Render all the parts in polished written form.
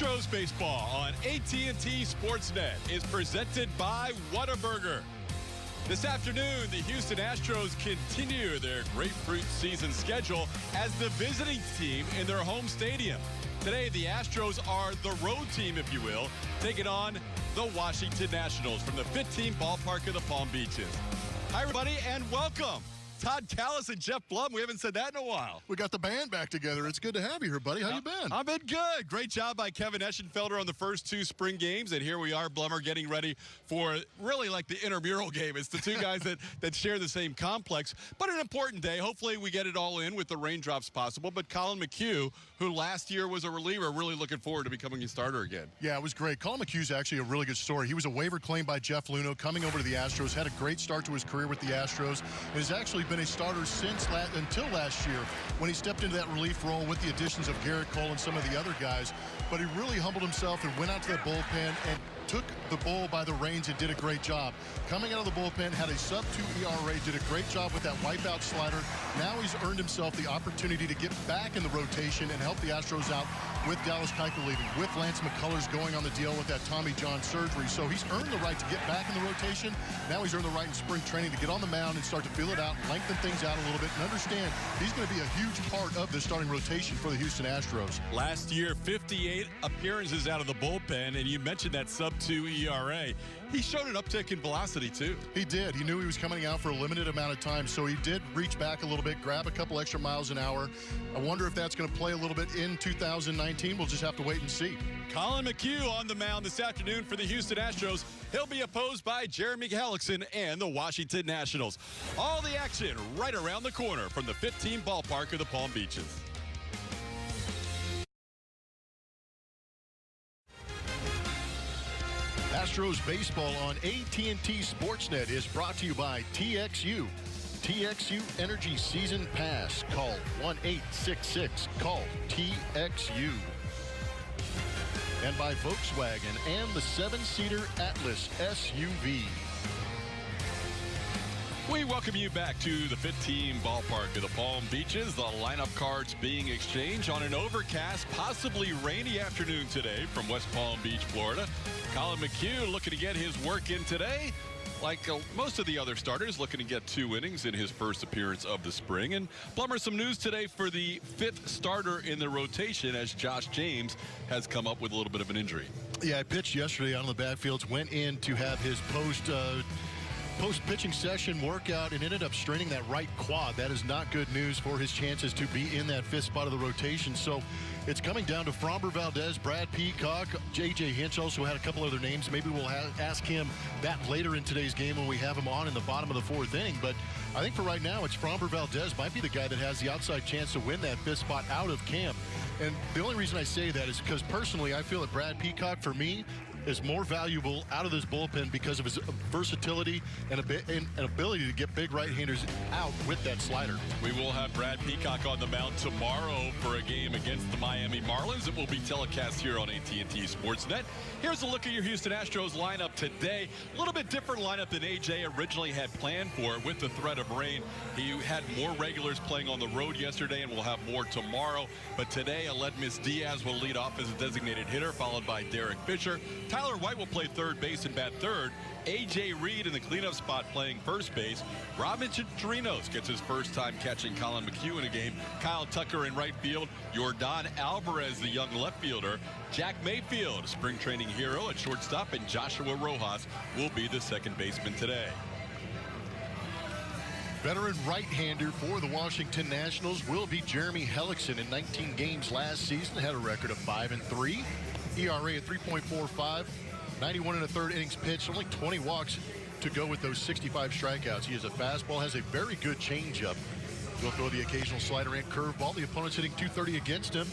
Astros baseball on AT&T Sportsnet is presented by Whataburger. This afternoon, the Houston Astros continue their grapefruit season schedule as the visiting team in their home stadium. Today, the Astros are the road team, if you will, taking on the Washington Nationals from the 15 ballpark of the Palm Beaches. Hi, everybody, and welcome. Todd Callis and Jeff Blum. We haven't said that in a while. We got the band back together. It's good to have you here, buddy. How you been? I've been good. Great job by Kevin Eschenfelder on the first two spring games. And here we are, Blummer, getting ready for really like the intramural game. It's the two guys that share the same complex. But an important day. Hopefully we get it all in with the raindrops possible. But Colin McHugh, who last year was a reliever, really looking forward to becoming a starter again. Yeah, it was great. Colin McHugh's actually a really good story. He was a waiver claim by Jeff Luhnow coming over to the Astros, had a great start to his career with the Astros, and has actually been a starter until last year when he stepped into that relief role with the additions of Garrett Cole and some of the other guys. But he really humbled himself and went out to the bullpen and took the bull by the reins and did a great job. Coming out of the bullpen, had a sub-2 ERA, did a great job with that wipeout slider. Now he's earned himself the opportunity to get back in the rotation and help the Astros out with Dallas Keuchel leaving, with Lance McCullers going on the deal with that Tommy John surgery. So he's earned the right to get back in the rotation. Now he's earned the right in spring training to get on the mound and start to feel it out, lengthen things out a little bit, and understand he's going to be a huge part of the starting rotation for the Houston Astros. Last year, 58 appearances out of the bullpen, and you mentioned that sub-2 ERA. He showed an uptick in velocity, too. He did. He knew he was coming out for a limited amount of time, so he did reach back a little bit, grab a couple extra miles an hour. I wonder if that's going to play a little bit in 2019. We'll just have to wait and see. Colin McHugh on the mound this afternoon for the Houston Astros. He'll be opposed by Jeremy Hellickson and the Washington Nationals. All the action right around the corner from the 15 ballpark of the Palm Beaches. Astros baseball on AT&T Sportsnet is brought to you by TXU. TXU Energy Season Pass. Call 1-866-CALL-TXU. And by Volkswagen and the 7-seater Atlas SUV. We welcome you back to the 15 ballpark of the Palm Beaches. The lineup cards being exchanged on an overcast, possibly rainy afternoon today from West Palm Beach, Florida. Colin McHugh looking to get his work in today. Like most of the other starters, looking to get 2 innings in his first appearance of the spring. And Blummer, some news today for the 5th starter in the rotation as Josh James has come up with a little bit of an injury. Yeah, I pitched yesterday on the backfields, went in to have his post-pitching session workout and ended up straining that right quad. That is not good news for his chances to be in that 5th spot of the rotation. So it's coming down to Framber Valdez, Brad Peacock, J.J. Hinch also had a couple other names. Maybe we'll ask him that later in today's game when we have him on in the bottom of the 4th inning. But I think for right now, it's Framber Valdez might be the guy that has the outside chance to win that 5th spot out of camp. And the only reason I say that is because personally, I feel that Brad Peacock, for me, is more valuable out of this bullpen because of his versatility and ability to get big right-handers out with that slider. We will have Brad Peacock on the mound tomorrow for a game against the Miami Marlins. It will be telecast here on AT&T Sportsnet. Here's a look at your Houston Astros lineup today. A little bit different lineup than AJ originally had planned for with the threat of rain. He had more regulars playing on the road yesterday and will have more tomorrow. But today, Aledmys Diaz will lead off as a designated hitter, followed by Derek Fisher. Tyler White will play third base and bat third. A.J. Reed in the cleanup spot playing first base. Robinson Chirinos gets his first time catching Colin McHugh in a game. Kyle Tucker in right field. Yordan Alvarez, the young left fielder. Jack Mayfield, spring training hero at shortstop. And Joshua Rojas will be the second baseman today. Veteran right-hander for the Washington Nationals will be Jeremy Hellickson. In 19 games last season, had a record of 5-3. ERA at 3.45, 91 1/3 innings pitched, only 20 walks to go with those 65 strikeouts. He has a fastball, has a very good changeup. He'll throw the occasional slider and curveball. The opponent's hitting .230 against him.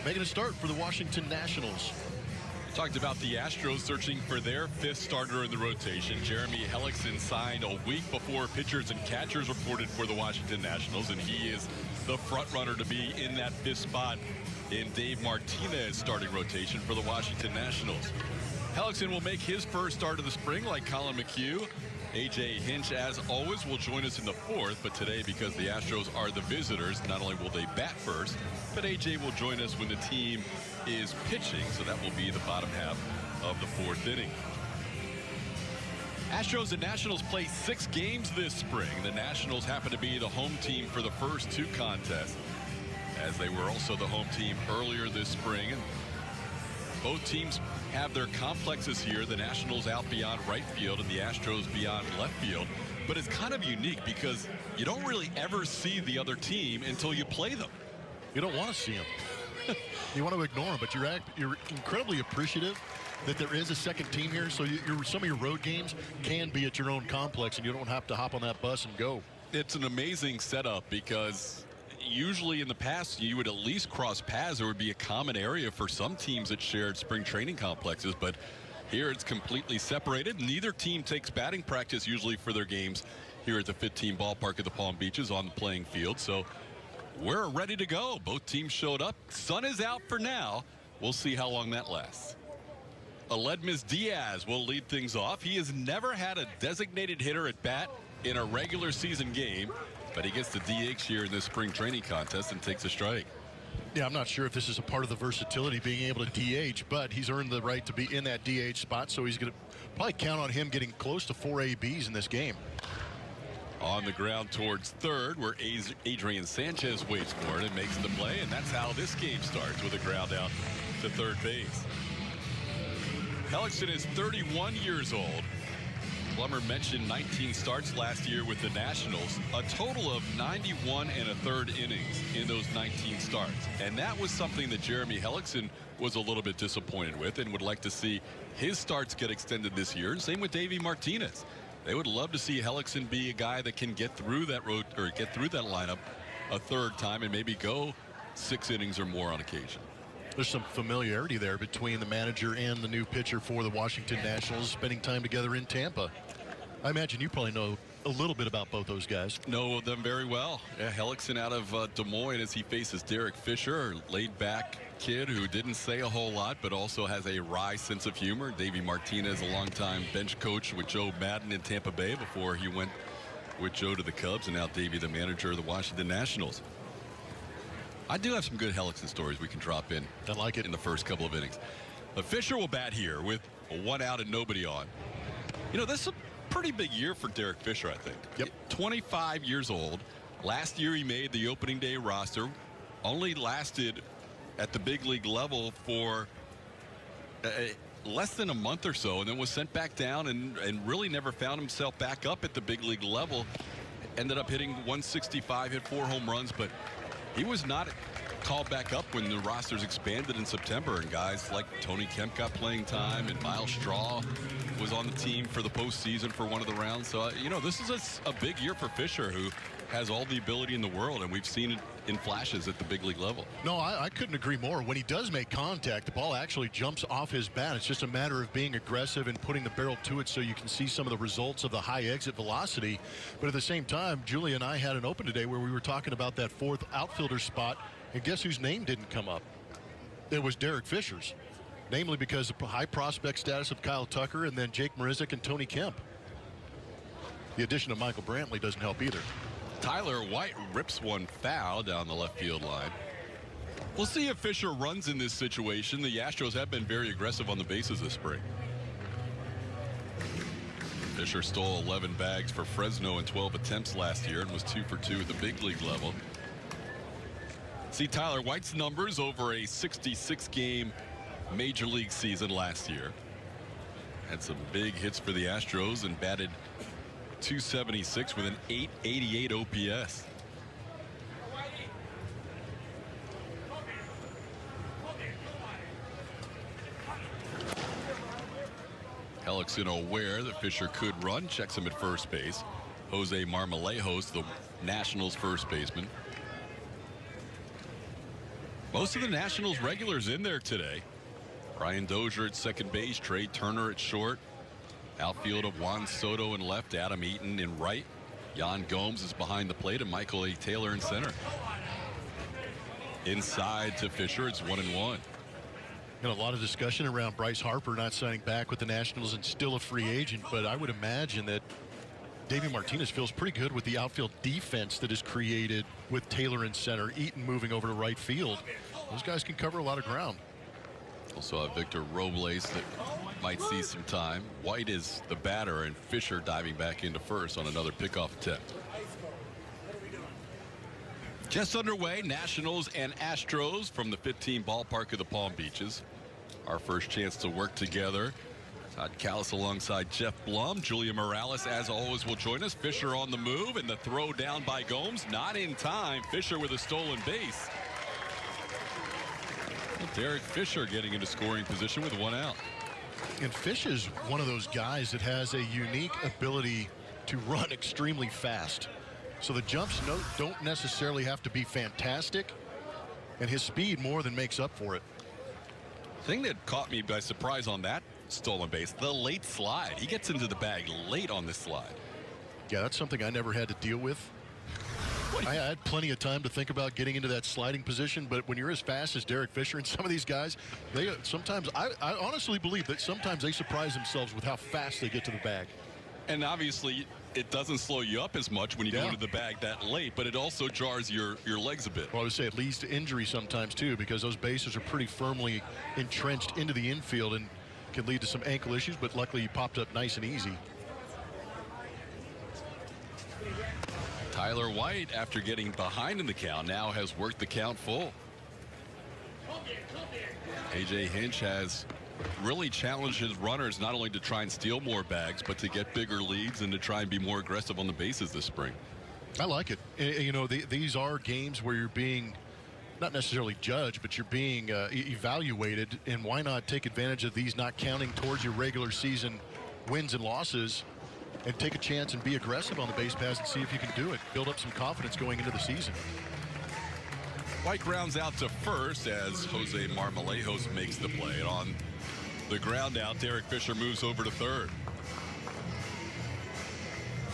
Making a start for the Washington Nationals. Talked about the Astros searching for their 5th starter in the rotation. Jeremy Hellickson signed a week before pitchers and catchers reported for the Washington Nationals, and he is the front runner to be in that 5th spot in Dave Martinez's starting rotation for the Washington Nationals. Hellickson will make his first start of the spring like Colin McHugh. A.J. Hinch, as always, will join us in the fourth, but today, because the Astros are the visitors, not only will they bat first, but A.J. will join us when the team is pitching, so that will be the bottom half of the fourth inning. Astros and Nationals play 6 games this spring. The Nationals happen to be the home team for the first 2 contests, as they were also the home team earlier this spring. And both teams have their complexes here. The Nationals out beyond right field and the Astros beyond left field. But it's kind of unique because you don't really ever see the other team until you play them. You don't want to see them. You want to ignore them, but you're incredibly appreciative that there is a second team here, so some of your road games can be at your own complex and you don't have to hop on that bus and go. It's an amazing setup because usually in the past you would at least cross paths. There would be a common area for some teams that shared spring training complexes, but here it's completely separated. Neither team takes batting practice usually for their games here at the 15 ballpark at the Palm Beaches on the playing field. So we're ready to go. Both teams showed up. Sun is out for now. We'll see how long that lasts. Aledmys Diaz will lead things off. He has never had a designated hitter at bat in a regular season game, but he gets the DH here in this spring training contest and takes a strike. Yeah, I'm not sure if this is a part of the versatility, being able to DH, but he's earned the right to be in that DH spot, so he's going to probably count on him getting close to 4 ABs in this game. On the ground towards third, where Adrian Sanchez waits for it and makes the play, and that's how this game starts, with a ground out to third base. Hellickson is 31 years old. Plummer mentioned 19 starts last year with the Nationals, a total of 91 1/3 innings in those 19 starts. And that was something that Jeremy Hellickson was a little bit disappointed with and would like to see his starts get extended this year. Same with Davey Martinez. They would love to see Hellickson be a guy that can get through that road or get through that lineup a third time and maybe go 6 innings or more on occasion. There's some familiarity there between the manager and the new pitcher for the Washington Nationals, spending time together in Tampa. I imagine you probably know a little bit about both those guys. Know them very well. Yeah, Hellickson out of Des Moines as he faces Derek Fisher, a laid-back kid who didn't say a whole lot but also has a wry sense of humor. Davey Martinez, a longtime bench coach with Joe Madden in Tampa Bay before he went with Joe to the Cubs, and now Davey the manager of the Washington Nationals. I do have some good Hellickson stories we can drop in. I like it. In the first couple of innings. But Fisher will bat here with 1 out and nobody on. You know, this is a pretty big year for Derek Fisher, I think. Yep. 25 years old. Last year he made the opening day roster. Only lasted at the big league level for less than a month or so, and then was sent back down and really never found himself back up at the big league level. Ended up hitting 165, hit 4 home runs, but he was not called back up when the rosters expanded in September, and guys like Tony Kemp got playing time, and Miles Straw was on the team for the postseason for one of the rounds. So, you know, this is a big year for Fisher, who has all the ability in the world, and we've seen it in flashes at the big league level. No, I couldn't agree more. When he does make contact, the ball actually jumps off his bat. It's just a matter of being aggressive and putting the barrel to it so you can see some of the results of the high exit velocity. But at the same time, Julia and I had an open today where we were talking about that 4th outfielder spot, and guess whose name didn't come up? It was Derek Fisher's, namely because of the high prospect status of Kyle Tucker and then Jake Marisnick and Tony Kemp. The addition of Michael Brantley doesn't help either. Tyler White rips one foul down the left field line. We'll see if Fisher runs in this situation. The Astros have been very aggressive on the bases this spring. Fisher stole 11 bags for Fresno in 12 attempts last year and was 2 for 2 at the big league level. See Tyler White's numbers over a 66-game major league season last year. Had some big hits for the Astros and batted .276 with an .888 OPS. Hellickson aware that Fisher could run, checks him at first base. Jose Marmolejos, the Nationals first baseman. Most of the Nationals regulars in there today. Brian Dozier at second base, Trey Turner at short. Outfield of Juan Soto in left, Adam Eaton in right. Yan Gomes is behind the plate, and Michael A. Taylor in center. Inside to Fisher, it's 1-1. And a lot of discussion around Bryce Harper not signing back with the Nationals and still a free agent, but I would imagine that Davey Martinez feels pretty good with the outfield defense that is created with Taylor in center, Eaton moving over to right field. Those guys can cover a lot of ground. Also Victor Robles that might see some time. White is the batter, and Fisher diving back into first on another pickoff attempt. Just underway, Nationals and Astros from the 15 ballpark of the Palm Beaches. Our first chance to work together. Todd Callis alongside Jeff Blum. Julia Morales, as always, will join us. Fisher on the move, and the throw down by Gomes. Not in time. Fisher with a stolen base. Derek Fisher getting into scoring position with 1 out. And Fish is one of those guys that has a unique ability to run extremely fast. So the jumps don't necessarily have to be fantastic, and his speed more than makes up for it. The thing that caught me by surprise on that stolen base, the late slide. He gets into the bag late on this slide. Yeah, that's something I never had to deal with. I had plenty of time to think about getting into that sliding position, but when you're as fast as Derek Fisher and some of these guys, they sometimes, I honestly believe that sometimes they surprise themselves with how fast they get to the bag. And obviously it doesn't slow you up as much when you go into the bag that late, but it also jars your legs a bit. Well, I would say it leads to injury sometimes too, because those bases are pretty firmly entrenched into the infield and can lead to some ankle issues, but luckily he popped up nice and easy. Tyler White, after getting behind in the count, now has worked the count full. A.J. Hinch has really challenged his runners not only to try and steal more bags, but to get bigger leads and to try and be more aggressive on the bases this spring. I like it. You know, these are games where you're being not necessarily judged, but you're being evaluated, and why not take advantage of these not counting towards your regular season wins and losses and take a chance and be aggressive on the base paths and see if you can do it. Build up some confidence going into the season. White grounds out to first as Jose Marmolejos makes the play. And on the ground out, Derek Fisher moves over to third.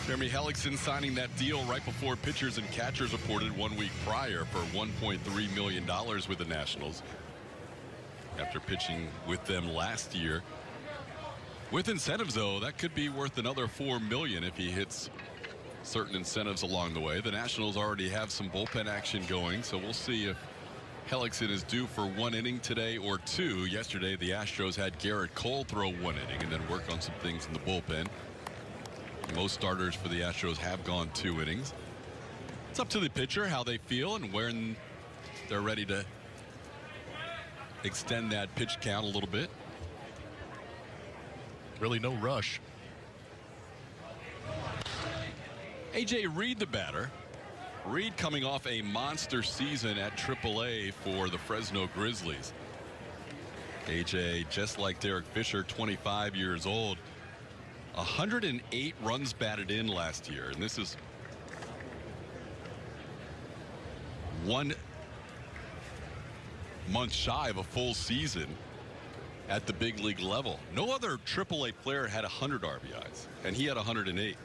Jeremy Hellickson signing that deal right before pitchers and catchers reported 1 week prior for $1.3 million with the Nationals. After pitching with them last year. With incentives, though, that could be worth another $4 million if he hits certain incentives along the way. The Nationals already have some bullpen action going, so we'll see if Hellickson is due for 1 inning today or 2. Yesterday, the Astros had Garrett Cole throw 1 inning and then work on some things in the bullpen. Most starters for the Astros have gone 2 innings. It's up to the pitcher how they feel and when they're ready to extend that pitch count a little bit. Really no rush. A.J. Reed, the batter. Reed coming off a monster season at AAA for the Fresno Grizzlies. A.J., just like Derek Fisher, 25 years old. 108 runs batted in last year, and this is 1 month shy of a full season at the big league level. No other AAA player had 100 RBIs, and he had 108.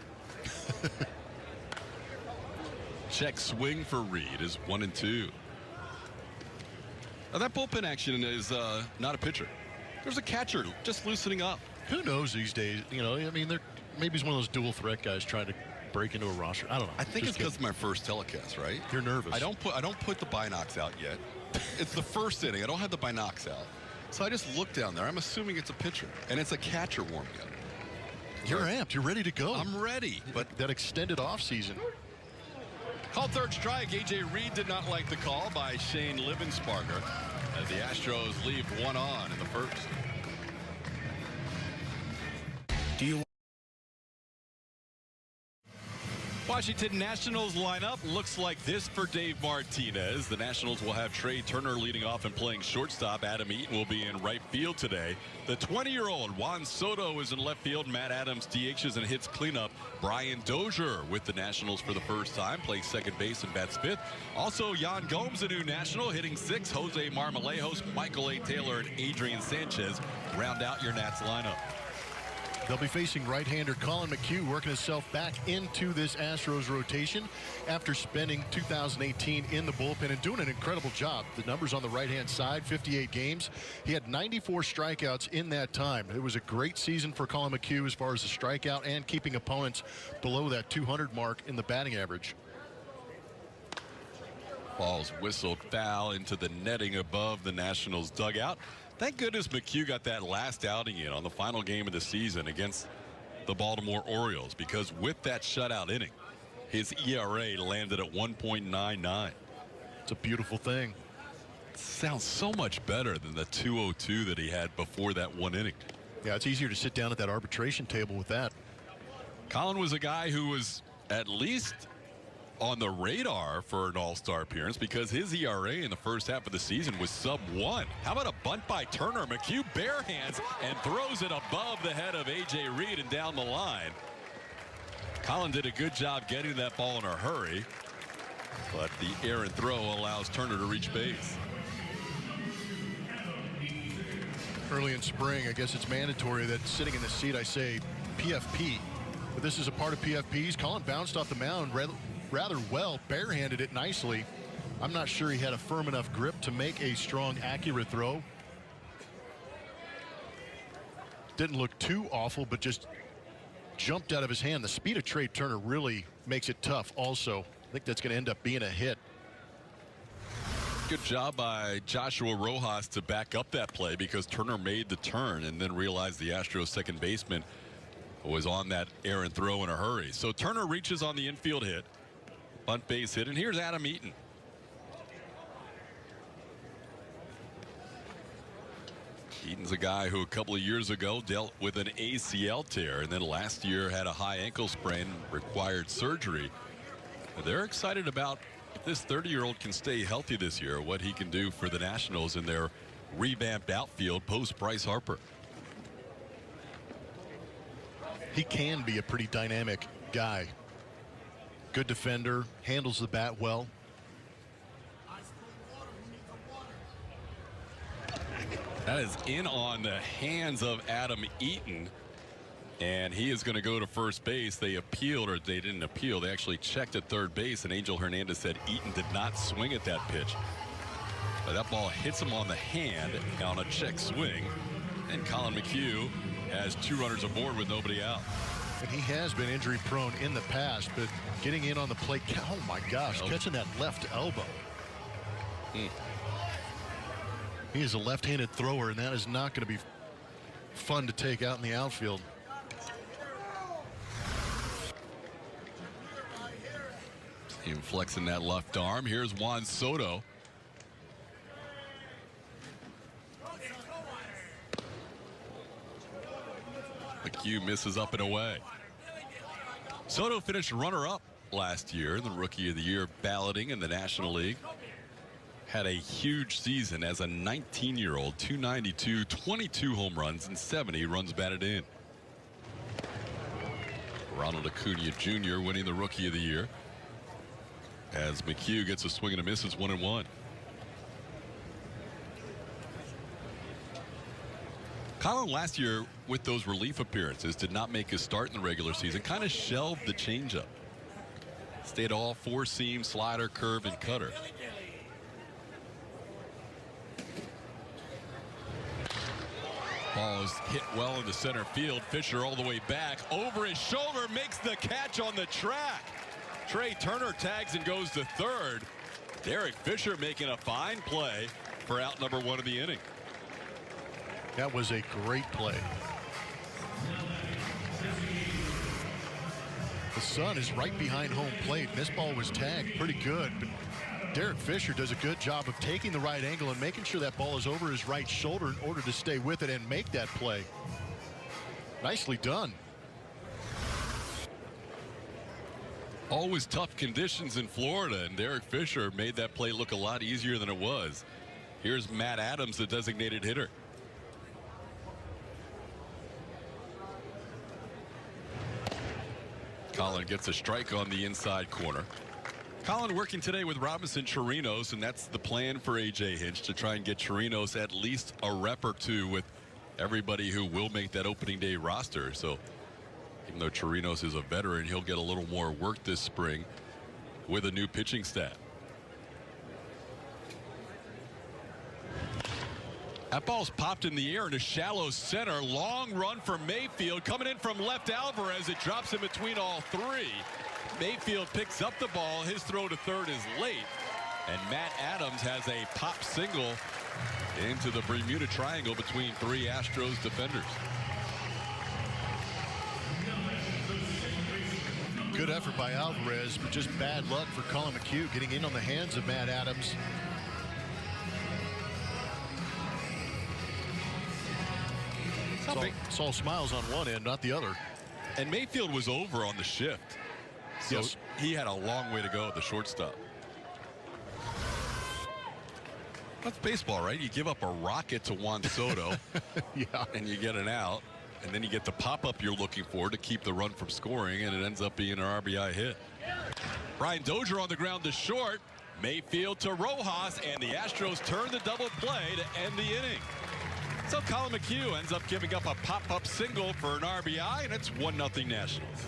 Check swing for Reed is 1-2. Now that bullpen action is not a pitcher. There's a catcher just loosening up. Who knows these days? You know, I mean, maybe he's one of those dual threat guys trying to break into a roster. I don't know. I think it's because it's my first telecast, right? You're nervous. I don't put the binocs out yet. It's the first inning. I don't have the binocs out. So I just look down there. I'm assuming it's a pitcher, and it's a catcher warming up. You're amped. You're ready to go. I'm ready. But that extended offseason. Call third strike. A.J. Reed did not like the call by Shane Livensparger as the Astros leave 1 on in the first. Washington Nationals lineup looks like this for Dave Martinez. The Nationals will have Trey Turner leading off and playing shortstop. Adam Eaton will be in right field today. The 20-year-old Juan Soto is in left field. Matt Adams DHs and hits cleanup. Brian Dozier with the Nationals for the first time plays second base and bats fifth. Also, Yan Gomes, a new National, hitting 6th. Jose Marmolejos, Michael A. Taylor, and Adrian Sanchez round out your Nats lineup. They'll be facing right-hander Colin McHugh, working himself back into this Astros rotation after spending 2018 in the bullpen and doing an incredible job. The numbers on the right-hand side, 58 games. He had 94 strikeouts in that time. It was a great season for Colin McHugh as far as the strikeout and keeping opponents below that 200 mark in the batting average. Ball's whistled foul into the netting above the Nationals dugout. Thank goodness McHugh got that last outing in on the final game of the season against the Baltimore Orioles, because with that shutout inning, his ERA landed at 1.99. It's a beautiful thing. Sounds so much better than the 2.02 that he had before that one inning. Yeah, it's easier to sit down at that arbitration table with that. Colin was a guy who was at least on the radar for an all-star appearance, because his ERA in the first half of the season was sub-1. How about a bunt by Turner? McHugh bare hands and throws it above the head of A.J. Reed and down the line. Colin did a good job getting that ball in a hurry, but the errant throw allows Turner to reach base. Early in spring, I guess it's mandatory that sitting in the seat I say PFP, but this is a part of PFPs. Colin bounced off the mound rather well, barehanded it nicely. I'm not sure he had a firm enough grip to make a strong, accurate throw. Didn't look too awful, but just jumped out of his hand. The speed of Trey Turner really makes it tough also. I think that's going to end up being a hit. Good job by Joshua Rojas to back up that play, because Turner made the turn and then realized the Astros second baseman was on that errant throw in a hurry. So Turner reaches on the infield hit. Bunt base hit, and here's Adam Eaton. Eaton's a guy who a couple of years ago dealt with an ACL tear, and then last year had a high ankle sprain, required surgery. They're excited about if this 30-year-old can stay healthy this year, what he can do for the Nationals in their revamped outfield post Bryce Harper. He can be a pretty dynamic guy. Good defender, handles the bat well. That is in on the hands of Adam Eaton, and he is going to go to first base. They appealed, or they didn't appeal. They actually checked at third base, and Angel Hernandez said Eaton did not swing at that pitch. But that ball hits him on the hand on a check swing, and Colin McHugh has 2 runners aboard with nobody out. And he has been injury prone in the past, but getting in on the plate, oh my gosh, catching that left elbow. He is a left-handed thrower, and that is not going to be fun to take out in the outfield. See him flexing that left arm. Here's Juan Soto. McHugh misses up and away. Soto finished runner-up last year in the Rookie of the Year balloting in the National League. Had a huge season as a 19-year-old, 292, 22 home runs, and 70 runs batted in. Ronald Acuna Jr. winning the Rookie of the Year, as McHugh gets a swing and a miss. It's 1-1. Colin last year, with those relief appearances, did not make his start in the regular season. Kind of shelved the changeup. Stayed all four seam, slider, curve, and cutter. Ball is hit well into center field. Fisher all the way back. Over his shoulder, makes the catch on the track. Trey Turner tags and goes to third. Derek Fisher making a fine play for out number 1 of the inning. That was a great play. The sun is right behind home plate. This ball was tagged pretty good, but Derek Fisher does a good job of taking the right angle and making sure that ball is over his right shoulder in order to stay with it and make that play. Nicely done. Always tough conditions in Florida, and Derek Fisher made that play look a lot easier than it was. Here's Matt Adams, the designated hitter. Colin gets a strike on the inside corner. Colin working today with Robinson Chirinos, and that's the plan for A.J. Hinch, to try and get Chirinos at least a rep or two with everybody who will make that opening day roster. So even though Chirinos is a veteran, he'll get a little more work this spring with a new pitching staff. That ball's popped in the air into shallow center. Long run for Mayfield. Coming in from left, Alvarez. It drops in between all three. Mayfield picks up the ball. His throw to third is late. And Matt Adams has a pop single into the Bermuda Triangle between three Astros defenders. Good effort by Alvarez, but just bad luck for Colin McHugh getting in on the hands of Matt Adams. It's all smiles on one end, not the other. And Mayfield was over on the shift. So yes, he had a long way to go at the shortstop. That's baseball, right? You give up a rocket to Juan Soto, yeah, and you get an out, and then you get the pop-up you're looking for to keep the run from scoring, and it ends up being an RBI hit. Brian Dozier on the ground to short. Mayfield to Rojas, and the Astros turn the double play to end the inning. So Colin McHugh ends up giving up a pop-up single for an RBI, and it's 1-0 Nationals.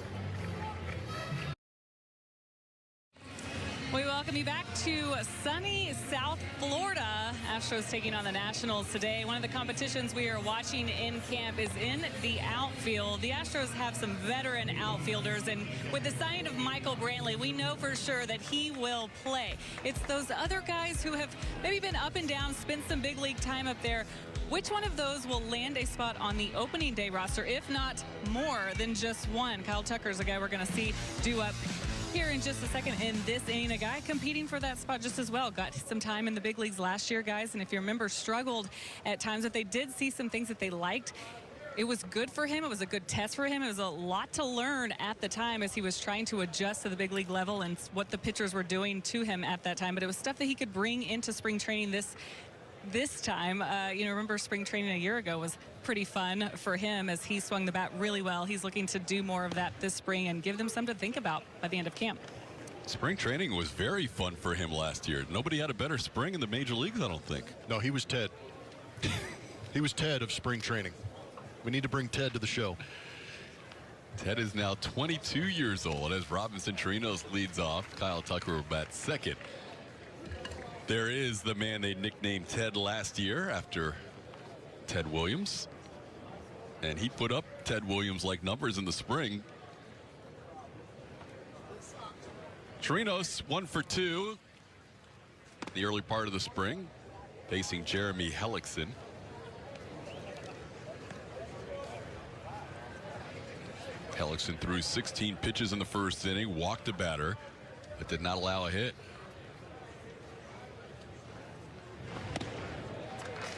We welcome you back to sunny South Florida. Astros taking on the Nationals today. One of the competitions we are watching in camp is in the outfield. The Astros have some veteran outfielders, and with the signing of Michael Brantley, we know for sure that he will play. It's those other guys who have maybe been up and down, spent some big league time up there. Which one of those will land a spot on the opening day roster, if not more than just one? Kyle Tucker is a guy we're going to see due up here in just a second in this inning. A guy competing for that spot just as well. Got some time in the big leagues last year, guys, and if you remember, struggled at times, but they did see some things that they liked. It was good for him. It was a good test for him. It was a lot to learn at the time as he was trying to adjust to the big league level and what the pitchers were doing to him at that time. But it was stuff that he could bring into spring training this time. You know, remember spring training a year ago was pretty fun for him as he swung the bat really well. He's looking to do more of that this spring and give them something to think about by the end of camp. Spring training was very fun for him last year. Nobody had a better spring in the major leagues, I don't think. No, he was Ted. He was Ted of spring training. We need to bring Ted to the show. Ted is now 22 years old as Robinson Chirinos leads off. Kyle Tucker bats second. There is the man they nicknamed Ted last year after Ted Williams. And he put up Ted Williams-like numbers in the spring. Chirinos 1 for 2 the early part of the spring, facing Jeremy Hellickson. Hellickson threw 16 pitches in the first inning, walked a batter, but did not allow a hit.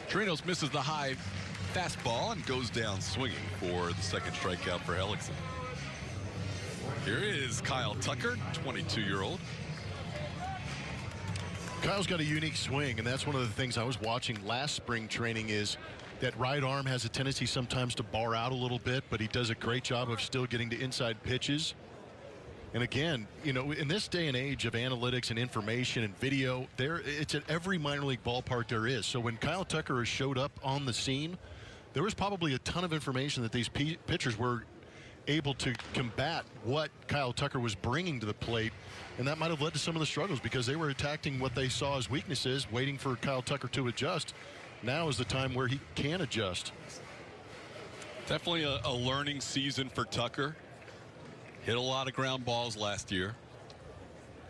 Chirinos misses the high fastball and goes down swinging for the second strikeout for Hellickson. Here is Kyle Tucker, 22-year-old. Kyle's got a unique swing, and that's one of the things I was watching last spring training is that right arm has a tendency sometimes to bar out a little bit, but he does a great job of still getting to inside pitches. And again, you know, in this day and age of analytics and information and video, it's at every minor league ballpark there is. So when Kyle Tucker showed up on the scene, there was probably a ton of information that these pitchers were able to combat what Kyle Tucker was bringing to the plate. And that might have led to some of the struggles because they were attacking what they saw as weaknesses, waiting for Kyle Tucker to adjust. Now is the time where he can adjust. Definitely a learning season for Tucker. Hit a lot of ground balls last year.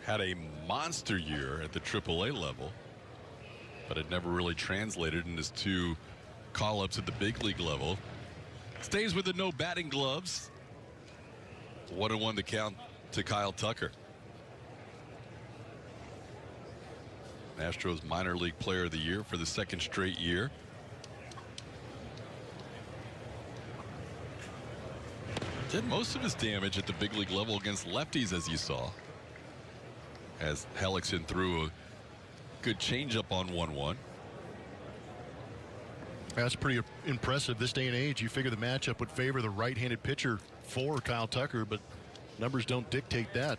Had a monster year at the AAA level, but it never really translated in his 2 call-ups at the big league level. Stays with the no batting gloves. 1-1 to count to Kyle Tucker. Astros minor league player of the year for the 2nd straight year. Did most of his damage at the big league level against lefties, as you saw, as Hellickson threw a good changeup on 1-1. That's pretty impressive this day and age. You figure the matchup would favor the right-handed pitcher for Kyle Tucker, but numbers don't dictate that.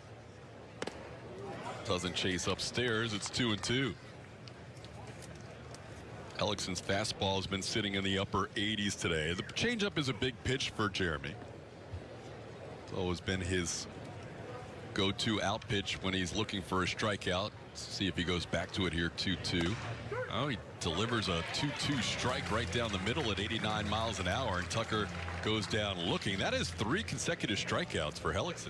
Doesn't chase upstairs. It's 2-2. Hellickson's fastball has been sitting in the upper 80s today. The changeup is a big pitch for Jeremy. It's always been his go-to out pitch when he's looking for a strikeout. Let's see if he goes back to it here. 2-2. Oh, he delivers a 2-2 strike right down the middle at 89 miles an hour, and Tucker goes down looking. That is 3 consecutive strikeouts for Hellickson.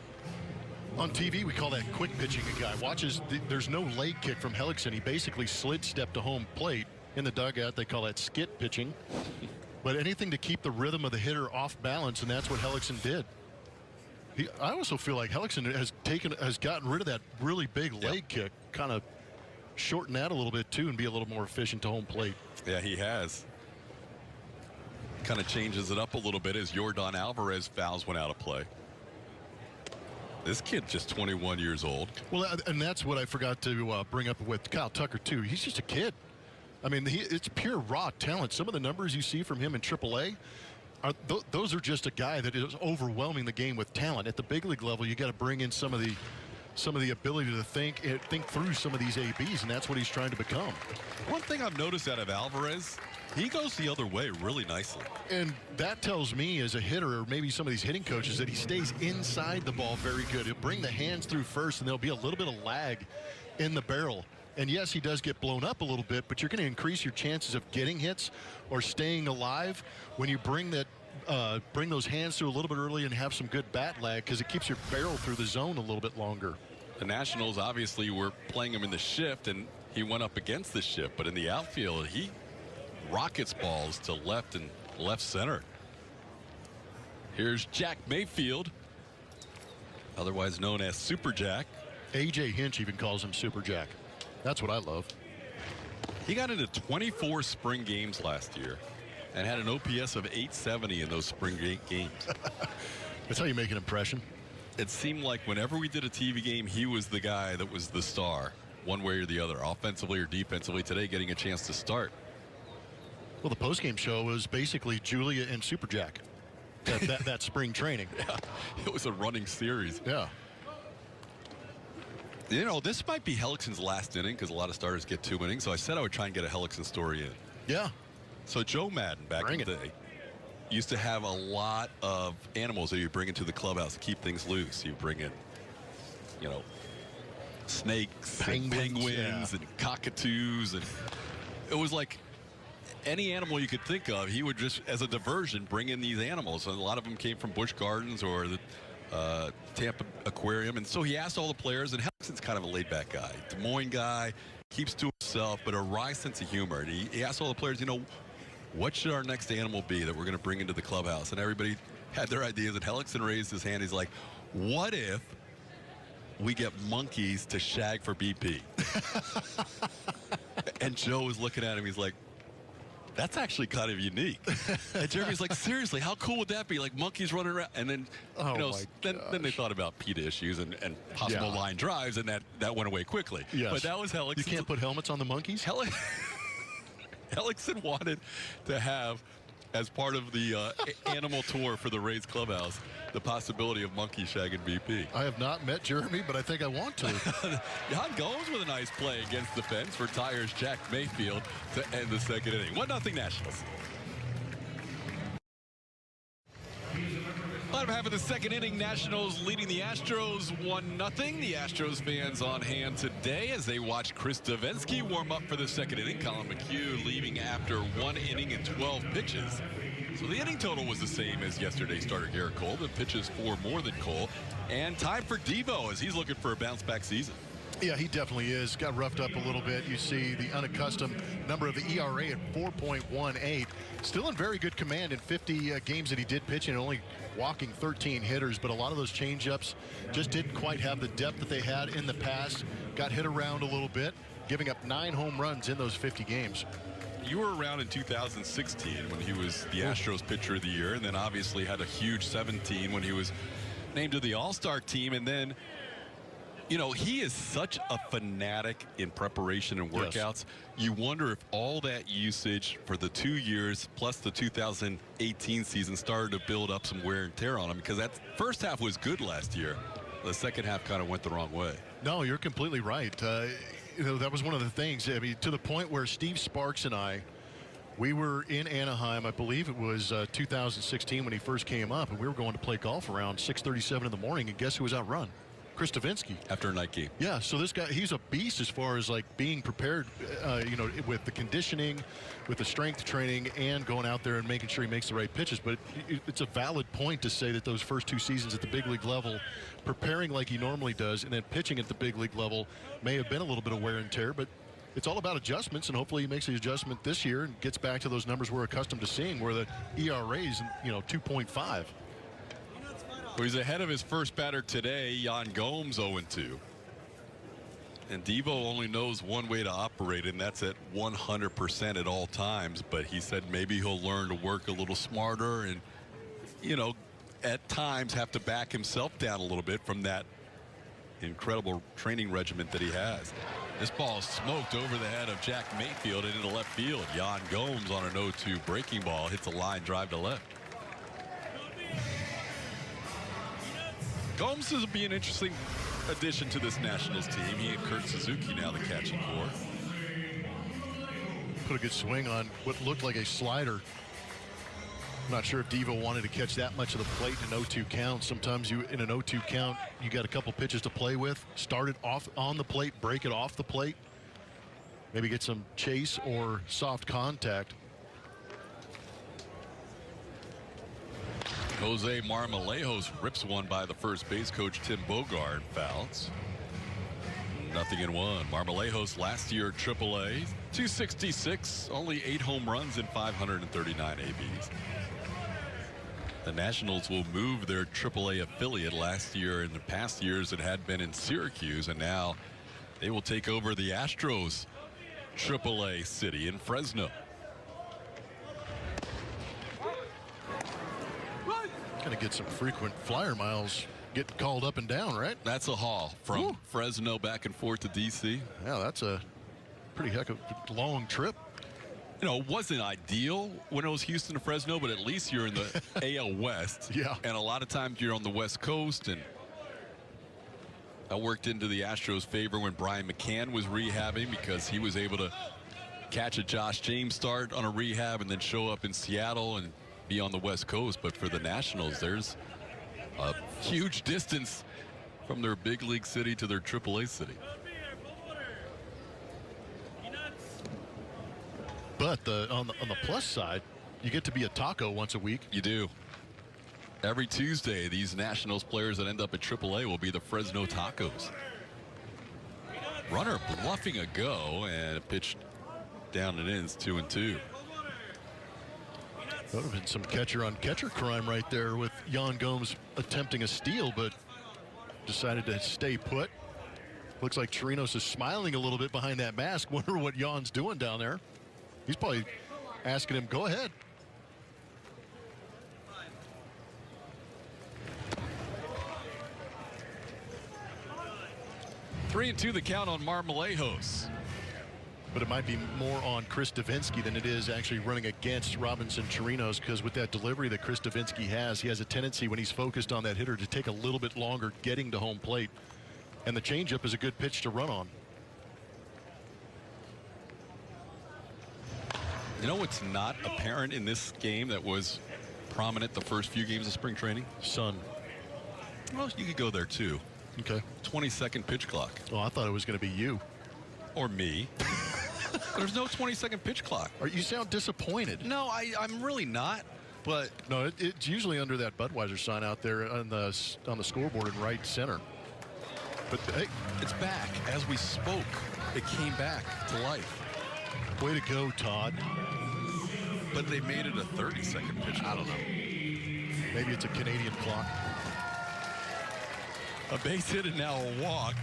On TV, we call that quick pitching. A guy watches, there's no leg kick from Hellickson. He basically slid step to home plate. In the dugout, they call that skit pitching. But anything to keep the rhythm of the hitter off balance, and that's what Hellickson did. I also feel like Hellickson has gotten rid of that really big leg kick, kind of shorten that a little bit too, and be a little more efficient to home plate. Yeah, he has. Kind of changes it up a little bit as Yordan Alvarez fouls one out of play. This kid just 21 years old. Well, and that's what I forgot to bring up with Kyle Tucker too. He's just a kid. I mean, it's pure raw talent. Some of the numbers you see from him in AAA, those are just a guy that is overwhelming the game with talent. At the big league level, you got to bring in some of the ability to think through some of these ABs, and that's what he's trying to become. One thing I've noticed out of Alvarez, he goes the other way really nicely. And that tells me as a hitter, or maybe some of these hitting coaches, that he stays inside the ball very good. He'll bring the hands through first, and there'll be a little bit of lag in the barrel. And yes, he does get blown up a little bit, but you're going to increase your chances of getting hits or staying alive when you bring those hands through a little bit early and have some good bat lag, because it keeps your barrel through the zone a little bit longer. The Nationals obviously were playing him in the shift, and he went up against the shift, but in the outfield, he rockets balls to left and left center. Here's Jack Mayfield, otherwise known as Super Jack. A.J. Hinch even calls him Super Jack. That's what I love. He got into 24 spring games last year and had an OPS of 870 in those spring games. That's how you make an impression. It seemed like whenever we did a TV game, he was the guy that was the star, one way or the other, offensively or defensively. Today, getting a chance to start. Well, the postgame show was basically Julia and Super Jack. That spring training. Yeah, it was a running series. Yeah. You know, this might be Hellickson's last inning, because a lot of starters get 2 innings. So I said I would try and get a Hellickson story in. Yeah. So Joe Madden back in the day used to have a lot of animals that you bring into the clubhouse to keep things loose. You bring in, you know, snakes, penguins and cockatoos, and it was like any animal you could think of. He would just, as a diversion, bring in these animals, and a lot of them came from Busch Gardens or the Tampa Aquarium. And so he asked all the players, and Hellickson's kind of a laid-back guy, Des Moines guy, keeps to himself, but a wry sense of humor. And he asked all the players, you know, what should our next animal be that we're going to bring into the clubhouse? And everybody had their ideas, and Hellickson raised his hand. He's like, what if we get monkeys to shag for BP? And Joe was looking at him. He's like, that's actually kind of unique. And Jeremy's like, seriously, how cool would that be? Like monkeys running around. And then, you know, then they thought about PETA issues and possible line drives, and that went away quickly. Yes. But that was Hellickson. You can't put helmets on the monkeys? Hellickson wanted to have, as part of the animal tour for the Rays clubhouse, the possibility of monkey shagging BP. I have not met Jeremy, but I think I want to. Jan Gomes with a nice play against the fence for Tigers Jack Mayfield to end the second inning. 1-0 Nationals. Bottom half of the second inning, Nationals leading the Astros 1-0. The Astros fans on hand today as they watch Chris Davinsky warm up for the second inning. Colin McHugh leaving after 1 inning and 12 pitches. So the inning total was the same as yesterday's starter Garrett Cole, but pitches 4 more than Cole. And time for Devo as he's looking for a bounce-back season. Yeah, he definitely is. Got roughed up a little bit. You see the unaccustomed number of the ERA at 4.18. Still in very good command in 50 games that he did pitch, and only walking 13 hitters. But a lot of those changeups just didn't quite have the depth that they had in the past. Got hit around a little bit, giving up 9 home runs in those 50 games. You were around in 2016 when he was the Astros pitcher of the year, and then obviously had a huge 17 when he was named to the All-Star team. And then, you know, he is such a fanatic in preparation and workouts. Yes. You wonder if all that usage for the 2 years plus the 2018 season started to build up some wear and tear on him, because that first half was good last year. The second half kind of went the wrong way. No, you're completely right. You know, that was one of the things. I mean, to the point where Steve Sparks and I We were in Anaheim, I believe it was 2016 when he first came up, and we were going to play golf around 6:37 in the morning, and guess who was outrun? Chris Davinsky. After a night game. Yeah, so this guy, he's a beast as far as like being prepared, you know, with the conditioning, with the strength training, and going out there and making sure he makes the right pitches. But it's a valid point to say that those first 2 seasons at the big league level, preparing like he normally does, and then pitching at the big league level may have been a little bit of wear and tear, but it's all about adjustments, and hopefully he makes the adjustment this year and gets back to those numbers we're accustomed to seeing, where the ERA is, you know, 2.5. Well, he's ahead of his first batter today, Yan Gomes, 0-2. And Devo only knows one way to operate, and that's at 100% at all times. But he said maybe he'll learn to work a little smarter and, you know, at times have to back himself down a little bit from that incredible training regimen that he has. This ball is smoked over the head of Jack Mayfield and into left field. Yan Gomes on an 0-2 breaking ball hits a line drive to left. Gomes will be an interesting addition to this Nationals team. He and Kurt Suzuki now the catching core. Put a good swing on what looked like a slider. I'm not sure if Devo wanted to catch that much of the plate in an 0-2 count. Sometimes you, in an 0-2 count, you got a couple pitches to play with. Start it off on the plate, break it off the plate. Maybe get some chase or soft contact. Jose Marmolejos rips one by the first base coach Tim Bogard. Fouls. 0-1. Marmolejos last year AAA, 266, only 8 home runs and 539 ABs. The Nationals will move their AAA affiliate. Last year, in the past years, it had been in Syracuse, and now they will take over the Astros AAA city in Fresno. Going to get some frequent flyer miles getting called up and down, right? That's a haul from Fresno back and forth to D.C. Yeah, that's a pretty heck of a long trip. You know, it wasn't ideal when it was Houston to Fresno, but at least you're in the AL West. Yeah. And a lot of times you're on the West Coast, and that worked into the Astros' favor when Brian McCann was rehabbing, because he was able to catch a Josh James start on a rehab and then show up in Seattle and be on the West Coast. But for the Nationals, there's a huge distance from their big league city to their AAA city. But on the plus side, you get to be a taco once a week. You do. Every Tuesday, these Nationals players that end up at AAA will be the Fresno Tacos. Runner bluffing a go, and a pitch down and in. It's 2-2. That would have been some catcher-on-catcher crime right there with Yan Gomes attempting a steal, but decided to stay put. Looks like Chirinos is smiling a little bit behind that mask. Wonder what Yan's doing down there. He's probably asking him, go ahead. Three and 2 the count on Marmolejos. But it might be more on Chris Davinsky than it is actually running against Robinson Chirinos, because with that delivery that Chris Davinsky has, he has a tendency when he's focused on that hitter to take a little bit longer getting to home plate. And the changeup is a good pitch to run on. You know what's not apparent in this game that was prominent the first few games of spring training? Sun. Well, you could go there too. Okay. 20-second pitch clock. Oh, I thought it was going to be you. Or me. There's no 20-second pitch clock. You sound disappointed. No, I'm really not. But no, it's usually under that Budweiser sign out there on the scoreboard in right center. But hey, it's back. As we spoke, it came back to life. Way to go, Todd. But they made it a 30-second pitch. I don't know. Maybe it's a Canadian clock. A base hit and now a walk.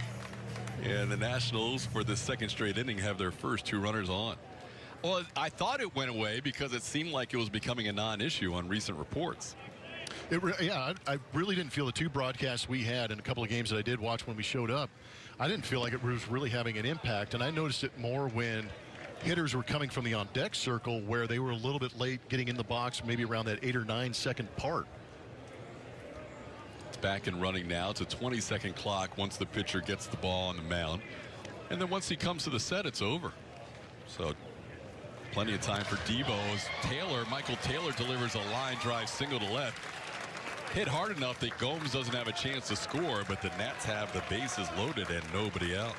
And the Nationals, for the second straight inning, have their first 2 runners on. Well, I thought it went away because it seemed like it was becoming a non-issue on recent reports. Yeah, I really didn't feel the 2 broadcasts we had in a couple of games that I did watch when we showed up. I didn't feel like it was really having an impact, and I noticed it more when hitters were coming from the on-deck circle, where they were a little bit late getting in the box, maybe around that 8 or 9 second part. It's back and running now. It's a 20-second clock once the pitcher gets the ball on the mound. And then once he comes to the set, it's over. So Plenty of time for Devo as Michael Taylor delivers a line drive single to left. Hit hard enough that Gomes doesn't have a chance to score, but the Nats have the bases loaded and nobody out.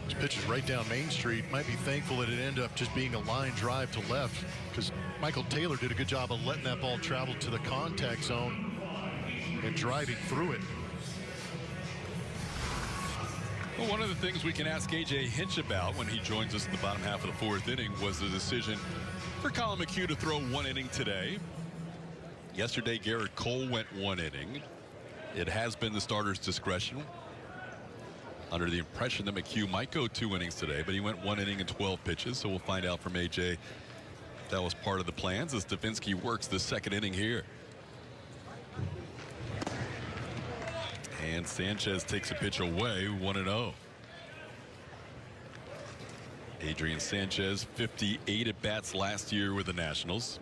This pitch is right down Main Street. Might be thankful that it ended up just being a line drive to left, because Michael Taylor did a good job of letting that ball travel to the contact zone and driving through it. Well, one of the things we can ask A.J. Hinch about when he joins us in the bottom half of the fourth inning was the decision for Colin McHugh to throw one inning today. Yesterday, Garrett Cole went one inning. It has been the starter's discretion. Under the impression that McHugh might go 2 innings today, but he went 1 inning and 12 pitches, so we'll find out from A.J. if that was part of the plans as Stefanski works the second inning here. And Sanchez takes a pitch away, 1-0. Adrian Sanchez, 58 at bats last year with the Nationals.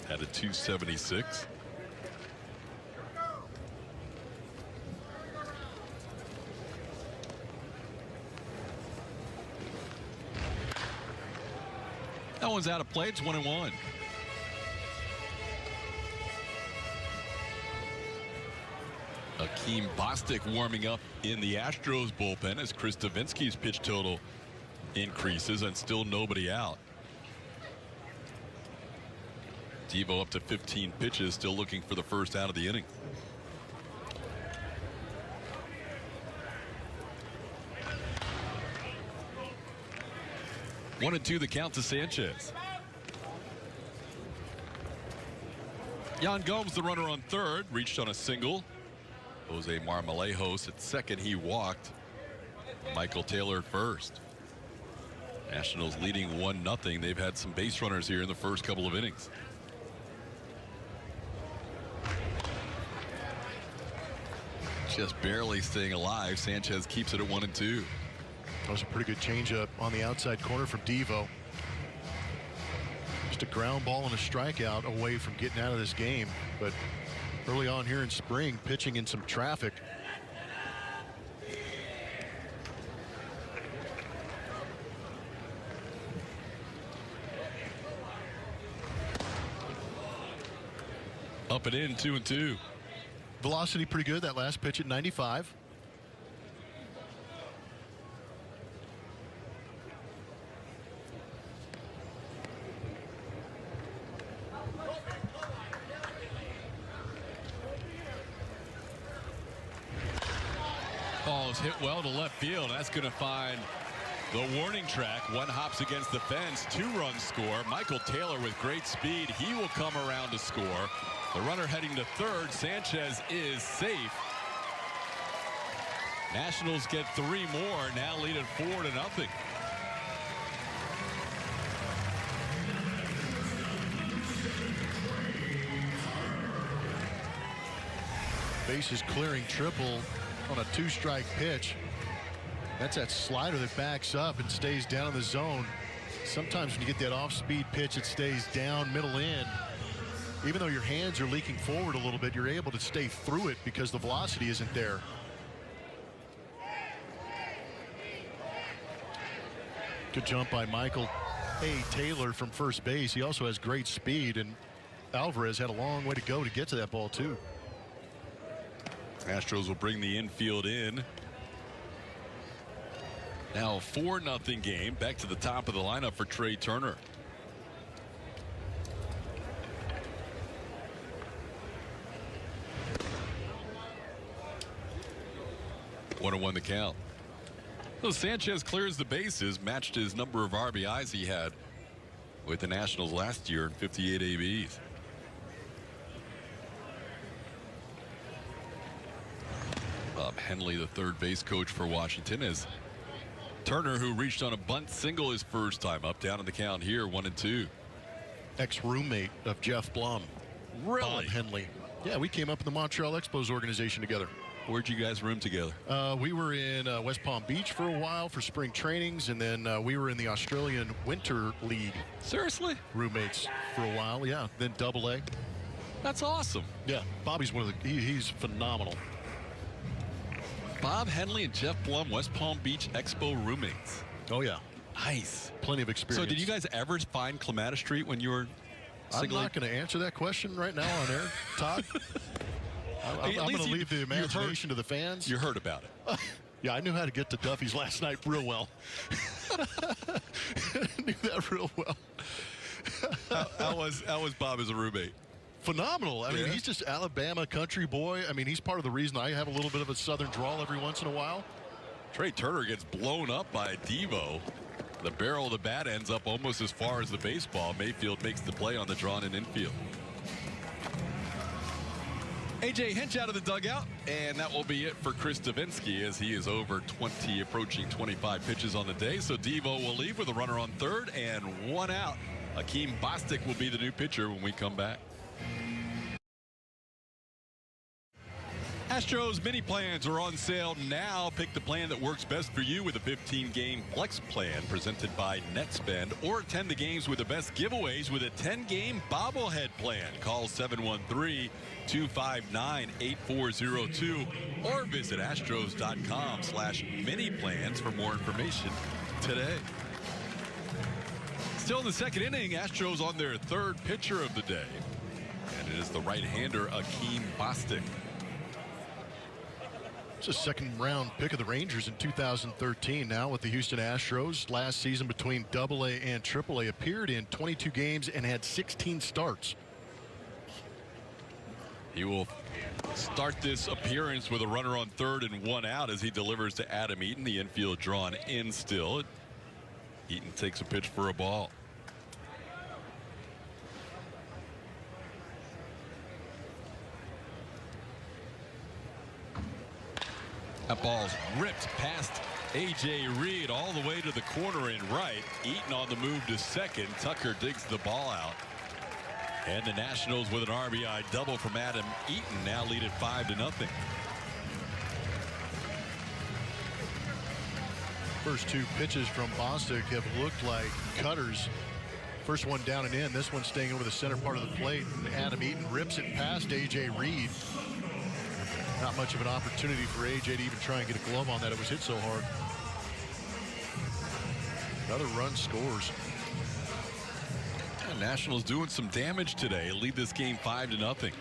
Had a .276. That one's out of play. It's 1-1. Akeem Bostic warming up in the Astros bullpen as Chris Davinsky's pitch total increases and still nobody out. Devo up to 15 pitches, still looking for the first out of the inning. One and two the count to Sanchez. Yan Gomes, the runner on third, reached on a single. Jose Marmolejos at second. He walked. Michael Taylor at first. Nationals leading 1-0. They've had some base runners here in the first couple of innings. Just barely staying alive. Sanchez keeps it at 1-2. That was a pretty good changeup on the outside corner from Devo. Just a ground ball and a strikeout away from getting out of this game. But early on here in spring, pitching in some traffic. Up and in, 2-2. Velocity pretty good. That last pitch at 95. Ball is hit well to left field. That's going to find the warning track. One hops against the fence. 2-run score. Michael Taylor with great speed. He will come around to score. The runner heading to third. Sanchez is safe. Nationals get 3 more. Now lead it 4-0. Bases clearing triple on a 2-strike pitch. That's that slider that backs up and stays down in the zone. Sometimes when you get that off-speed pitch, it stays down, middle in. Even though your hands are leaking forward a little bit, you're able to stay through it because the velocity isn't there. Good jump by Michael A. Taylor from first base. He also has great speed, and Alvarez had a long way to go to get to that ball too. Astros will bring the infield in. Now a 4-0 game. Back to the top of the lineup for Trey Turner. One and one the count. So Sanchez clears the bases, matched his number of RBIs he had with the Nationals last year in 58 ABs. Bob Henley, the third base coach for Washington, is Turner, who reached on a bunt single his first time up, down in the count here, 1-2. Ex-roommate of Jeff Blum. Really? Bob Henley. Yeah, we came up in the Montreal Expos organization together. Where'd you guys room together? We were in West Palm Beach for a while for spring trainings, and then we were in the Australian Winter League. Seriously? Roommates for a while, yeah. Then Double-A. That's awesome. Yeah, Bobby's one of the, he's phenomenal. Bob Henley and Jeff Blum, West Palm Beach Expo roommates. Oh, yeah. Nice. Plenty of experience. So did you guys ever find Clematis Street when you were singling? I'm not going to answer that question right now on air, Todd. I'm going to leave the imagination to the fans. You heard about it. Yeah, I knew how to get to Duffy's last night real well. Knew that real well. How was Bob as a roommate? Phenomenal. I mean, he's just Alabama country boy. I mean, he's part of the reason I have a little bit of a southern drawl every once in a while. Trey Turner gets blown up by Devo. The barrel of the bat ends up almost as far as the baseball. Mayfield makes the play on the drawn-in infield. A.J. Hinch out of the dugout, and that will be it for Chris Davinsky as he is over 20, approaching 25 pitches on the day. So Devo will leave with a runner on third and one out. Akeem Bostic will be the new pitcher when we come back. Astros mini plans are on sale now. Pick the plan that works best for you with a 15-game flex plan presented by NetSpend, or attend the games with the best giveaways with a 10-game bobblehead plan. Call 713-259-8402 or visit astros.com/mini plans for more information today. Still in the second inning, Astros on their third pitcher of the day, and it is the right-hander Akeem Bostic. It's a second-round pick of the Rangers in 2013. Now with the Houston Astros. Last season between AA and AAA, appeared in 22 games and had 16 starts. He will start this appearance with a runner on third and one out as he delivers to Adam Eaton. The infield drawn in still. Eaton takes a pitch for a ball. That ball's ripped past A.J. Reed all the way to the corner and right. Eaton on the move to second. Tucker digs the ball out. And the Nationals with an RBI double from Adam Eaton now lead it 5-0. First two pitches from Bostic have looked like cutters. First one down and in. This one staying over the center part of the plate. And Adam Eaton rips it past A.J. Reed. Not much of an opportunity for A.J. to even try and get a glove on that. It was hit so hard. Another run scores. Yeah, Nationals doing some damage today. Lead this game 5-0.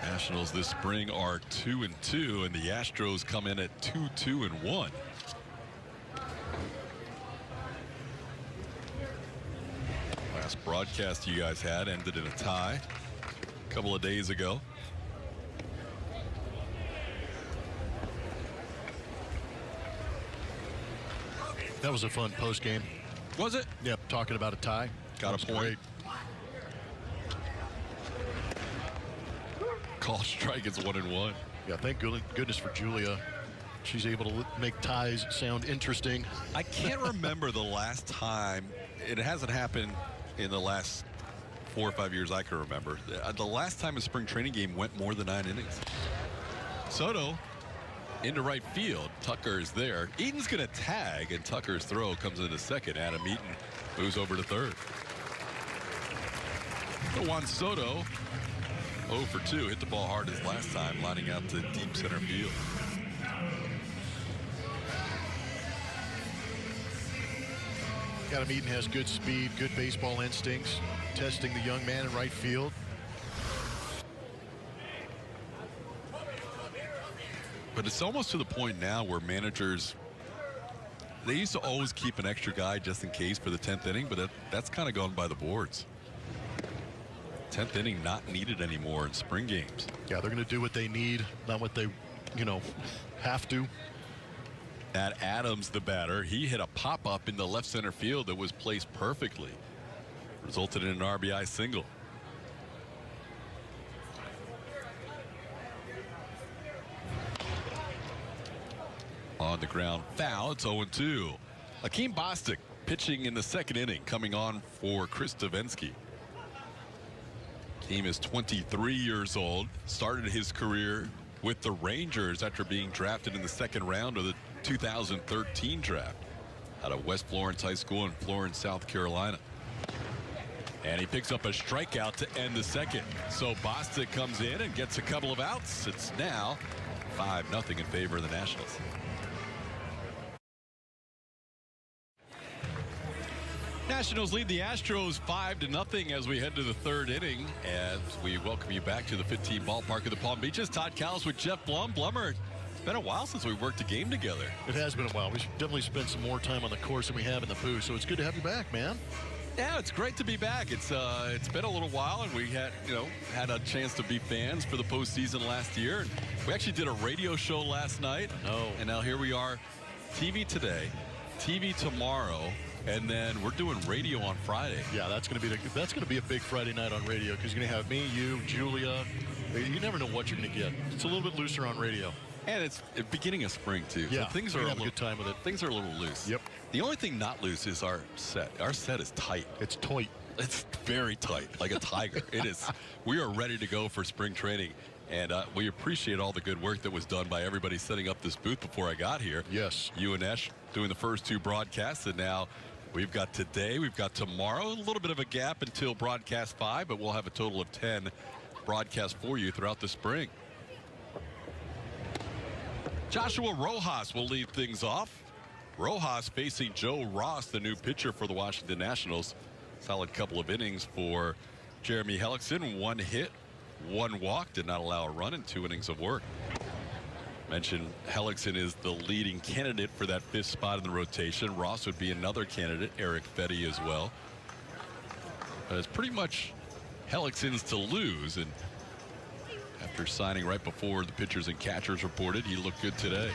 Nationals this spring are 2-2, and the Astros come in at 2-2-1. Last broadcast you guys had ended in a tie a couple of days ago. That was a fun post game. Was it? Yep, talking about a tie. Got a point. Great. Call strike, it's 1-1. Yeah, thank goodness for Julia. She's able to make ties sound interesting. I can't remember the last time. It hasn't happened in the last 4 or 5 years I can remember. The last time a spring training game went more than 9 innings. Soto into right field. Tucker is there. Eaton's going to tag, and Tucker's throw comes into second. Adam Eaton moves over to third. Juan Soto 0 for 2. Hit the ball hard as last time, lining out to deep center field. Adam Eaton has good speed, good baseball instincts. Testing the young man in right field. But it's almost to the point now where managers, they used to always keep an extra guy just in case for the 10th inning, but that's kind of gone by the boards. 10th inning not needed anymore in spring games. Yeah, they're going to do what they need, not what they, have to. Matt Adams, the batter, he hit a pop-up in the left center field that was placed perfectly. Resulted in an RBI single. On the ground, foul. It's 0-2. Akeem Bostic pitching in the second inning, coming on for Chris Davinsky. Akeem is 23 years old. Started his career with the Rangers after being drafted in the second round of the 2013 draft out of West Florence High School in Florence, South Carolina. And he picks up a strikeout to end the second. So Bostic comes in and gets a couple of outs. It's now 5-0 in favor of the Nationals. Nationals lead the Astros 5-0 as we head to the third inning. As we welcome you back to the 15 ballpark of the Palm Beaches. Todd Callis with Jeff Blum. Blummer, it's been a while since we worked a game together. It has been a while. We definitely spent some more time on the course than we have in the booth, so it's good to have you back, man. Yeah, it's great to be back. It's been a little while, and we had a chance to be fans for the postseason last year. And we actually did a radio show last night. Oh. And now here we are, TV today, TV tomorrow, and then we're doing radio on Friday. Yeah, that's going to be a big Friday night on radio because you're going to have me, you, Julia. You never know what you're going to get. It's a little bit looser on radio. And it's the beginning of spring too. Yeah, so things we're are having a good time with it. Things are a little loose. Yep. The only thing not loose is our set. Our set is tight. It's tight. It's very tight, like a tiger. It is. We are ready to go for spring training, and we appreciate all the good work that was done by everybody setting up this booth before I got here. Yes. You and Esh doing the first two broadcasts, and now we've got today, we've got tomorrow, a little bit of a gap until broadcast 5, but we'll have a total of 10 broadcasts for you throughout the spring. Joshua Rojas will lead things off. Rojas facing Joe Ross, the new pitcher for the Washington Nationals. Solid couple of innings for Jeremy Hellickson. 1 hit, 1 walk, did not allow a run in 2 innings of work. Mentioned Hellickson is the leading candidate for that 5th spot in the rotation. Ross would be another candidate, Eric Fetty as well. But it's pretty much Hellickson's to lose, and after signing right before the pitchers and catchers reported, he looked good today.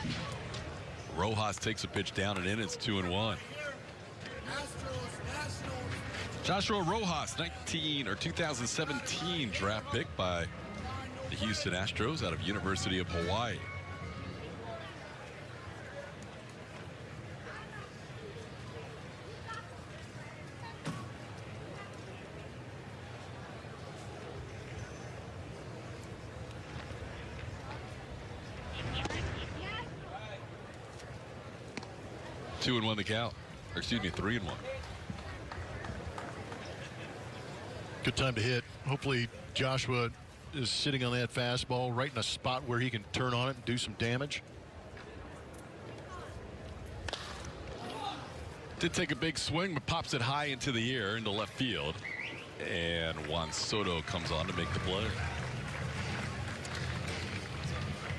Rojas takes a pitch down and in. It's 2-1. Joshua Rojas, 2017 draft pick by the Houston Astros out of University of Hawaii. Two and 1 the count. Or excuse me, 3-1. Good time to hit. Hopefully Joshua is sitting on that fastball right in a spot where he can turn on it and do some damage. Did take a big swing, but pops it high into the air into left field. And Juan Soto comes on to make the play.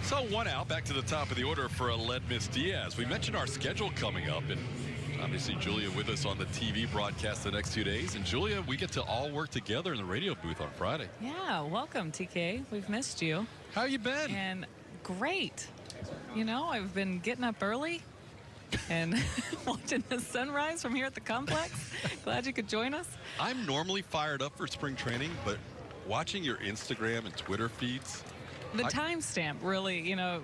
So 1 out, back to the top of the order for Aledmys Diaz. We mentioned our schedule coming up, and obviously Julia with us on the TV broadcast the next 2 days. And Julia, we get to all work together in the radio booth on Friday. Yeah, welcome, TK. We've missed you. How you been? And great. You know, I've been getting up early and watching the sunrise from here at the complex. Glad you could join us. I'm normally fired up for spring training, but watching your Instagram and Twitter feeds, the timestamp really, you know,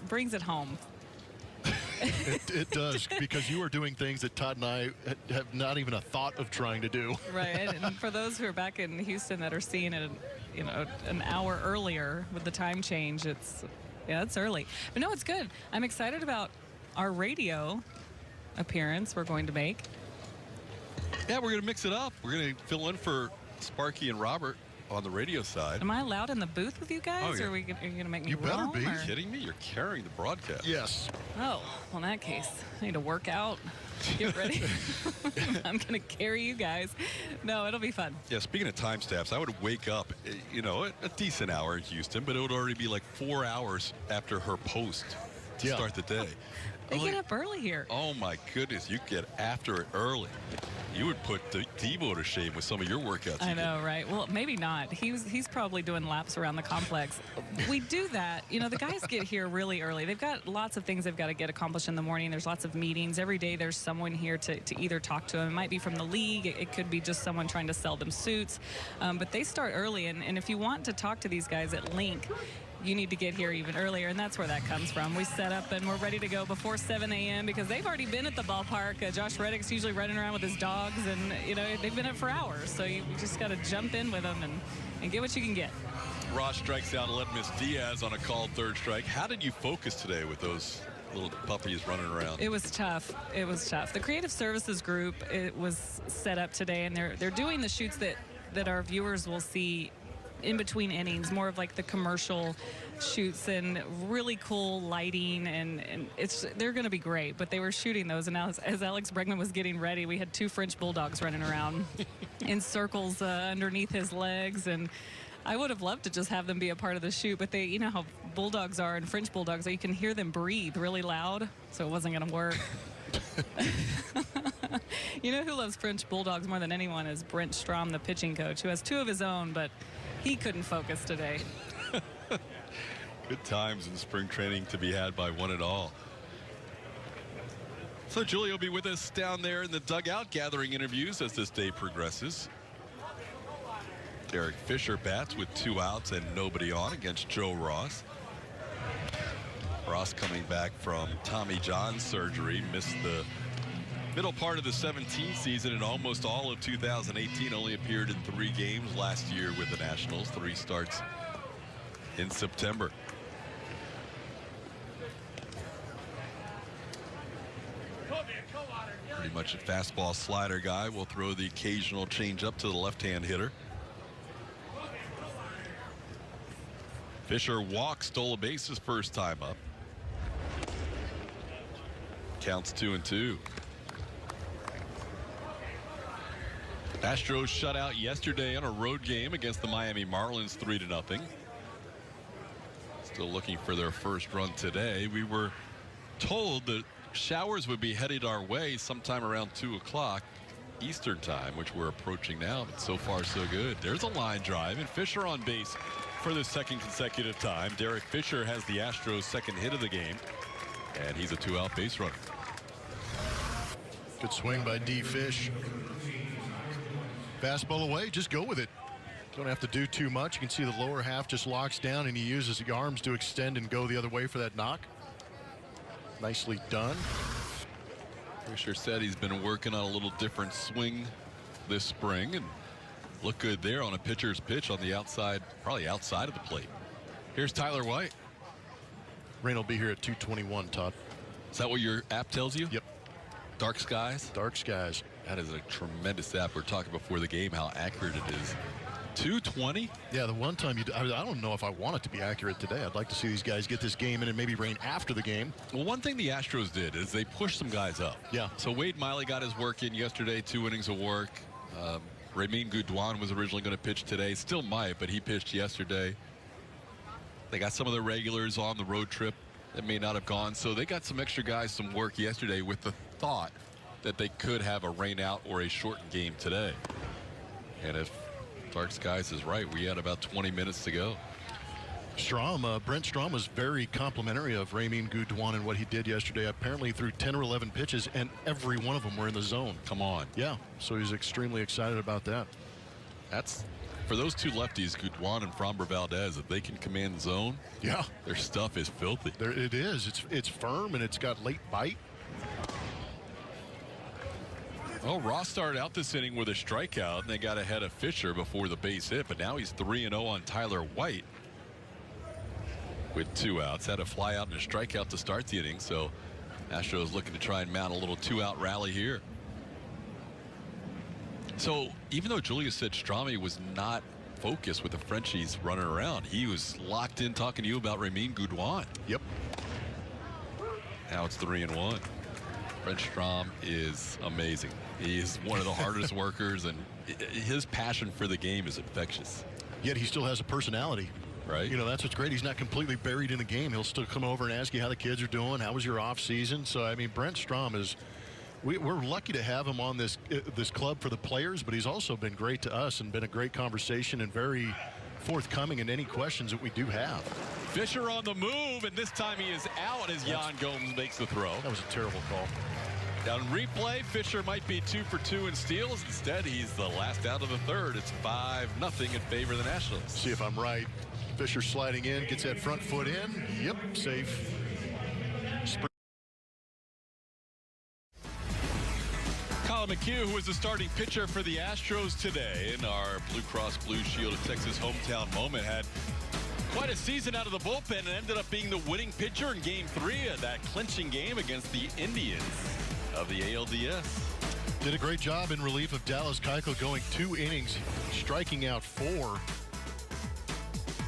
brings it home. It does, because you are doing things that Todd and I have not even a thought of trying to do. Right, and for those who are back in Houston that are seeing it, you know, an hour earlier with the time change, it's early. But no, it's good. I'm excited about our radio appearance we're going to make. Yeah, we're going to mix it up. We're going to fill in for Sparky and Robert on the radio side. Am I allowed in the booth with you guys? Oh, yeah. Or are you going to make me You better roam, be. or? Are you kidding me? You're carrying the broadcast. Yes. Oh, well, in that case, I need to work out, get ready. I'm going to carry you guys. No, it'll be fun. Yeah, speaking of timestamps, I would wake up, you know, a decent hour in Houston, but it would already be like 4 hours after her post to start the day. They get up early here. Oh, my goodness. You get after it early. You would put Devo to shame with some of your workouts. I know, right? Well, maybe not. He's probably doing laps around the complex. We do that. You know, the guys get here really early. They've got lots of things they've got to get accomplished in the morning. There's lots of meetings. Every day there's someone here to either talk to them. It might be from the league. It could be just someone trying to sell them suits. But they start early. And if you want to talk to these guys at Link, you need to get here even earlier, and that's where that comes from. We set up and we're ready to go before 7 a.m. because they've already been at the ballpark. Josh Reddick's usually running around with his dogs, and you know they've been up for hours. So you just got to jump in with them and get what you can get. Ross strikes out Aledmys Diaz on a called third strike. How did you focus today with those little puppies running around. It was tough. It was tough. The creative services group, it was set up today, and they're doing the shoots that our viewers will see in between innings, more of like the commercial shoots and really cool lighting, and they're going to be great. But they were shooting those, and now as Alex Bregman was getting ready, we had 2 French bulldogs running around in circles underneath his legs, and I would have loved to just have them be a part of the shoot, but you know how bulldogs are and French bulldogs are, you can hear them breathe really loud, so it wasn't going to work. You know who loves French bulldogs more than anyone is Brent Strom, the pitching coach, who has 2 of his own, but he couldn't focus today. Good times in spring training to be had by one and all. So Julie will be with us down there in the dugout gathering interviews as this day progresses. Derek Fisher bats with 2 outs and nobody on against Joe Ross. Ross coming back from Tommy John surgery, missed the middle part of the 17 season and almost all of 2018. Only appeared in 3 games last year with the Nationals, 3 starts in September. Pretty much a fastball slider guy. Will throw the occasional changeup to the left-hand hitter. Fisher walked, stole a base his first time up. Counts 2-2. Astros shut out yesterday on a road game against the Miami Marlins 3-0. Still looking for their first run today. We were told that showers would be headed our way sometime around 2 o'clock Eastern time, which we're approaching now, but so far so good. There's a line drive, and Fisher on base for the 2nd consecutive time. Derek Fisher has the Astros' 2nd hit of the game, and he's a 2-out base runner. Good swing by D. Fish. Fastball away, just go with it. Don't have to do too much. You can see the lower half just locks down, and he uses the arms to extend and go the other way for that knock. Nicely done. Fisher said he's been working on a little different swing this spring, and looked good there on a pitcher's pitch on the outside, probably outside of the plate. Here's Tyler White. Rain will be here at 2:21, Todd. Is that what your app tells you? Yep. Dark skies? Dark skies. That is a tremendous app. We're talking before the game how accurate it is. 220? Yeah, the one time I don't know if I want it to be accurate today. I'd like to see these guys get this game in and maybe rain after the game. Well, one thing the Astros did is they pushed some guys up. Yeah. So Wade Miley got his work in yesterday, 2 innings of work. Ramin Gudwan was originally going to pitch today. Still might, but he pitched yesterday. They got some of the regulars on the road trip that may not have gone. So they got some extra guys some work yesterday with the thought that they could have a rain out or a shortened game today. And if Dark Skies is right, we had about 20 minutes to go. Brent Strom was very complimentary of Ramin Gudwan and what he did yesterday. Apparently he threw 10 or 11 pitches and every one of them were in the zone. Come on. Yeah, so he's extremely excited about that. That's for those 2 lefties, Gudwan and Framber Valdez. If they can command the zone, yeah, their stuff is filthy. It is. It's firm and it's got late bite. Well, Ross started out this inning with a strikeout, and they got ahead of Fisher before the base hit, but now he's 3-0 on Tyler White with 2 outs. Had a fly out and a strikeout to start the inning, so Astros looking to try and mount a little 2-out rally here. So even though Julius said Strami was not focused with the Frenchies running around, he was locked in talking to you about Ramin Gudwan. Yep. Now it's 3-1. French Strom is amazing. He is one of the hardest workers, and his passion for the game is infectious. Yet he still has a personality. Right. You know, that's what's great. He's not completely buried in the game. He'll still come over and ask you how the kids are doing. How was your off season? So, I mean, Brent Strom is, we're lucky to have him on this club for the players, but he's also been great to us and been a great conversation and very forthcoming in any questions that we do have. Fisher on the move, and this time he is out as Yan Gomes makes the throw. That was a terrible call. Down replay, Fisher might be 2 for 2 in steals. Instead, he's the last out of the 3rd. It's 5-0 in favor of the Nationals. See if I'm right. Fisher sliding in, gets that front foot in. Yep, safe. Colin McHugh, who is the starting pitcher for the Astros today in our Blue Cross Blue Shield of Texas hometown moment, had Quite a season out of the bullpen, and ended up being the winning pitcher in Game 3 of that clinching game against the Indians of the ALDS. Did a great job in relief of Dallas Keuchel, going 2 innings, striking out 4.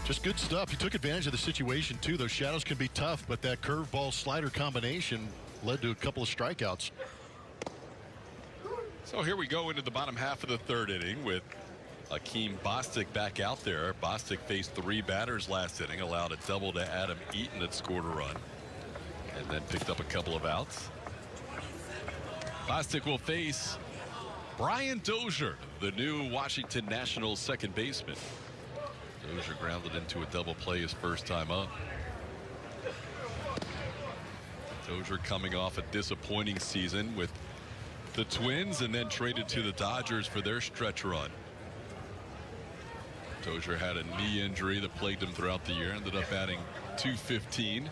Just good stuff. He took advantage of the situation, too. Those shadows can be tough, but that curveball slider combination led to a couple of strikeouts. So here we go into the bottom half of the 3rd inning with Akeem Bostic back out there. Bostic faced 3 batters last inning, allowed a double to Adam Eaton that scored a run, and then picked up a couple of outs. Bostic will face Brian Dozier, the new Washington Nationals second baseman. Dozier grounded into a double play his first time up. Dozier coming off a disappointing season with the Twins and then traded to the Dodgers for their stretch run. Dozier had a knee injury that plagued him throughout the year, ended up batting .215.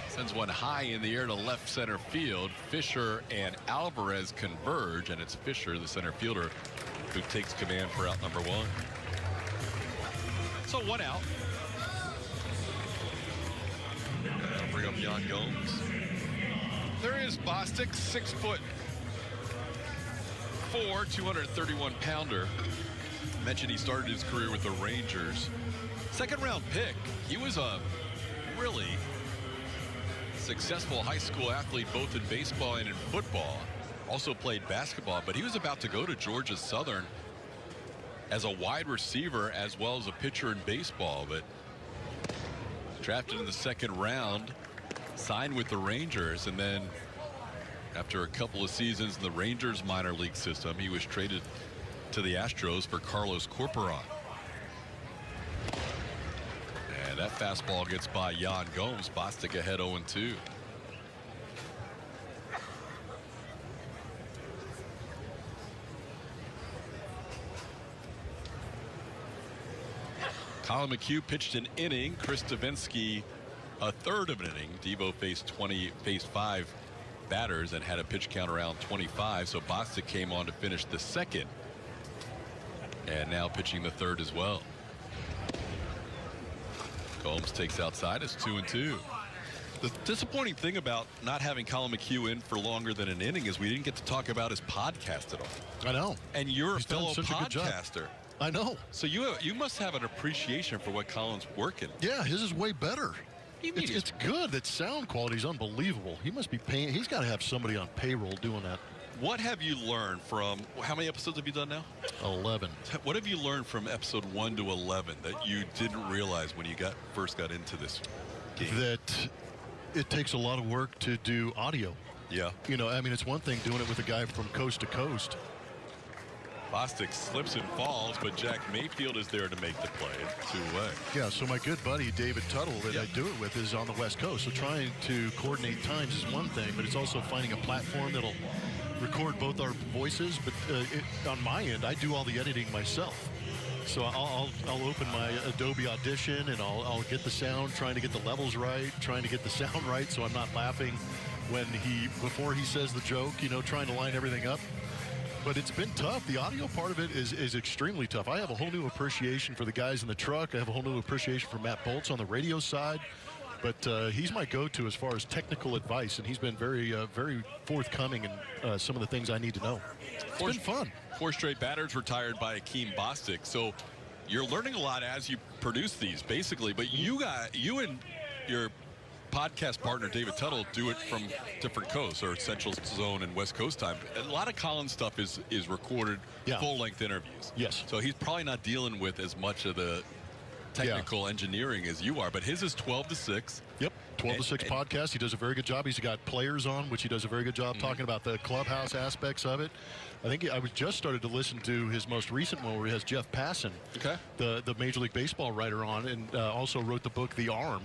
Sends one high in the air to left center field. Fisher and Alvarez converge, and it's Fisher, the center fielder, who takes command for out number 1. So 1 out. I'll bring up Yan Gomes. There is Bostic, 6'4", 231-pounder. Mentioned he started his career with the Rangers. 2nd round pick. He was a really successful high school athlete, both in baseball and in football. Also played basketball, but he was about to go to Georgia Southern as a wide receiver as well as a pitcher in baseball, but drafted in the 2nd round, signed with the Rangers, and then after a couple of seasons in the Rangers minor league system, he was traded to the Astros for Carlos Corporon. And that fastball gets by Yan Gomes. Bostic ahead 0-2. Colin McHugh pitched an inning. Chris Davinsky a 1/3 of an inning. Devo faced 5 batters and had a pitch count around 25. So Bostic came on to finish the 2nd. And now pitching the 3rd as well. Gomes takes outside. It's 2-2. The disappointing thing about not having Colin McHugh in for longer than an inning is we didn't get to talk about his podcast at all. I know. And you're He's a fellow done such a good job. podcaster. I know. So you must have an appreciation for what Colin's working. Yeah, his is way better. It's good. That sound quality is unbelievable. He must be paying. He's got to have somebody on payroll doing that. What have you learned from, how many episodes have you done now? 11. What have you learned from episode 1 to 11 that you didn't realize when you first got into this game? That it takes a lot of work to do audio. Yeah. You know, I mean, it's one thing doing it with a guy from coast to coast. Bostic slips and falls, but Jack Mayfield is there to make the play. 2 away. Yeah, so my good buddy David Tuttle that I do it with is on the West Coast. So trying to coordinate times is one thing, but it's also finding a platform that'll record both our voices. But on my end, I do all the editing myself. So I'll open my Adobe Audition and I'll get the sound, trying to get the levels right, trying to get the sound right, so I'm not laughing before he says the joke. You know, trying to line everything up. But it's been tough. The audio part of it is extremely tough. I have a whole new appreciation for the guys in the truck. I have a whole new appreciation for Matt Bolts on the radio side. But he's my go-to as far as technical advice, and he's been very, very forthcoming in some of the things I need to know. It's been fun. 4 straight batters retired by Akeem Bostic. So you're learning a lot as you produce these, basically. But you and your podcast partner David Tuttle do it from different coasts, or Central Zone and West Coast time. A lot of Colin's stuff is recorded, full-length interviews. Yes. So he's probably not dealing with as much of the technical engineering as you are, but his is 12 to 6. Yep, 12 to 6 podcast. He does a very good job. He's got players on, which he does a very good job talking about the clubhouse aspects of it. I think I was just started to listen to his most recent one where he has Jeff Passan, the Major League Baseball writer, on, and also wrote the book The Arm.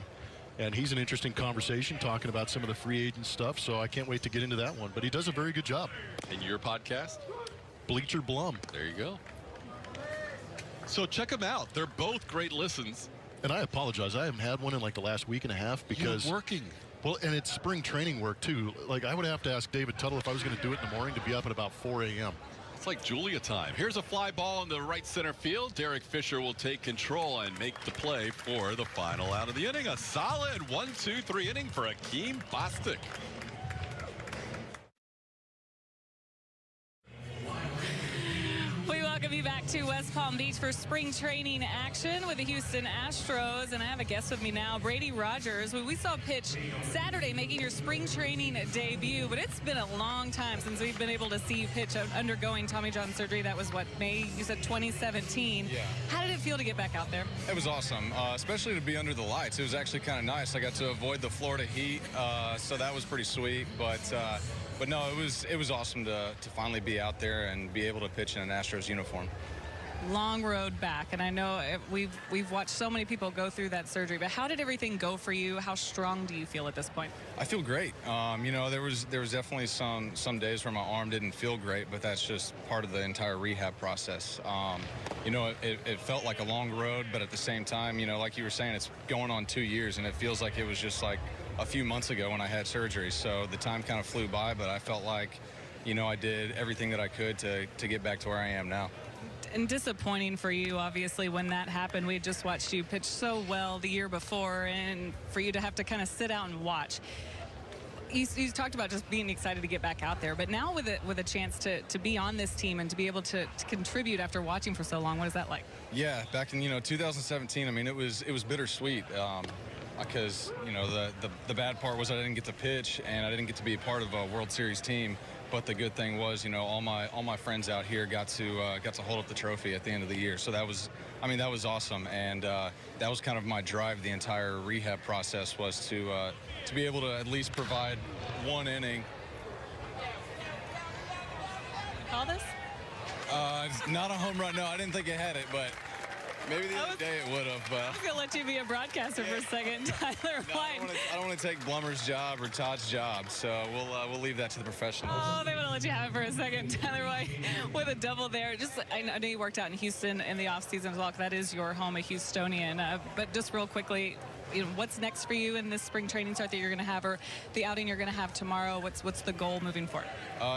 And he's an interesting conversation talking about some of the free agent stuff, so I can't wait to get into that one. But he does a very good job. And your podcast? Bleacher Blum. There you go. So check them out. They're both great listens. And I apologize. I haven't had one in like the last week and a half because... You're working. Well, and it's spring training work, too. Like, I would have to ask David Tuttle if I was going to do it in the morning to be up at about 4 a.m. It's like Julia time. Here's a fly ball in the right center field. Derek Fisher will take control and make the play for the final out of the inning. A solid 1-2-3 inning for Akeem Bostic. We welcome you back to West Palm Beach for spring training action with the Houston Astros. And I have a guest with me now, Brady Rogers, who we saw pitch Saturday, making your spring training debut. But it's been a long time since we've been able to see you pitch undergoing Tommy John surgery. That was, what, May? You said 2017. Yeah. How did it feel to get back out there? It was awesome, especially to be under the lights. It was actually kind of nice. I got to avoid the Florida heat, so that was pretty sweet. But no, it was awesome to finally be out there and be able to pitch in an Astros uniform. Long road back, and I know we've watched so many people go through that surgery, but how did everything go for you? How strong do you feel at this point? I feel great. You know, there was definitely some days where my arm didn't feel great, but that's just part of the entire rehab process. You know, it felt like a long road, but at the same time, you know, like you were saying, it's going on 2 years, and it feels like it was just like a few months ago when I had surgery. So the time kind of flew by, but I felt like, you know, I did everything that I could to get back to where I am now. And disappointing for you, obviously, when that happened. We just watched you pitch so well the year before, and for you to have to kind of sit out and watch. You talked about just being excited to get back out there, but now with a chance to be on this team and to be able to contribute after watching for so long, what is that like? Yeah, back in 2017, I mean, it was bittersweet. Because, you know, the bad part was I didn't get to pitch and I didn't get to be a part of a World Series team. But the good thing was, you know, all my friends out here got to hold up the trophy at the end of the year. So that was awesome, and that was kind of my drive. The entire rehab process was to be able to at least provide one inning. Call this? Not a home run. No, I didn't think it had it, but. Maybe the other day it would have. I was going to let you be a broadcaster for a second, Tyler White. I don't want to take Blummer's job or Todd's job, so we'll leave that to the professionals. Oh, they want to let you have it for a second. Tyler White with a double there. Just, I know you worked out in Houston in the offseason as well, 'cause that is your home, a Houstonian. But just real quickly, you know, what's next for you in this spring training start that you're going to have, or the outing you're going to have tomorrow? What's the goal moving forward?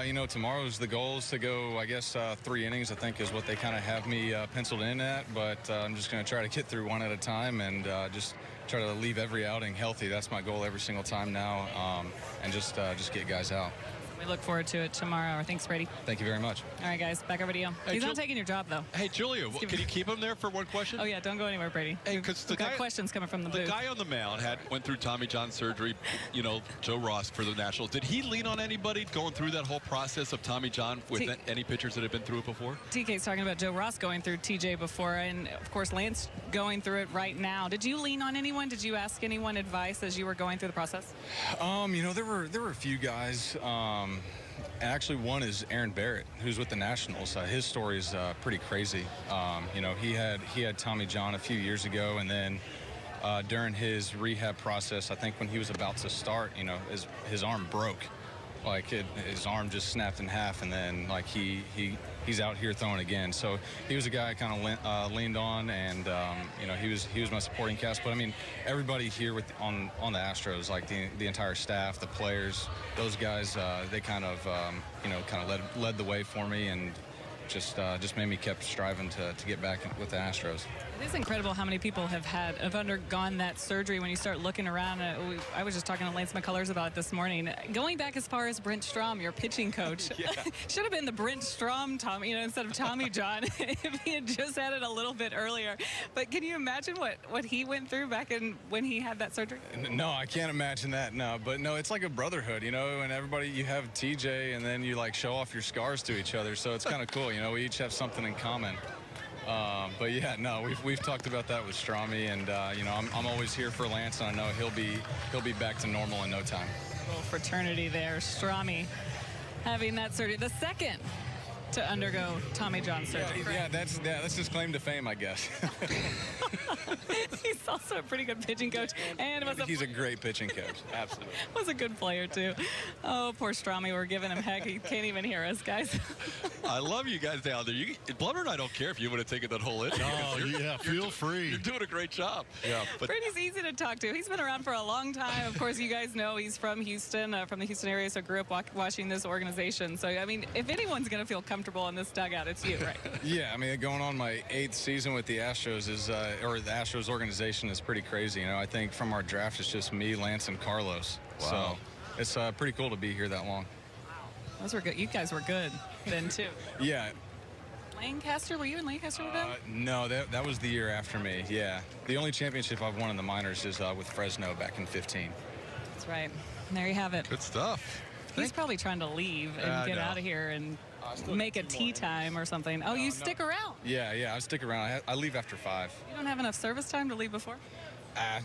You know, tomorrow's the goal is to go, I guess, 3 innings, I think, is what they kind of have me penciled in at. But I'm just going to try to get through one at a time and just try to leave every outing healthy. That's my goal every single time now, and just get guys out. We look forward to it tomorrow. Thanks, Brady. Thank you very much. All right, guys, back over to you. Hey, He's not taking your job, though. Hey, Julia, can you keep him there for one question? Oh, yeah, don't go anywhere, Brady. Hey, because we've got questions coming from the booth. The guy on the mound went through Tommy John surgery, you know, Joe Ross for the Nationals. Did he lean on anybody going through that whole process of Tommy John with any pitchers that have been through it before? TK's talking about Joe Ross going through TJ before, and, of course, Lance going through it right now. Did you lean on anyone? Did you ask anyone advice as you were going through the process? You know, there were a few guys. Actually, one is Aaron Barrett, who's with the Nationals. His story is pretty crazy. You know, he had Tommy John a few years ago, and then during his rehab process, I think when he was about to start, you know, his arm broke. Like his arm just snapped in half, and then like he's out here throwing again. So he was a guy I kind of leaned on, and you know, he was my supporting cast. But I mean, everybody here on the Astros, like the entire staff, the players, those guys, they kind of you know, kind of led the way for me, and just made me kept striving to get back with the Astros. It is incredible how many people have undergone that surgery. When you start looking around, I was just talking to Lance McCullers about it this morning. Going back as far as Brent Strom, your pitching coach, should have been the Brent Strom Tommy, you know, instead of Tommy John, if he had just had it a little bit earlier. But can you imagine what he went through back when he had that surgery? No, I can't imagine that. No, but no, it's like a brotherhood, you know, and everybody, you have TJ, and then you like show off your scars to each other. So it's kind of cool, you know. We each have something in common. But yeah, no, we've talked about that with Stromy, and you know, I'm always here for Lance, and I know he'll be back to normal in no time. A little fraternity there. Stromy having that surgery, the second to undergo Tommy John surgery. Yeah, that's his claim to fame, I guess. He's also a pretty good pitching coach, and he's a great pitching coach. Absolutely. Was a good player too. Oh, poor Stromy, we're giving him heck. He can't even hear us, guys. I love you guys down there. Blummer and I don't care if you would have taken that whole inning. Oh, yeah, feel free. You're doing a great job. Yeah, but Brady's easy to talk to. He's been around for a long time. Of course, you guys know he's from Houston, from the Houston area, so grew up watching this organization. So, I mean, if anyone's going to feel comfortable comfortable in this dugout. It's you, right? Yeah, I mean, going on my 8th season with the Astros is, or the Astros organization is pretty crazy. You know, I think from our draft, it's just me, Lance, and Carlos. Wow. So it's pretty cool to be here that long. Those were good. You guys were good then, too. Yeah. Lancaster, were you in Lancaster with them? No, that was the year after me. Yeah. The only championship I've won in the minors is with Fresno back in 15. That's right. And there you have it. Good stuff. He's probably trying to leave and get out of here and make a tea time or something. Oh, you stick around? Yeah, I stick around. I leave after 5. You don't have enough service time to leave before?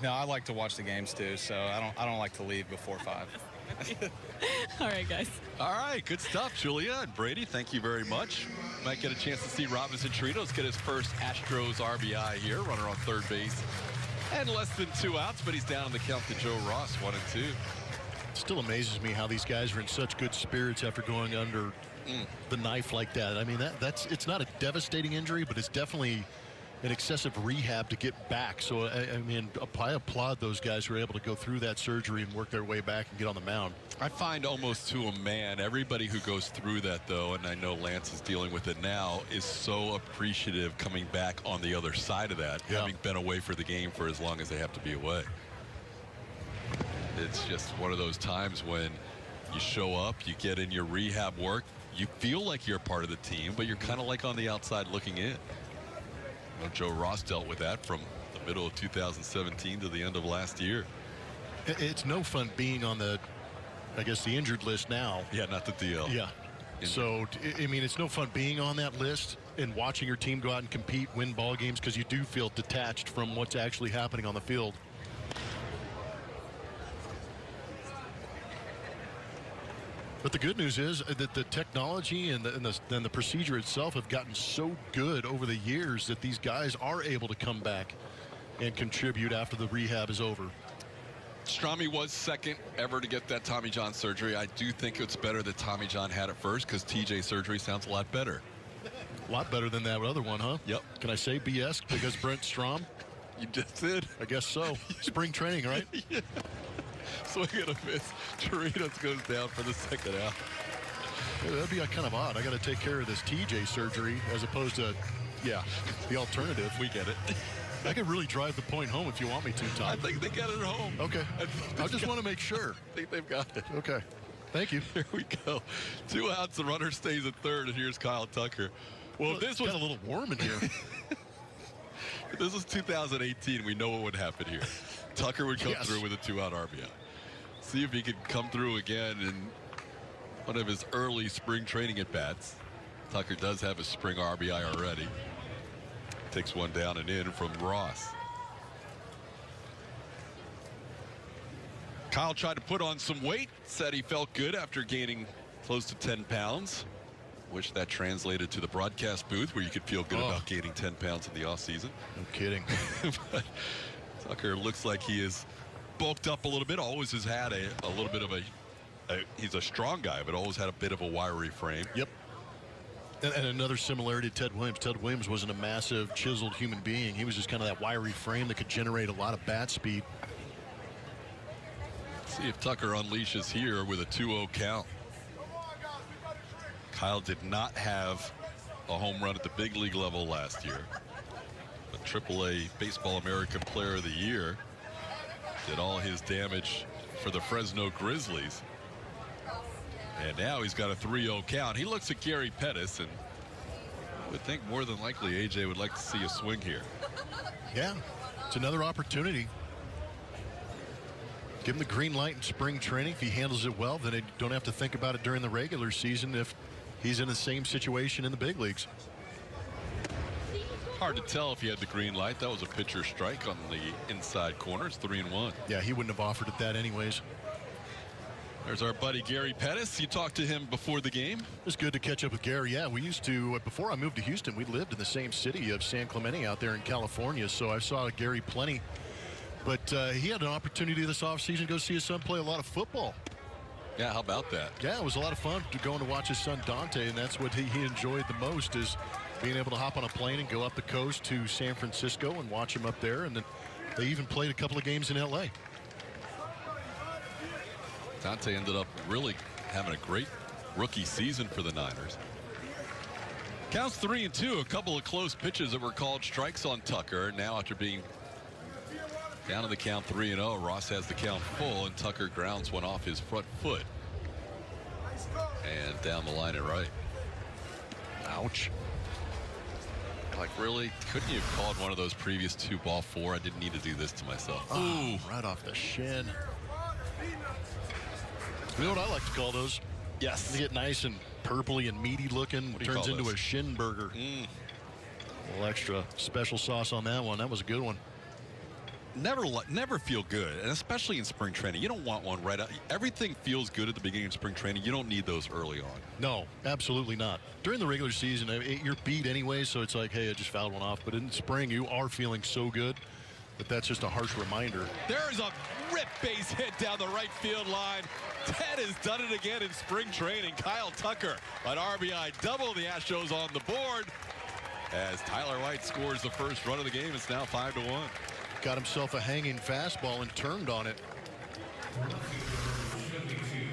No, I like to watch the games too, so I don't like to leave before 5. All right, guys. All right, good stuff, Julia and Brady. Thank you very much. Might get a chance to see Robinson Chirinos get his first Astros RBI here, runner on third base. And less than 2 outs, but he's down in the count to Joe Ross, 1 and 2. Still amazes me how these guys are in such good spirits after going under the knife like that. I mean, it's not a devastating injury, but it's definitely an excessive rehab to get back. So, I mean, I applaud those guys who are able to go through that surgery and work their way back and get on the mound. I find almost to a man, everybody who goes through that, though, and I know Lance is dealing with it now, is so appreciative coming back on the other side of that, having been away for the game for as long as they have to be away. It's just one of those times when you show up, you get in your rehab work, you feel like you're part of the team, but you're kind of like on the outside looking in. You know, Joe Ross dealt with that from the middle of 2017 to the end of last year. It's no fun being on the, I guess, the injured list now. Yeah, not the DL. Yeah. So, I mean, it's no fun being on that list and watching your team go out and compete, win ball games, because you do feel detached from what's actually happening on the field. But the good news is that the technology and the procedure itself have gotten so good over the years that these guys are able to come back and contribute after the rehab is over. Strami was second ever to get that Tommy John surgery. I do think it's better that Tommy John had it first because TJ surgery sounds a lot better. A lot better than that other one, huh? Yep. Can I say BS because Brent Strom? You just did. I guess so. Spring training, right? Yeah. Swing and a miss. Chirinos goes down for the second out. Yeah, that'd be kind of odd. I got to take care of this TJ surgery as opposed to, the alternative. We get it. I could really drive the point home if you want me to, Tom. I think they got it home. Okay. I just want to make sure. I think they've got it. Okay. Thank you. Here we go. 2 outs. The runner stays at third, and here's Kyle Tucker. Well, if this was got a little warm in here. If this was 2018, we know what would happen here. Tucker would come through with a 2-out RBI. See if he could come through again in one of his early spring training at-bats. Tucker does have a spring RBI already. Takes one down and in from Ross. Kyle tried to put on some weight, said he felt good after gaining close to 10 pounds. Wish that translated to the broadcast booth where you could feel good about gaining 10 pounds in the offseason. No kidding. But Tucker looks like he is bulked up a little bit. Always has had a little bit of he's a strong guy, but always had a bit of a wiry frame. Yep. And another similarity to Ted Williams. Ted Williams wasn't a massive, chiseled human being. He was just kind of that wiry frame that could generate a lot of bat speed. See if Tucker unleashes here with a 2-0 count. Kyle did not have a home run at the big league level last year. A AAA Baseball American Player of the Year. Did all his damage for the Fresno Grizzlies. And now he's got a 3-0 count. He looks at Gary Pettis, and I would think more than likely AJ would like to see a swing here. Yeah, it's another opportunity. Give him the green light in spring training. If he handles it well, then they don't have to think about it during the regular season if he's in the same situation in the big leagues. Hard to tell if he had the green light. That was a pitcher strike on the inside corner. It's 3-1. Yeah, he wouldn't have offered it that anyways. There's our buddy Gary Pettis. You talked to him before the game. It was good to catch up with Gary. Yeah, we used to, before I moved to Houston, we lived in the same city of San Clemente out there in California. So I saw Gary plenty. But he had an opportunity this offseason to go see his son play a lot of football. Yeah, how about that? Yeah, it was a lot of fun going to watch his son Dante, and that's what he enjoyed the most, is being able to hop on a plane and go up the coast to San Francisco and watch him up there. And then they even played a couple of games in L.A. Dante ended up really having a great rookie season for the Niners. Counts 3-2. A couple of close pitches that were called strikes on Tucker. Now after being down to the count 3-0, Ross has the count full, and Tucker grounds one off his front foot. And down the line and right. Ouch. Like, really? Couldn't you have called one of those previous 2 ball 4? I didn't need to do this to myself. Ooh, right off the shin. You know what I like to call those? Yes. They get nice and purpley and meaty looking. Turns into a shin burger. A little extra special sauce on that one. That was a good one. Never feel good, and especially in spring training. You don't want one right out. Everything feels good at the beginning of spring training. You don't need those early on. No, absolutely not. During the regular season, you're beat anyway, so it's like, hey, I just fouled one off. But in spring, you are feeling so good that that's just a harsh reminder. There's a rip base hit down the right field line. Ted has done it again in spring training. Kyle Tucker, an RBI double. The Astros on the board as Tyler White scores the first run of the game. It's now 5-1. Got himself a hanging fastball and turned on it.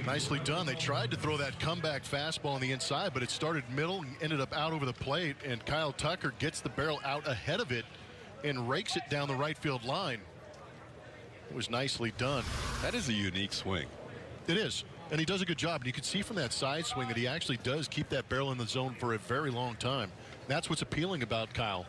Nicely done. They tried to throw that comeback fastball on the inside, but it started middle and ended up out over the plate, and Kyle Tucker gets the barrel out ahead of it and rakes it down the right field line. It was nicely done. That is a unique swing. It is, and he does a good job. And you can see from that side swing that he actually does keep that barrel in the zone for a very long time. That's what's appealing about Kyle.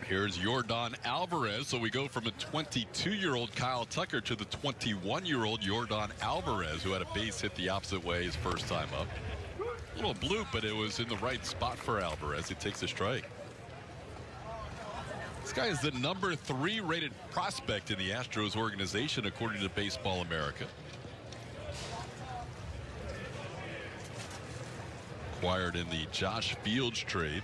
Here's Yordan Alvarez. So we go from a 22-year-old Kyle Tucker to the 21-year-old Yordan Alvarez, who had a base hit the opposite way his first time up. A little bloop, but it was in the right spot for Alvarez. He takes a strike. This guy is the number 3 rated prospect in the Astros organization, according to Baseball America. Acquired in the Josh Fields trade.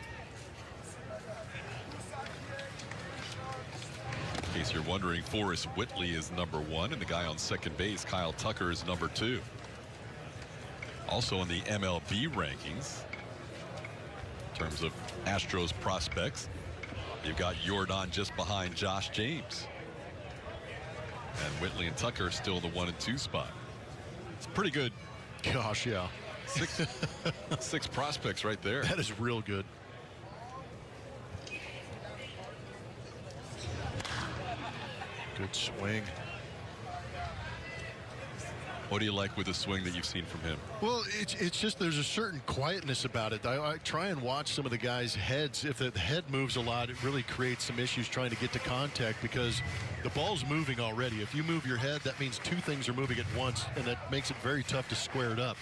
In case you're wondering, Forrest Whitley is number 1, and the guy on second base, Kyle Tucker, is number 2. Also in the MLB rankings, in terms of Astros prospects, you've got Yordan just behind Josh James. And Whitley and Tucker are still the 1 and 2 spot. It's pretty good. Gosh, yeah. 6 prospects right there. That is real good. Good swing. What do you like with the swing that you've seen from him? Well, it's just there's a certain quietness about it. I try and watch some of the guys' heads. If the head moves a lot, it really creates some issues trying to get to contact because the ball's moving already. If you move your head, that means 2 things are moving at once, and that makes it very tough to square it up.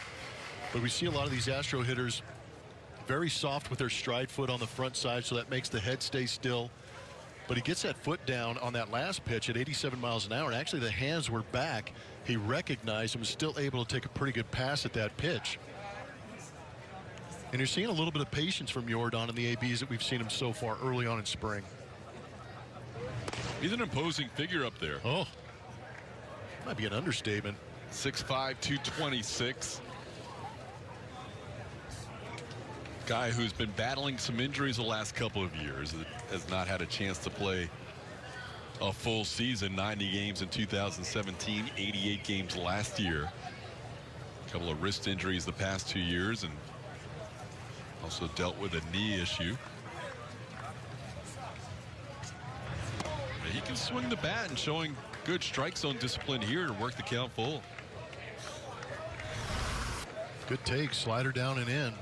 But we see a lot of these Astro hitters very soft with their stride foot on the front side, so that makes the head stay still. But he gets that foot down on that last pitch at 87 miles an hour, and actually the hands were back. He recognized and was still able to take a pretty good pass at that pitch. And you're seeing a little bit of patience from Yordan in the ABs that we've seen him so far early on in spring. He's an imposing figure up there. Oh, might be an understatement. 6'5", 226. Guy who's been battling some injuries the last couple of years, has not had a chance to play a full season. 90 games in 2017, 88 games last year. A couple of wrist injuries the past 2 years, and also dealt with a knee issue. But he can swing the bat, and showing good strike zone discipline here to work the count full. Good take, slider down and in.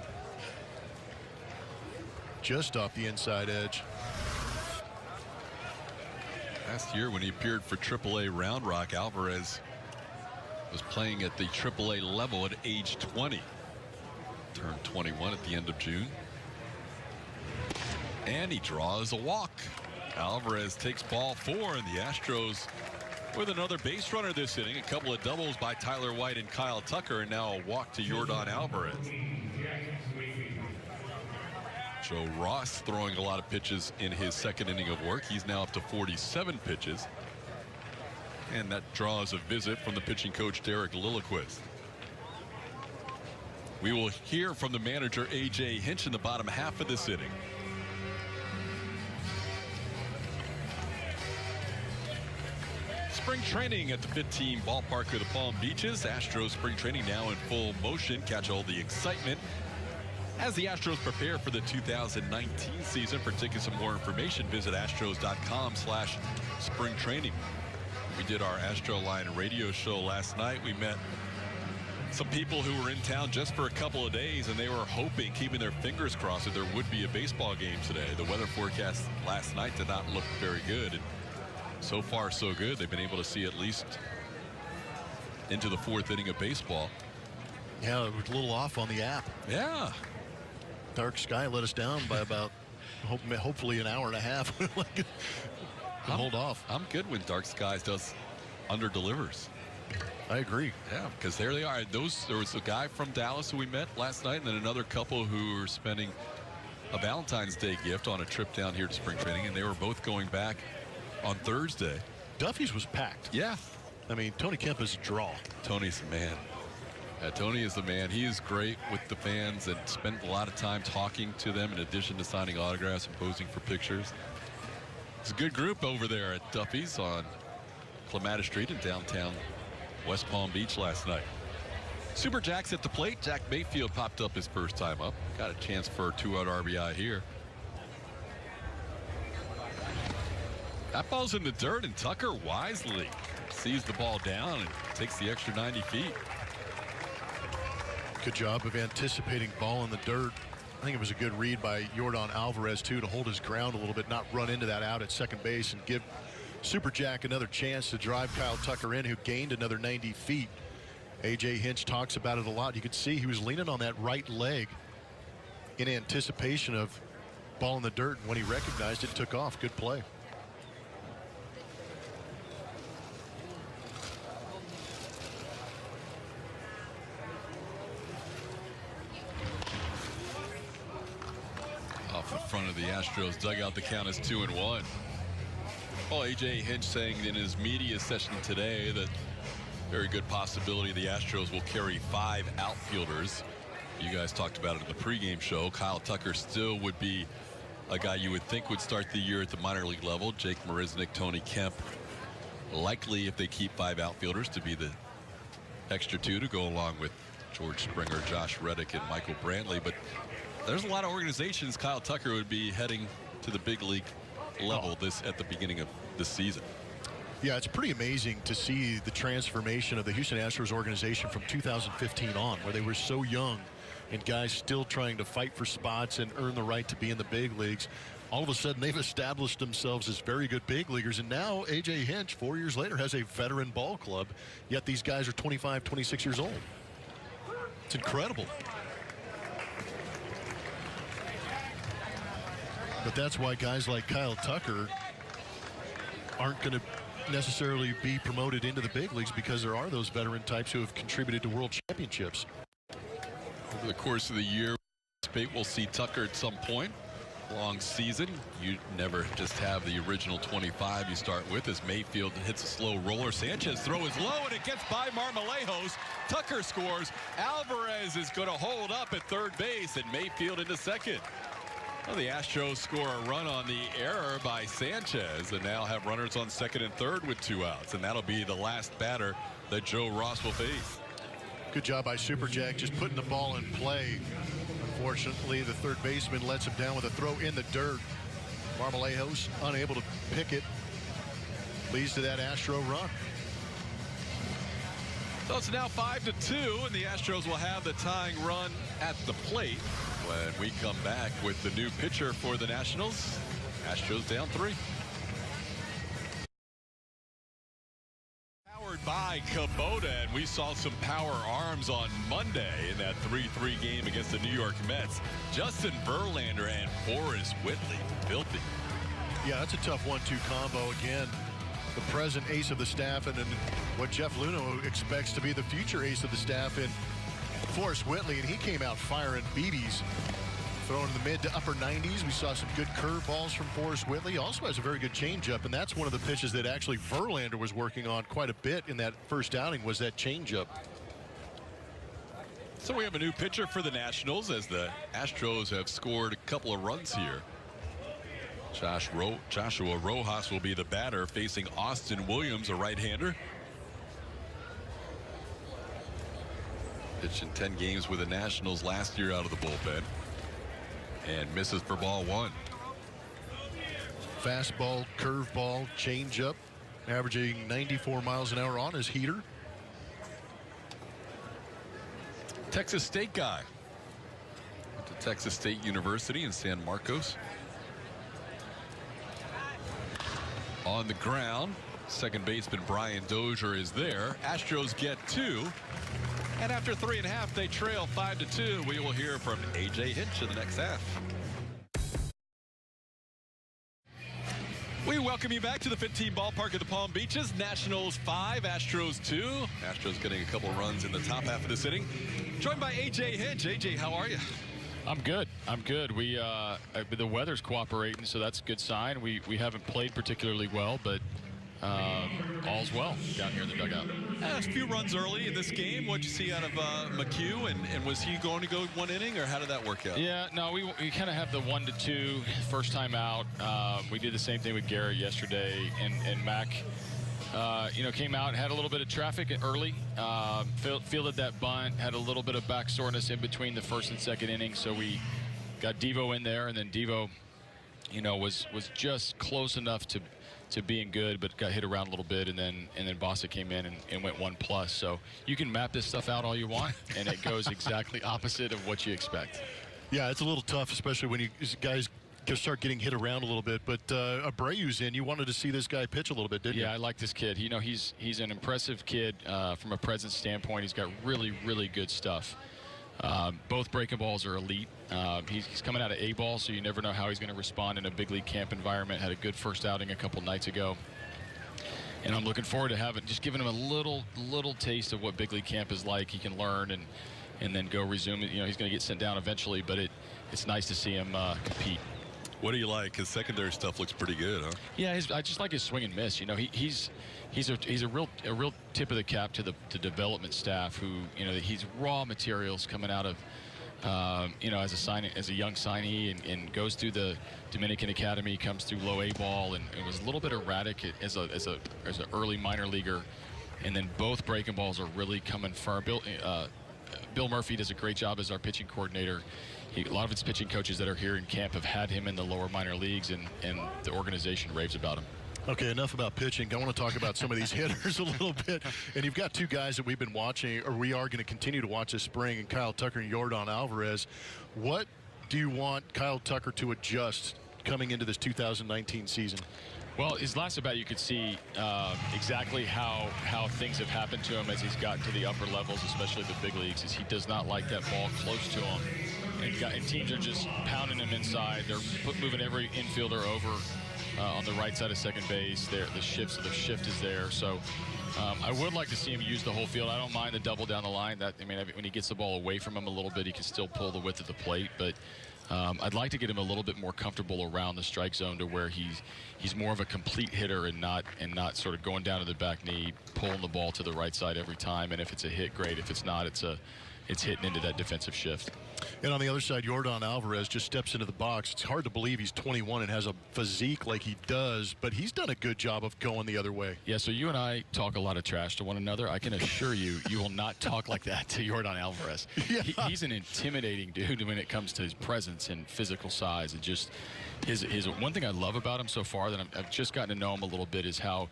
Just off the inside edge. Last year when he appeared for AAA Round Rock, Alvarez was playing at the AAA level at age 20. Turned 21 at the end of June. And he draws a walk. Alvarez takes ball 4, and the Astros with another base runner this inning. A couple of doubles by Tyler White and Kyle Tucker, and now a walk to Yordan Alvarez. Joe Ross throwing a lot of pitches in his second inning of work. He's now up to 47 pitches. And that draws a visit from the pitching coach, Derek Lilliquist. We will hear from the manager, A.J. Hinch, in the bottom half of this inning. Spring training at the 15 ballpark of the Palm Beaches. Astros spring training now in full motion. Catch all the excitement As the Astros prepare for the 2019 season, for tickets and more information, visit astros.com/spring training. We did our Astro Line radio show last night. We met some people who were in town just for a couple of days, and they were hoping, keeping their fingers crossed, that there would be a baseball game today. The weather forecast last night did not look very good, and so far so good. They've been able to see at least into the 4th inning of baseball. Yeah, it was a little off on the app. Yeah. Dark sky let us down by about hopefully an hour and a half. Hold off. I'm good when dark skies does under delivers. I agree. Yeah, because there they are. There was a guy from Dallas who we met last night, and then another couple who were spending a Valentine's Day gift on a trip down here to spring training, and they were both going back on Thursday. Duffy's was packed. Yeah. I mean, Tony Kemp is a draw. Tony's the man. Tony is the man. He is great with the fans and spent a lot of time talking to them in addition to signing autographs and posing for pictures. It's a good group over there at Duffy's on Clematis Street in downtown West Palm Beach last night. Super Jack's at the plate. Jack Mayfield popped up his first time up. Got a chance for a 2-out RBI here. That ball's in the dirt, and Tucker wisely sees the ball down and takes the extra 90 feet. Good job of anticipating ball in the dirt. I think it was a good read by Yordan Alvarez, too, to hold his ground a little bit, not run into that out at second base, and give Super Jack another chance to drive Kyle Tucker in, who gained another 90 feet. A.J. Hinch talks about it a lot. You could see he was leaning on that right leg in anticipation of ball in the dirt. And when he recognized it, took off. Good play. Off the front of the Astros dugout, the count is 2-1. Well, A.J. Hinch saying in his media session today that very good possibility the Astros will carry 5 outfielders. You guys talked about it in the pregame show. Kyle Tucker still would be a guy you would think would start the year at the minor league level. Jake Marisnick, Tony Kemp, likely, if they keep 5 outfielders, to be the extra 2 to go along with George Springer, Josh Reddick, and Michael Brantley. But there's a lot of organizations Kyle Tucker would be heading to the big league level at the beginning of the season. Yeah, it's pretty amazing to see the transformation of the Houston Astros organization from 2015 on, where they were so young and guys still trying to fight for spots and earn the right to be in the big leagues. All of a sudden, they've established themselves as very good big leaguers, and now A.J. Hinch, 4 years later, has a veteran ball club, yet these guys are 25, 26 years old. It's incredible. But that's why guys like Kyle Tucker aren't going to necessarily be promoted into the big leagues, because there are those veteran types who have contributed to world championships. Over the course of the year, we'll see Tucker at some point. Long season. You never just have the original 25 you start with, as Mayfield hits a slow roller. Sanchez throw is low, and it gets by Marmolejos. Tucker scores. Alvarez is going to hold up at third base, and Mayfield into second. Well, the Astros score a run on the error by Sanchez, and now have runners on second and third with 2 outs, and that'll be the last batter that Joe Ross will face. Good job by Super Jack, just putting the ball in play. Unfortunately, the third baseman lets him down with a throw in the dirt. Marmolejos unable to pick it. Leads to that Astro run. So it's now 5-2, and the Astros will have the tying run at the plate when we come back with the new pitcher for the Nationals. Astros down 3. Powered by Kubota, and we saw some power arms on Monday in that 3-3 game against the New York Mets. Justin Verlander and Forrest Whitley, filthy. Yeah, that's a tough 1-2 combo again. The present ace of the staff, and then what Jeff Luhnow expects to be the future ace of the staff in Forrest Whitley, and he came out firing BBs, throwing in the mid to upper 90s. We saw some good curveballs from Forrest Whitley. He also has a very good changeup, and that's one of the pitches that actually Verlander was working on quite a bit in that first outing, was that changeup. So we have a new pitcher for the Nationals, as the Astros have scored a couple of runs here. Joshua Rojas will be the batter, facing Austin Williams, a right-hander. Pitched in 10 games with the Nationals last year out of the bullpen. And misses for ball 1. Fastball, curveball, changeup, averaging 94 miles an hour on his heater. Texas State guy. Went to Texas State University in San Marcos. On the ground, second baseman Brian Dozier is there. Astros get 2. And after 3.5, they trail 5-2. We will hear from A.J. Hinch in the next half. We welcome you back to the 15 ballpark of the Palm Beaches. Nationals 5, Astros 2. Astros getting a couple runs in the top half of this inning. Joined by A.J. Hinch. A.J., how are you? I'm good. I'm good. We the weather's cooperating, so that's a good sign. We haven't played particularly well, but all's well down here in the dugout. A few runs early in this game. What'd you see out of McHugh? And was he going to go 1 inning, or how did that work out? Yeah, no, we kind of have the 1-2 first time out. We did the same thing with Garrett yesterday, and Mac, came out, had a little bit of traffic early, fielded that bunt, had a little bit of back soreness in between the first and second inning, so we got Devo in there, and then Devo, was just close enough to being good, but got hit around a little bit, and then Bossa came in and went 1+. So you can map this stuff out all you want, and it goes exactly opposite of what you expect. Yeah, it's a little tough, especially when you guys start getting hit around a little bit. But Abreu's in. You wanted to see this guy pitch a little bit, didn't you? Yeah, I like this kid. He's an impressive kid from a presence standpoint. He's got really, really good stuff. Both breaking balls are elite. He's coming out of A-ball, so you never know how he's going to respond in a big league camp environment. Had a good first outing a couple nights ago. And I'm looking forward to just giving him a little taste of what big league camp is like. He can learn and then go resume it. He's going to get sent down eventually, but it's nice to see him compete. What do you like? His secondary stuff looks pretty good, huh? Yeah, I just like his swing and miss. He's a real tip of the cap to the development staff who, he's raw materials coming out of, as a young signee and goes through the Dominican Academy, comes through low A ball, and it was a little bit erratic as an early minor leaguer, and then both breaking balls are really coming firm. Bill Murphy does a great job as our pitching coordinator. A lot of his pitching coaches that are here in camp have had him in the lower minor leagues, and the organization raves about him. Okay, enough about pitching. I want to talk about some of these hitters a little bit. And you've got 2 guys that we've been watching, or we are going to continue to watch this spring, and Kyle Tucker and Yordan Alvarez. What do you want Kyle Tucker to adjust coming into this 2019 season? Well, his last at bat, you could see exactly how things have happened to him as he's gotten to the upper levels, especially the big leagues, is he does not like that ball close to him. And teams are just pounding him inside. They're moving every infielder over on the right side of second base. The shift is there. So I would like to see him use the whole field. I don't mind the double down the line. When he gets the ball away from him a little bit, he can still pull the width of the plate. But I'd like to get him a little bit more comfortable around the strike zone to where he's more of a complete hitter and not sort of going down to the back knee, pulling the ball to the right side every time. And if it's a hit, great. If it's not, it's hitting into that defensive shift. And on the other side, Yordan Alvarez just steps into the box. It's hard to believe he's 21 and has a physique like he does, but he's done a good job of going the other way. Yeah, so you and I talk a lot of trash to one another. I can assure you, you will not talk like that to Yordan Alvarez. Yeah. He's an intimidating dude when it comes to his presence and physical size. And just his one thing I love about him so far that I've just gotten to know him a little bit is how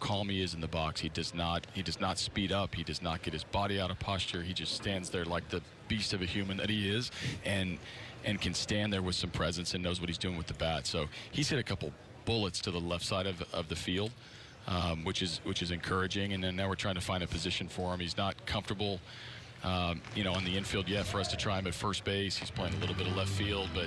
calm he is in the box. He does not speed up. He does not get his body out of posture. He just stands there like the beast of a human that he is, and can stand there with some presence and knows what he's doing with the bat. So he's hit a couple bullets to the left side of the field, which is encouraging. And then now we're trying to find a position for him. He's not comfortable, on the infield yet for us to try him at first base. He's playing a little bit of left field, but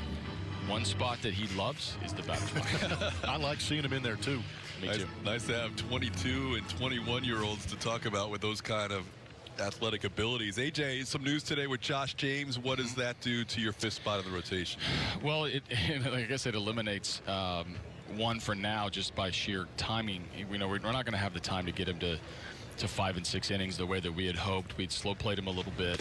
one spot that he loves is the batter's box. I like seeing him in there too. Me too. Nice to have 22 and 21-year-olds to talk about with those kind of athletic abilities. AJ, some news today with Josh James. What does that do to your 5th spot of the rotation? Well, like I said, it eliminates one for now just by sheer timing. We're not going to have the time to get him to 5 and 6 innings the way that we had hoped. We'd slow played him a little bit.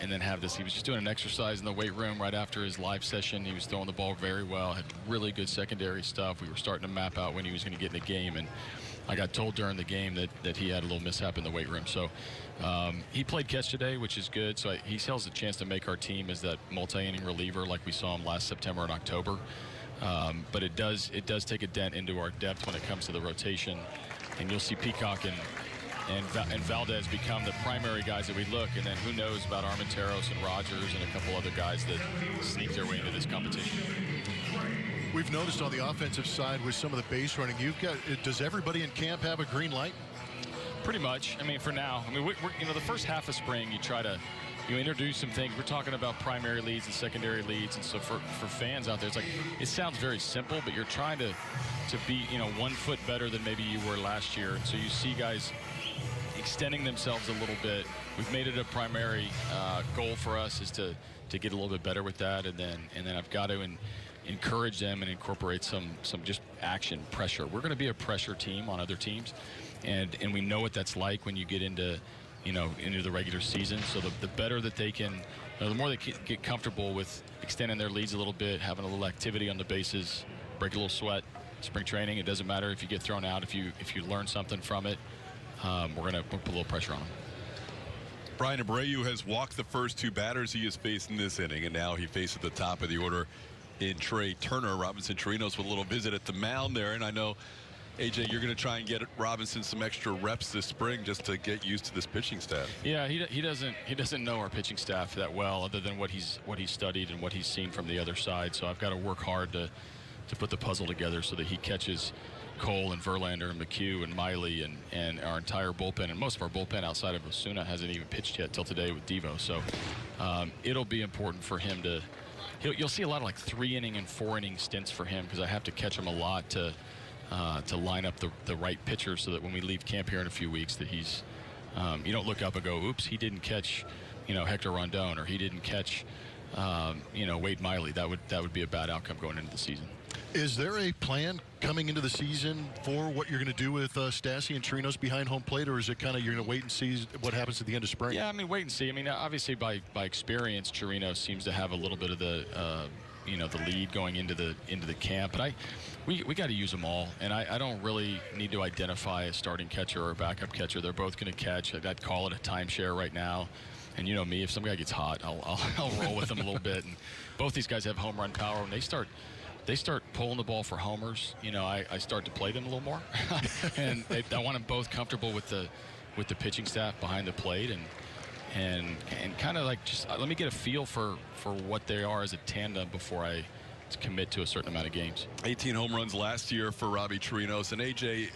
And then have this. He was just doing an exercise in the weight room right after his live session. He was throwing the ball very well, had really good secondary stuff. We were starting to map out when he was going to get in the game, and I got told during the game that he had a little mishap in the weight room. So he played catch today, which is good. So he still has a chance to make our team as that multi-inning reliever like we saw him last September and October. But it does take a dent into our depth when it comes to the rotation. And you'll see Peacock and Valdez become the primary guys that we look. And then who knows about Armenteros and Rogers and a couple other guys that sneak their way into this competition. We've noticed on the offensive side with some of the base running, does everybody in camp have a green light? Pretty much. I mean, for now. I mean, we're the first half of spring, you introduce some things. We're talking about primary leads and secondary leads, and so for fans out there, it's like it sounds very simple, but you're trying to be 1 foot better than maybe you were last year. And so you see guys extending themselves a little bit. We've made it a primary goal for us is to get a little bit better with that, and then I've got to encourage them and incorporate some just action pressure. We're going to be a pressure team on other teams, and we know what that's like when you get into the regular season. So the better that they can, the more they get comfortable with extending their leads a little bit, having a little activity on the bases, break a little sweat. Spring training, it doesn't matter if you get thrown out, if you learn something from it. We're going to put a little pressure on them. Brian Abreu has walked the first 2 batters he has faced in this inning, and now he faces the top of the order in Trey Turner. Robinson Chirinos with a little visit at the mound there, and I know, AJ, you're going to try and get Robinson some extra reps this spring just to get used to this pitching staff. Yeah, he doesn't know our pitching staff that well, other than what he's studied and what he's seen from the other side. So I've got to work hard to put the puzzle together so that he catches Cole and Verlander and McHugh and Miley and our entire bullpen. And most of our bullpen outside of Osuna hasn't even pitched yet till today with Devo. So it'll be important for him to. You'll see a lot of like 3-inning and 4-inning stints for him, because I have to catch him a lot to line up the right pitcher, so that when we leave camp here in a few weeks, that he's you don't look up and go, oops, he didn't catch Hector Rondon, or he didn't catch Wade Miley. That would be a bad outcome going into the season. Is there a plan coming into the season for what you're going to do with Stassi and Chirinos behind home plate, or is it kind of you're going to wait and see what happens at the end of spring? Yeah, I mean, wait and see. I mean, obviously by experience, Chirinos seems to have a little bit of the the lead going into the camp, but we got to use them all, and I don't really need to identify a starting catcher or a backup catcher. They're both going to catch. I'd call it a timeshare right now. And you know me, if some guy gets hot, I'll roll with them a little bit. And both these guys have home run power. When they start pulling the ball for homers, I start to play them a little more. And I want them both comfortable with the pitching staff behind the plate, and kind of like just let me get a feel for what they are as a tandem before I commit to a certain amount of games. 18 home runs last year for Robbie Chirinos. And AJ,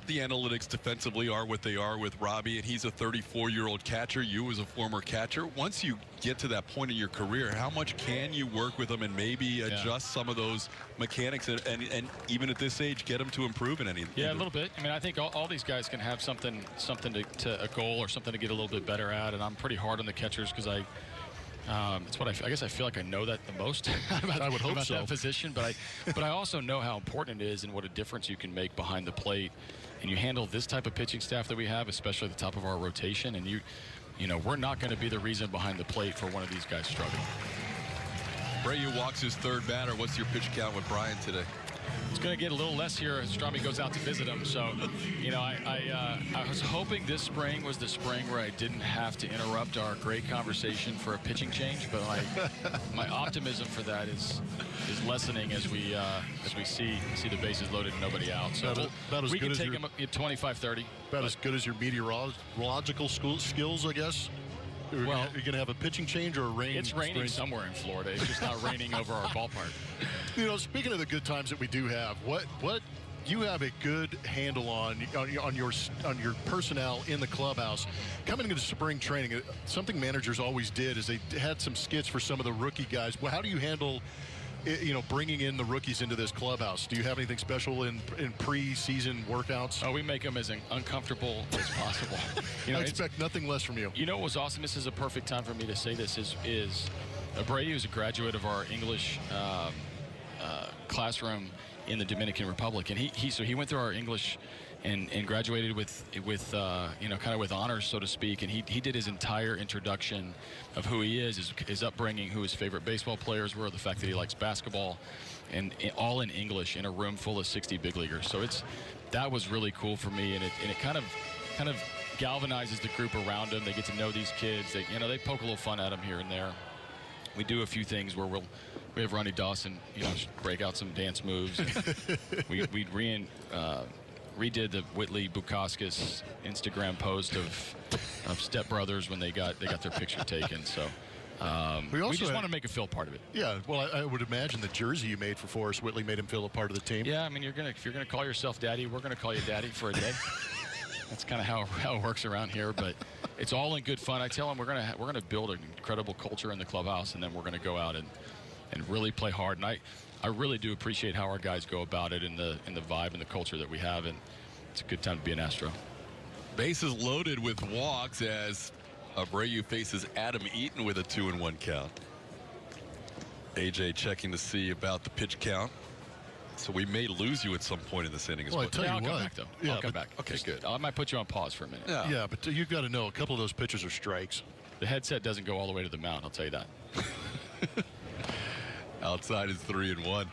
the analytics defensively are what they are with Robbie, and he's a 34-year-old catcher. You as a former catcher, once you get to that point in your career, how much can you work with him and maybe adjust some of those mechanics and even at this age get him to improve in any? Yeah, a little bit. I mean, I think all these guys can have something to a goal or something to get a little bit better at, and I'm pretty hard on the catchers because it's what I guess I feel like I know that the most about, I would hope so. That position, but I also know how important it is and what a difference you can make behind the plate. And you handle this type of pitching staff that we have, especially at the top of our rotation, and we're not going to be the reason behind the plate for one of these guys struggling. Abreu walks his third batter. What's your pitch count with Brian today? It's going to get a little less here as Strami goes out to visit him. So, I was hoping this spring was the spring where I didn't have to interrupt our great conversation for a pitching change. But my optimism for that is lessening as we see the bases loaded and nobody out. So we can take him at 25-30. About as good as your meteorological skills, I guess. Well, you're going to have a pitching change or a rain? It's raining somewhere in Florida. It's just not raining over our ballpark. Speaking of the good times that we do have, what you have a good handle on your personnel in the clubhouse coming into spring training. Something managers always did is they had some skits for some of the rookie guys. Well, how do you handle bringing in the rookies into this clubhouse? Do you have anything special in pre-season workouts? Oh, we make them as uncomfortable as possible. I expect nothing less from you. You know what was awesome? This is a perfect time for me to say this. Is Abreu is a graduate of our English classroom in the Dominican Republic, and he went through our English and graduated with kind of with honors, so to speak. And he did his entire introduction of who he is, his upbringing, who his favorite baseball players were, the fact that he likes basketball, and all in English in a room full of 60 big leaguers. So that was really cool for me, and it kind of galvanizes the group around them. They get to know these kids. They, they poke a little fun at them here and there. We do a few things where we have Ronnie Dawson, break out some dance moves. we redid the Whitley Bukauskas Instagram post of Step Brothers when they got their picture taken. So we just want to make him feel part of it. Yeah, well, I would imagine the jersey you made for Forrest Whitley made him feel a part of the team. Yeah, I mean, if you're gonna call yourself daddy, we're gonna call you daddy for a day. That's kind of how it works around here, but it's all in good fun. I tell them we're gonna build an incredible culture in the clubhouse, and then we're gonna go out and really play hard. And I really do appreciate how our guys go about it, and the vibe and the culture that we have, and it's a good time to be an Astro. Bases loaded with walks as Abreu faces Adam Eaton with a 2-1 count. AJ checking to see about the pitch count. So we may lose you at some point in this inning as well. I tell you I'll what. come back, though. Yeah, I'll come back. Okay, good. I might put you on pause for a minute. Yeah, but you've got to know a couple of those pitches are strikes. The headset doesn't go all the way to the mound, I'll tell you that. Outside is 3-1.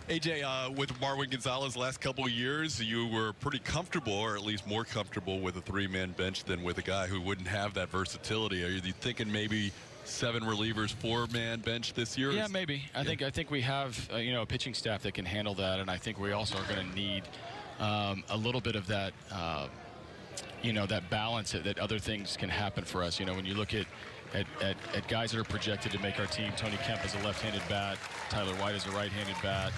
AJ, with Marwin Gonzalez last couple of years, you were pretty comfortable, or at least more comfortable, with a 3-man bench than with a guy who wouldn't have that versatility. Are you thinking maybe 7 relievers, 4-man bench this year? Yeah, maybe. I think we have a pitching staff that can handle that, and I think we also are going to need a little bit of that that balance that other things can happen for us. When you look at guys that are projected to make our team, Tony Kemp is a left-handed bat, Tyler White is a right-handed bat,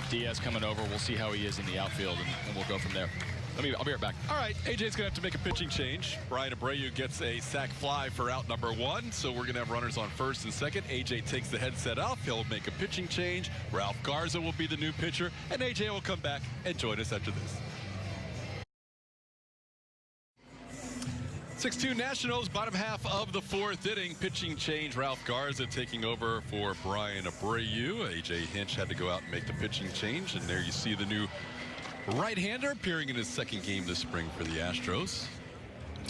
Diaz coming over. We'll see how he is in the outfield, and we'll go from there. I'll be right back. All right, AJ's going to have to make a pitching change. Brian Abreu gets a sac fly for out number 1, so we're going to have runners on first and second. AJ takes the headset off. He'll make a pitching change. Ralph Garza will be the new pitcher, and AJ will come back and join us after this. 6-2 Nationals, bottom half of the 4th inning. Pitching change, Ralph Garza taking over for Brian Abreu. AJ Hinch had to go out and make the pitching change, and there you see the new right-hander appearing in his 2nd game this spring for the Astros.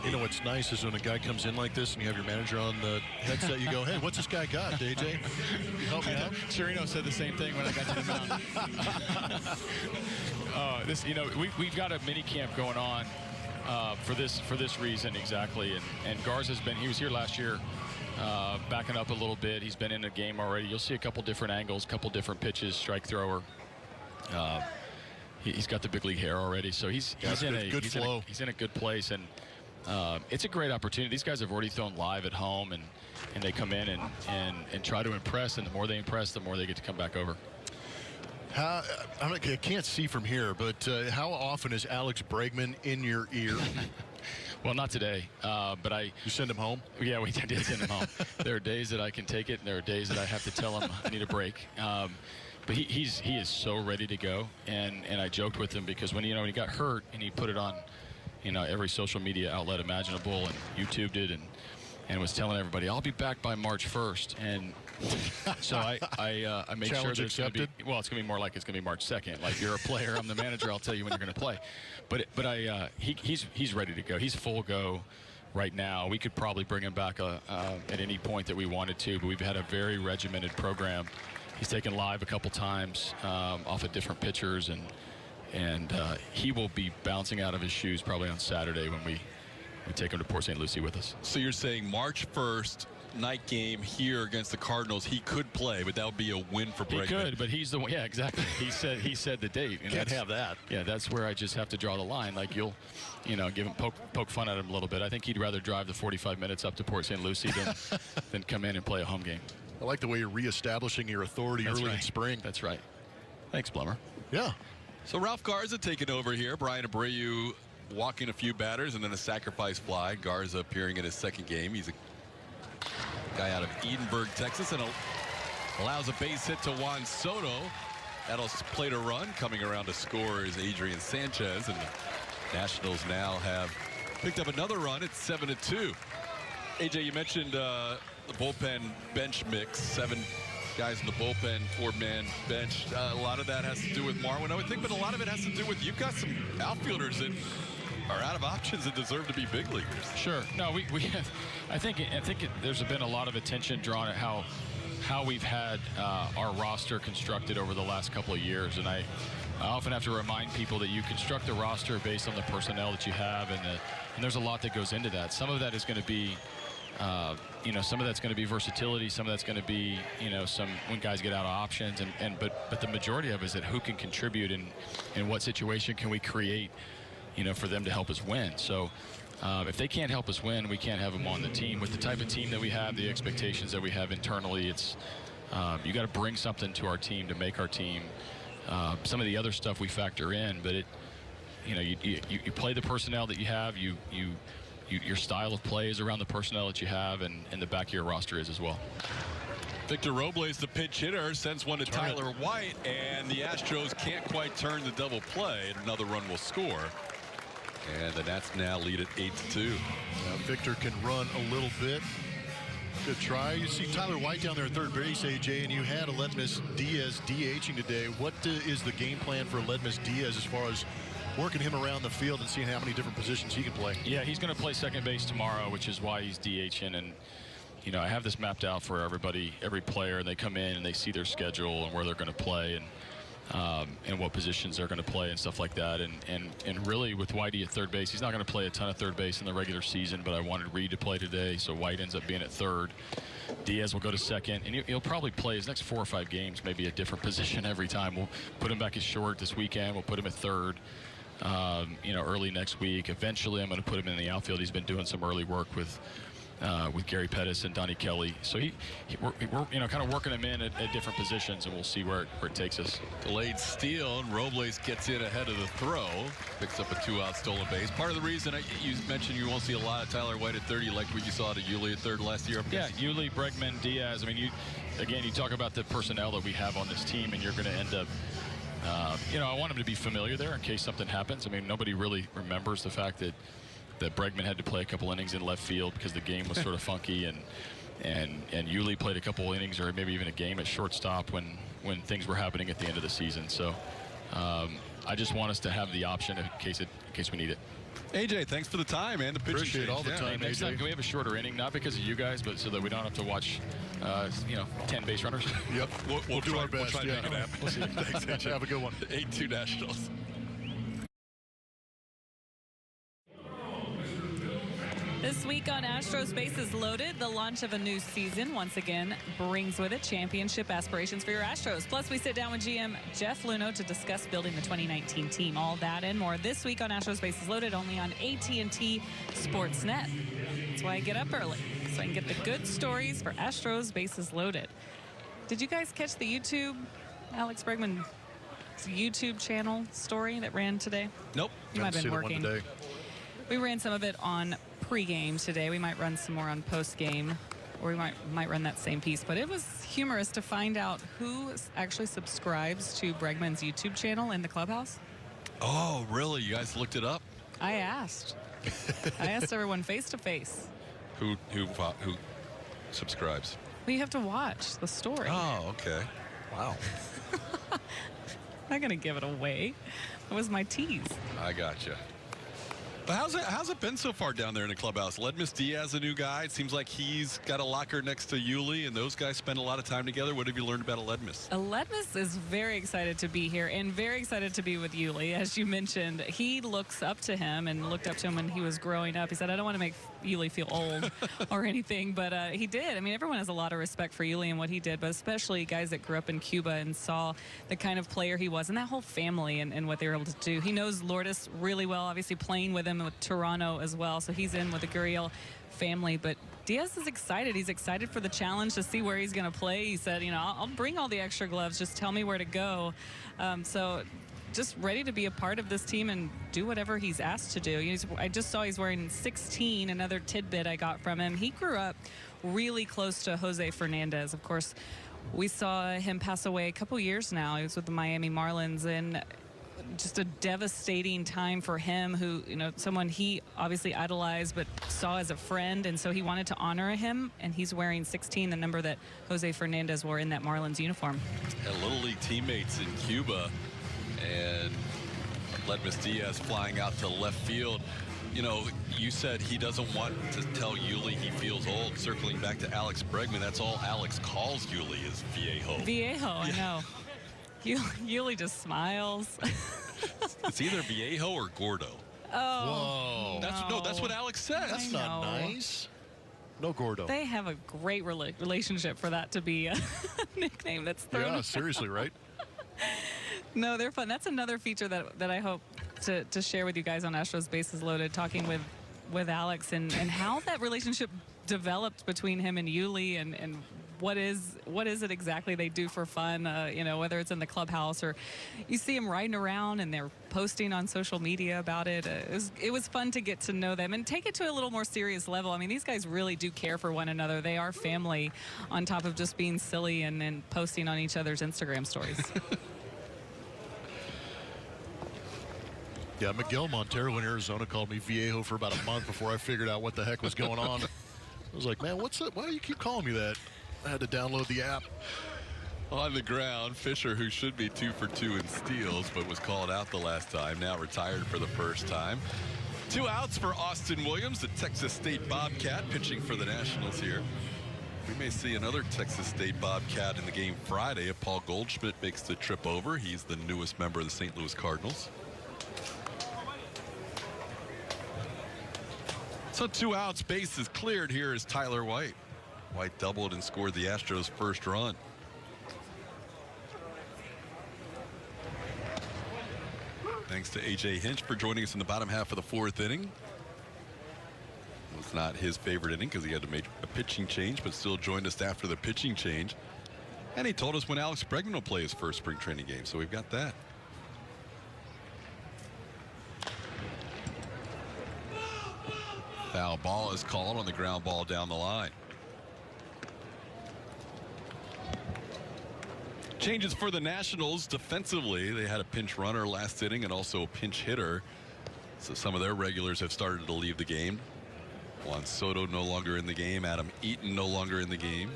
You know what's nice is when a guy comes in like this and you have your manager on the headset, you go, hey, what's this guy got, AJ? Help me out. Chirino said the same thing when I got to the mound. We've got a mini camp going on for this reason exactly, and Garza's he was here last year, backing up a little bit. He's been in the game already. You'll see a couple different angles, couple different pitches, strike thrower. He's got the big league hair already, so he's in a good place, and it's a great opportunity. These guys have already thrown live at home, and they come in and try to impress, and the more they impress, the more they get to come back over. I can't see from here, but how often is Alex Bregman in your ear? Well, not today, but You send him home? Yeah, we did send him home. There are days that I can take it, and there are days that I have to tell him I need a break. But he is so ready to go, and I joked with him because when he got hurt and he put it on every social media outlet imaginable and YouTubed it and was telling everybody I'll be back by March 1st, and so I make sure there's going to be, well, it's going to be more like it's going to be March 2nd. Like, you're a player, I'm the manager, I'll tell you when you're going to play. But he's ready to go. He's full go right now. We could probably bring him back at any point that we wanted to, but we've had a very regimented program. He's taken live a couple times off of different pitchers, and he will be bouncing out of his shoes probably on Saturday when we take him to Port St. Lucie with us. So you're saying March 1st, night game here against the Cardinals, he could play, but that would be a win for Bregman. He could, but he's the one. Yeah, exactly. He said the date. And can't have that. Yeah, that's where I just have to draw the line. Like, you'll give him poke fun at him a little bit. I think he'd rather drive the 45 minutes up to Port St. Lucie than come in and play a home game. I like the way you're reestablishing your authority early in spring. That's right. Thanks, Blummer. Yeah. So Ralph Garza taking over here. Brian Abreu walking a few batters and then a sacrifice fly. Garza appearing in his 2nd game. He's a guy out of Edinburgh, Texas, and allows a base hit to Juan Soto. That'll plate a run. Coming around to score is Adrian Sanchez, and the Nationals now have picked up another run. It's 7-2. AJ, you mentioned the bullpen bench mix. 7 guys in the bullpen, 4-man bench. A lot of that has to do with Marwin, I would think, but a lot of it has to do with you've got some outfielders that are out of options and deserve to be big leaguers. Sure. No, we have. I think there's been a lot of attention drawn at how we've had our roster constructed over the last couple of years, and I often have to remind people that you construct a roster based on the personnel that you have, and there's a lot that goes into that. Some of that is going to be, some of that's going to be versatility. Some of that's going to be, when guys get out of options, but the majority of it is that who can contribute and what situation can we create, for them to help us win. So if they can't help us win, we can't have them on the team. With the type of team that we have, the expectations that we have internally, it's you got to bring something to our team to make our team. Some of the other stuff we factor in, but you play the personnel that you have. Your style of play is around the personnel that you have, and the back of your roster is as well. Victor Robles, the pinch hitter, sends one to Tyler White, and the Astros can't quite turn the double play, and another run will score. And the Nats now lead at 8-2. Now Victor can run a little bit. Good try. You see Tyler White down there at third base, AJ, and you had Aledmys Diaz DHing today. What is the game plan for Aledmys Diaz as far as working him around the field and seeing how many different positions he can play? Yeah, he's going to play second base tomorrow, which is why he's DHing. And, I have this mapped out for everybody, every player, and they come in and they see their schedule and where they're going to play and what positions they're going to play and stuff like that. And really with Whitey at third base, he's not going to play a ton of third base in the regular season, but I wanted Reed to play today, so White ends up being at third. Diaz will go to second, and he'll probably play his next 4 or 5 games, maybe a different position every time. We'll put him back at short this weekend. We'll put him at third, early next week. Eventually, I'm going to put him in the outfield. He's been doing some early work with Gary Pettis and Donnie Kelly. So we're kind of working him in at different positions, and we'll see where it takes us. Delayed steal, and Robles gets in ahead of the throw. Picks up a 2-out stolen base. Part of the reason you mentioned you won't see a lot of Tyler White at 30, like what you saw to Yuli at third last year. Yeah, Yuli, Bregman, Diaz. I mean, you talk about the personnel that we have on this team, and you're going to end up I want him to be familiar there in case something happens. I mean, nobody really remembers the fact that Bregman had to play a couple innings in left field because the game was sort of funky, and Yuli played a couple innings or maybe even a game at shortstop when things were happening at the end of the season. So I just want us to have the option in case we need it. AJ, thanks for the time, man. The pitching Appreciate change. all the time, Next time, can we have a shorter inning? Not because of you guys, but so that we don't have to watch, 10 base runners. Yep, we'll do our best. We'll try to make it happen. We'll see. Thanks, AJ. Have a good one. 8-2 Nationals. This week on Astros Bases Loaded, the launch of a new season once again brings with it championship aspirations for your Astros. Plus, we sit down with GM Jeff Luhnow to discuss building the 2019 team. All that and more this week on Astros Bases Loaded, only on AT&T Sportsnet. That's why I get up early, so I can get the good stories for Astros Bases Loaded. Did you guys catch the Alex Bregman's YouTube channel story that ran today? Nope. You might have been working. Today. We ran some of it on pre-game today. We might run some more on post-game, or we might run that same piece. But it was humorous to find out who actually subscribes to Bregman's YouTube channel in the clubhouse. Oh, really? You guys looked it up? I asked. I asked everyone face to face. Who subscribes? Well, you have to watch the story. Oh, okay. Wow. I'm not going to give it away. It was my tease. I gotcha. But how's it been so far down there in the clubhouse? Aledmys Diaz, a new guy. It seems like he's got a locker next to Yuli, and those guys spend a lot of time together. What have you learned about Aledmys? Aledmys is very excited to be here and very excited to be with Yuli. As you mentioned, he looks up to him and looked up to him when he was growing up. He said, I don't want to make Yuli feel old or anything, but he did. I mean, everyone has a lot of respect for Yuli and what he did, but especially guys that grew up in Cuba and saw the kind of player he was and that whole family and what they were able to do. He knows Lourdes really well, obviously playing with him with Toronto as well, so he's in with the Gurriel family. But Diaz is excited. He's excited for the challenge to see where he's going to play. He said, I'll bring all the extra gloves. Just tell me where to go. So just ready to be a part of this team and do whatever he's asked to do. I just saw he's wearing 16, another tidbit I got from him. He grew up really close to Jose Fernandez. Of course, we saw him pass away a couple years now. He was with the Miami Marlins, and just a devastating time for him, who, someone he obviously idolized but saw as a friend, and so he wanted to honor him, and he's wearing 16, the number that Jose Fernandez wore in that Marlins uniform. Had Little League teammates in Cuba, and Aledmys Diaz flying out to left field. You said he doesn't want to tell Yuli he feels old. Circling back to Alex Bregman, that's all Alex calls Yuli is Viejo. Viejo, I know. Yuli just smiles. It's either Viejo or Gordo. Oh. Whoa. That's what Alex says. That's not nice. No Gordo. They have a great relationship for that to be a nickname that's thrown. Yeah, seriously, right? No, they're fun. That's another feature that I hope to share with you guys on Astros Bases Loaded, talking with Alex and how that relationship developed between him and Yuli, and what is it exactly they do for fun, whether it's in the clubhouse or you see them riding around and they're posting on social media about it. It was fun to get to know them and take it to a little more serious level. I mean, these guys really do care for one another. They are family on top of just being silly and posting on each other's Instagram stories. Yeah, Miguel Montero in Arizona called me Viejo for about a month before I figured out what the heck was going on. I was like, man, what's that? Why do you keep calling me that? I had to download the app. On the ground, Fisher, who should be 2 for 2 in steals, but was called out the last time, now retired for the first time. 2 outs for Austin Williams, the Texas State Bobcat, pitching for the Nationals here. We may see another Texas State Bobcat in the game Friday if Paul Goldschmidt makes the trip over. He's the newest member of the St. Louis Cardinals. So 2 outs, base is cleared. Here is Tyler White. White doubled and scored the Astros' first run. Thanks to A.J. Hinch for joining us in the bottom half of the 4th inning. It was not his favorite inning because he had to make a pitching change, but still joined us after the pitching change. And he told us when Alex Bregman will play his first spring training game, so we've got that. Foul ball is called on the ground ball down the line. Changes for the Nationals defensively. They had a pinch runner last inning and also a pinch hitter. So some of their regulars have started to leave the game. Juan Soto no longer in the game. Adam Eaton no longer in the game.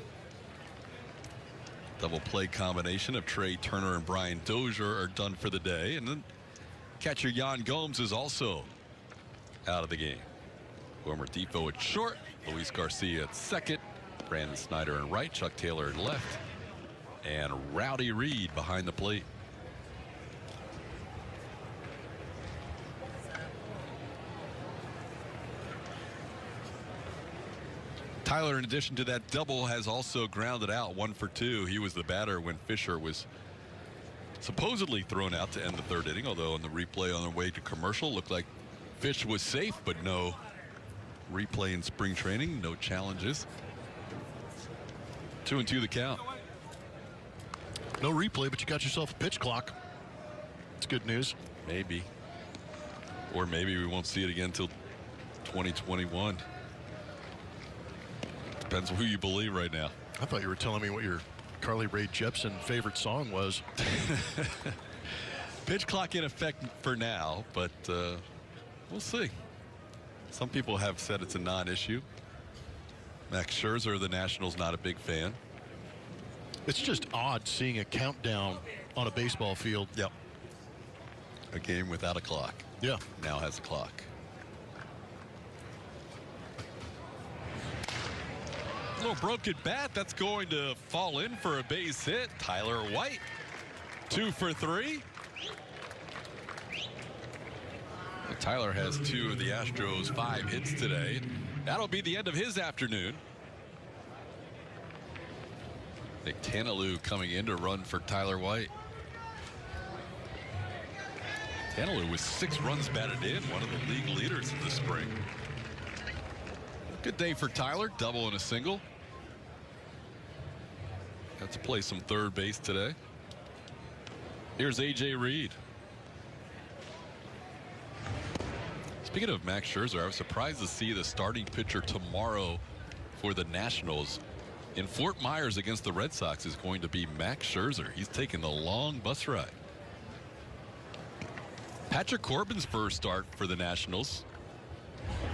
Double play combination of Trey Turner and Brian Dozier are done for the day. And then catcher Yan Gomes is also out of the game. Wilmer Depot at short, Luis Garcia at second, Brandon Snyder in right, Chuck Taylor in left, and Rowdy Reed behind the plate. Tyler, in addition to that double, has also grounded out 1 for 2. He was the batter when Fisher was supposedly thrown out to end the 3rd inning, although in the replay on their way to commercial looked like Fish was safe, but no replay in spring training, no challenges. 2-2 the count. No replay, but you got yourself a pitch clock. It's good news. Maybe. Or maybe we won't see it again until 2021. Depends on who you believe right now. I thought you were telling me what your Carly Rae Jepsen favorite song was. Pitch clock in effect for now, but we'll see. Some people have said it's a non-issue. Max Scherzer of the Nationals not a big fan. It's just odd seeing a countdown on a baseball field. Yep. A game without a clock. Yeah. Now has a clock. A little broken bat. That's going to fall in for a base hit. Tyler White, 2 for 3. Tyler has 2 of the Astros' 5 hits today. That'll be the end of his afternoon. Nick Tanalou coming in to run for Tyler White. Tanalou with 6 runs batted in, one of the league leaders in the spring. Good day for Tyler, double and a single. Got to play some third base today. Here's A.J. Reed. Speaking of Max Scherzer, I was surprised to see the starting pitcher tomorrow for the Nationals in Fort Myers against the Red Sox is going to be Max Scherzer. He's taking the long bus ride. Patrick Corbin's first start for the Nationals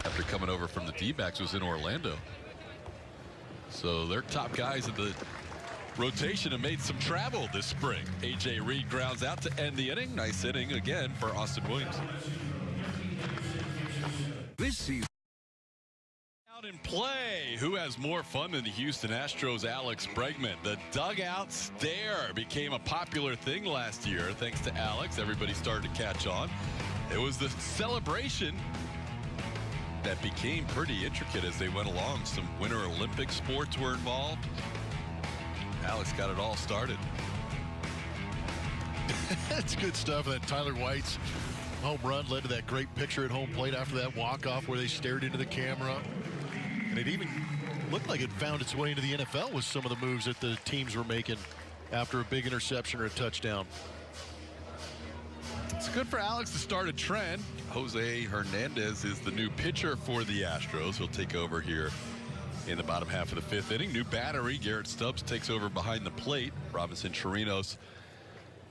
after coming over from the D-backs was in Orlando. So their top guys in the rotation have made some travel this spring. A.J. Reed grounds out to end the inning. Nice inning again for Austin Williams. This season. Out in play. Who has more fun than the Houston Astros' Alex Bregman? The dugout stare became a popular thing last year. Thanks to Alex, everybody started to catch on. It was the celebration that became pretty intricate as they went along. Some Winter Olympic sports were involved. Alex got it all started. That's good stuff. That Tyler White's home run led to that great picture at home plate after that walk-off where they stared into the camera. And it even looked like it found its way into the NFL with some of the moves that the teams were making after a big interception or a touchdown. It's good for Alex to start a trend. Jose Hernandez is the new pitcher for the Astros. He'll take over here in the bottom half of the fifth inning. New battery. Garrett Stubbs takes over behind the plate. Robinson Chirinos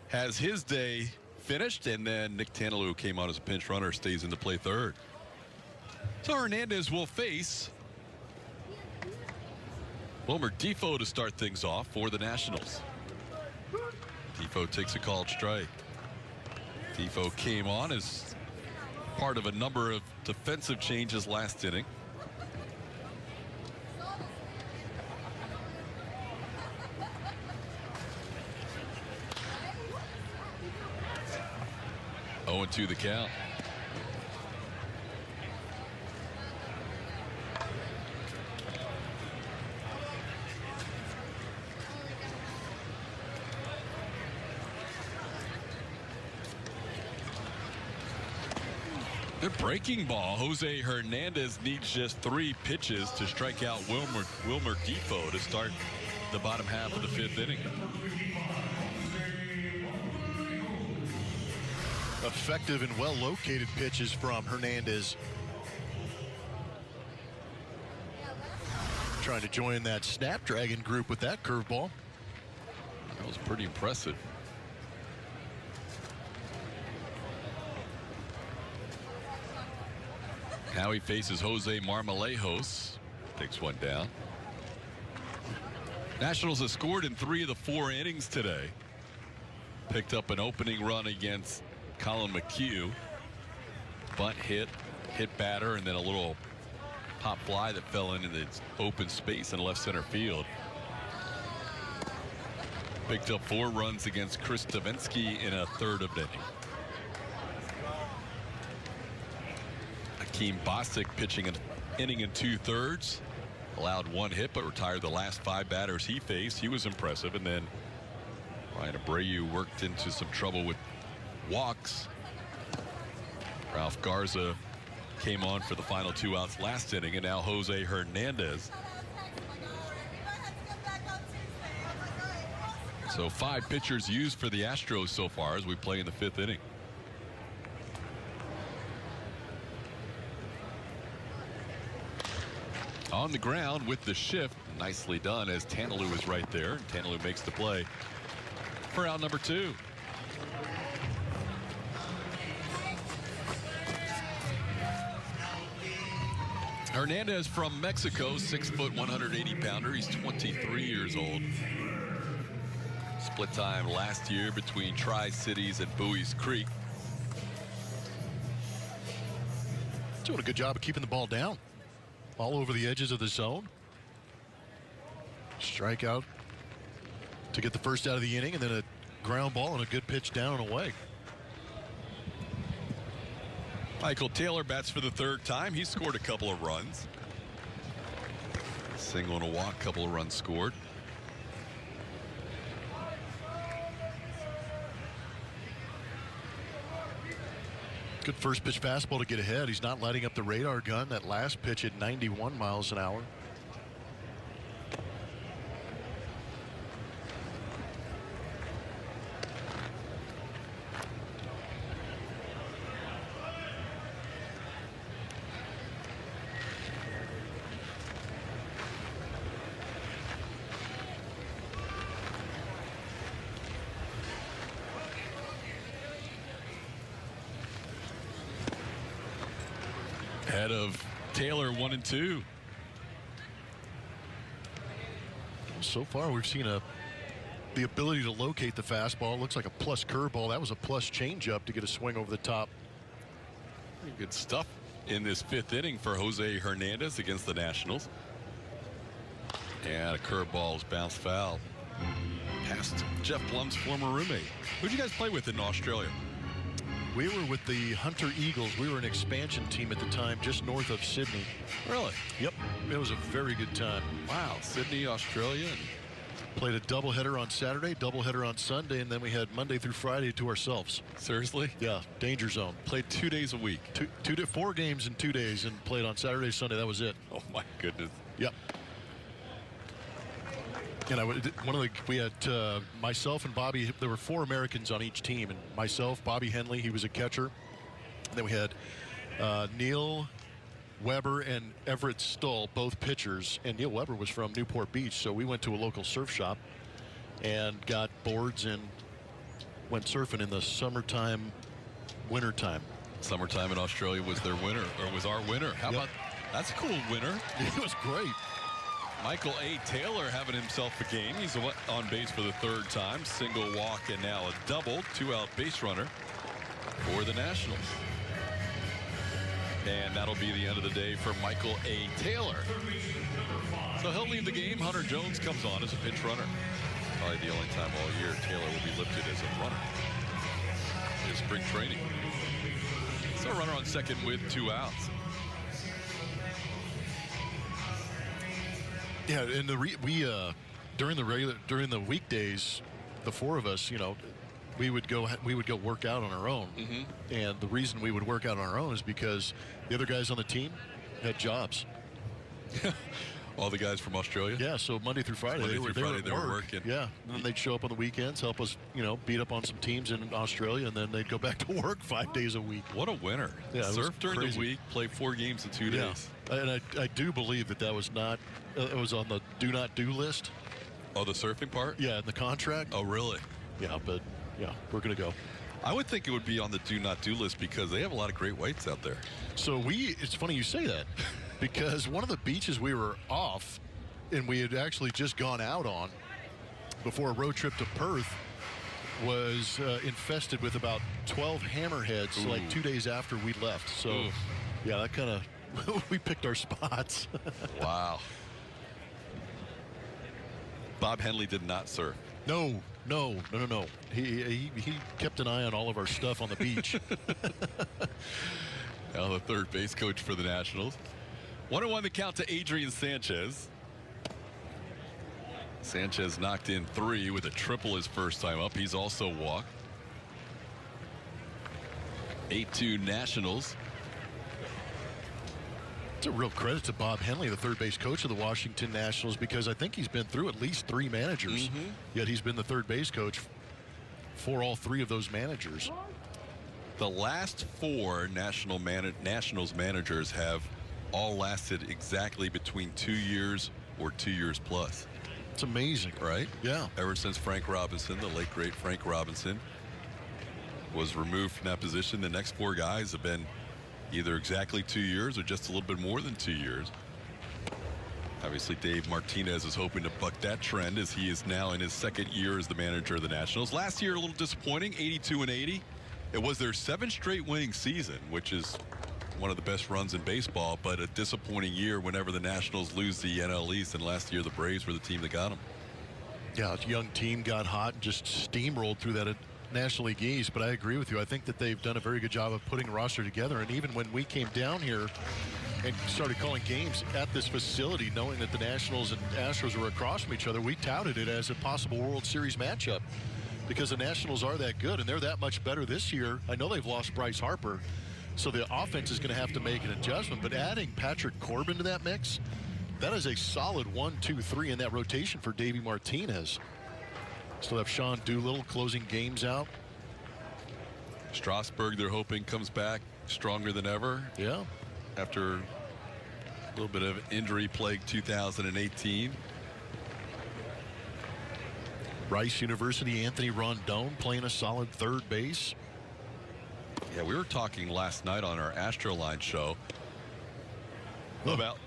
has his day finished, and then Nick Tanelu, who came on as a pinch runner, stays in to play third. So Hernandez will face Wilmer Defoe to start things off for the Nationals. Defoe takes a called strike. Defoe came on as part of a number of defensive changes last inning. Oh, 0-2 the count. The breaking ball. Jose Hernandez needs just 3 pitches to strike out Wilmer Defoe to start the bottom half of the fifth inning. Effective and well-located pitches from Hernandez. Trying to join that Snapdragon group with that curveball. That was pretty impressive. Now he faces Jose Marmolejos. Takes one down. Nationals have scored in 3 of the 4 innings today. Picked up an opening run against Colin McHugh. Bunt hit batter, and then a little pop fly that fell into the open space in left center field. Picked up 4 runs against Chris Davinsky in a third of the inning. Akeem Bostic pitching an inning and 2/3. Allowed 1 hit, but retired the last 5 batters he faced. He was impressive. And then Ryan Abreu worked into some trouble with walks. Ralph Garza came on for the final 2 outs last inning, and now Jose Hernandez. So 5 pitchers used for the Astros so far as we play in the 5th inning. On the ground with the shift, nicely done as Tanelu is right there. Tanelu makes the play for out number 2. Hernandez from Mexico, 6 foot, 180 pounder. He's 23 years old. Split time last year between Tri-Cities and Bowie's Creek. Doing a good job of keeping the ball down. All over the edges of the zone. Strikeout to get the first out of the inning, and then a ground ball and a good pitch down and away. Michael Taylor bats for the 3rd time. He scored a couple of runs. Single and a walk, couple of runs scored. Good first pitch fastball to get ahead. He's not lighting up the radar gun. That last pitch at 91 miles an hour. Ahead of Taylor, 1 and 2. So far we've seen the ability to locate the fastball. It looks like a plus curveball. That was a plus changeup to get a swing over the top. Pretty good stuff in this 5th inning for Jose Hernandez against the Nationals. And a curveball is bounced foul past Jeff Blum's former roommate. Who'd you guys play with in Australia? We were with the Hunter Eagles. We were an expansion team at the time, just north of Sydney. Really? Yep. It was a very good time. Wow. Sydney, Australia. Played a doubleheader on Saturday, doubleheader on Sunday, and then we had Monday through Friday to ourselves. Seriously? Yeah, danger zone. Played 2 days a week. 4 games in 2 days, and played on Saturday, Sunday. That was it. Oh my goodness. Yep. And we had myself and Bobby. There were 4 Americans on each team, and myself, Bobby Henley, he was a catcher. And then we had Neil Weber and Everett Stull, both pitchers. And Neil Weber was from Newport Beach, so we went to a local surf shop and got boards and went surfing in the summertime, wintertime. Summertime in Australia was their winter, or was our winter. How about that's a cool winter? It was great. Michael A. Taylor having himself a game. He's on base for the 3rd time. Single walk and now a double. 2-out base runner for the Nationals. And that'll be the end of the day for Michael A. Taylor. So he'll leave the game. Hunter Jones comes on as a pinch runner. Probably the only time all year Taylor will be lifted as a runner in spring training. So a runner on second with 2 outs. Yeah, and during the weekdays, the 4 of us, we would go work out on our own. And the reason we would work out on our own is because the other guys on the team had jobs. All the guys from Australia? Yeah, so Monday through Friday, they were working. Yeah, and then they'd show up on the weekends, help us, beat up on some teams in Australia, and then they'd go back to work 5 days a week. What a winner. Yeah, surf during the week, play 4 games in 2 days. And I do believe that was not, it was on the do not do list. Oh, the surfing part? Yeah, in the contract. Oh, really? Yeah, but yeah, we're going to go. I would think it would be on the do not do list because they have a lot of great whites out there. So it's funny you say that because one of the beaches we were off and we had actually just gone out on before a road trip to Perth was infested with about 12 hammerheads like 2 days after we left. So yeah, that kind of we picked our spots. Wow. Bob Henley did not surf. No. He kept an eye on all of our stuff on the beach. Now the 3rd base coach for the Nationals. 1-1 the count to Adrian Sanchez. Sanchez knocked in 3 with a triple his first time up. He's also walked. 8-2 Nationals. It's a real credit to Bob Henley, the 3rd base coach of the Washington Nationals, because I think he's been through at least 3 managers. Yet he's been the 3rd base coach for all 3 of those managers. The last 4 Nationals managers have all lasted exactly between 2 years or 2 years plus. It's amazing. Right? Yeah. Ever since Frank Robinson, the late great Frank Robinson, was removed from that position, the next 4 guys have been either exactly 2 years or just a little bit more than 2 years. Obviously, Dave Martinez is hoping to buck that trend as he is now in his 2nd year as the manager of the Nationals. Last year, a little disappointing, 82-80. It was their 7th straight winning season, which is one of the best runs in baseball, but a disappointing year whenever the Nationals lose the NL East, and last year the Braves were the team that got them. Yeah, a young team got hot and just steamrolled through that National League East, but I agree with you. I think that they've done a very good job of putting a roster together, and even when we came down here and started calling games at this facility, knowing that the Nationals and Astros were across from each other, we touted it as a possible World Series matchup because the Nationals are that good, and they're that much better this year. I know they've lost Bryce Harper, so the offense is going to have to make an adjustment, but adding Patrick Corbin to that mix, that is a solid 1, 2, 3 in that rotation for Davey Martinez. Still have Sean Doolittle closing games out. Strasburg, they're hoping, comes back stronger than ever. Yeah. After a little bit of injury-plagued 2018. Rice University, Anthony Rondon playing a solid 3rd base. Yeah, we were talking last night on our Astroline show about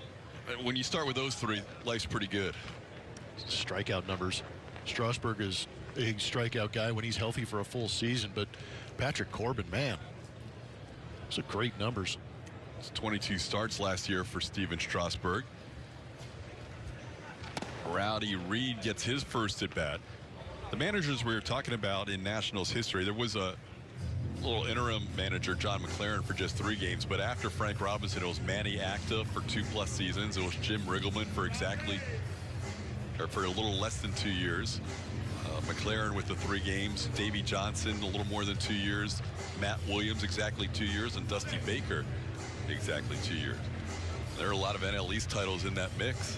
when you start with those 3, life's pretty good. Strikeout numbers. Strasburg is a strikeout guy when he's healthy for a full season, but Patrick Corbin, man, those are great numbers. It's 22 starts last year for Steven Strasburg. Rowdy Reed gets his first at bat. The managers we were talking about in Nationals history, there was a little interim manager, John McLaren, for just 3 games. But after Frank Robinson, it was Manny Acta for 2+ seasons. It was Jim Riggleman for a little less than 2 years. McLaren with the 3 games. Davey Johnson, a little more than 2 years. Matt Williams, exactly 2 years. And Dusty Baker, exactly 2 years. There are a lot of NL East titles in that mix.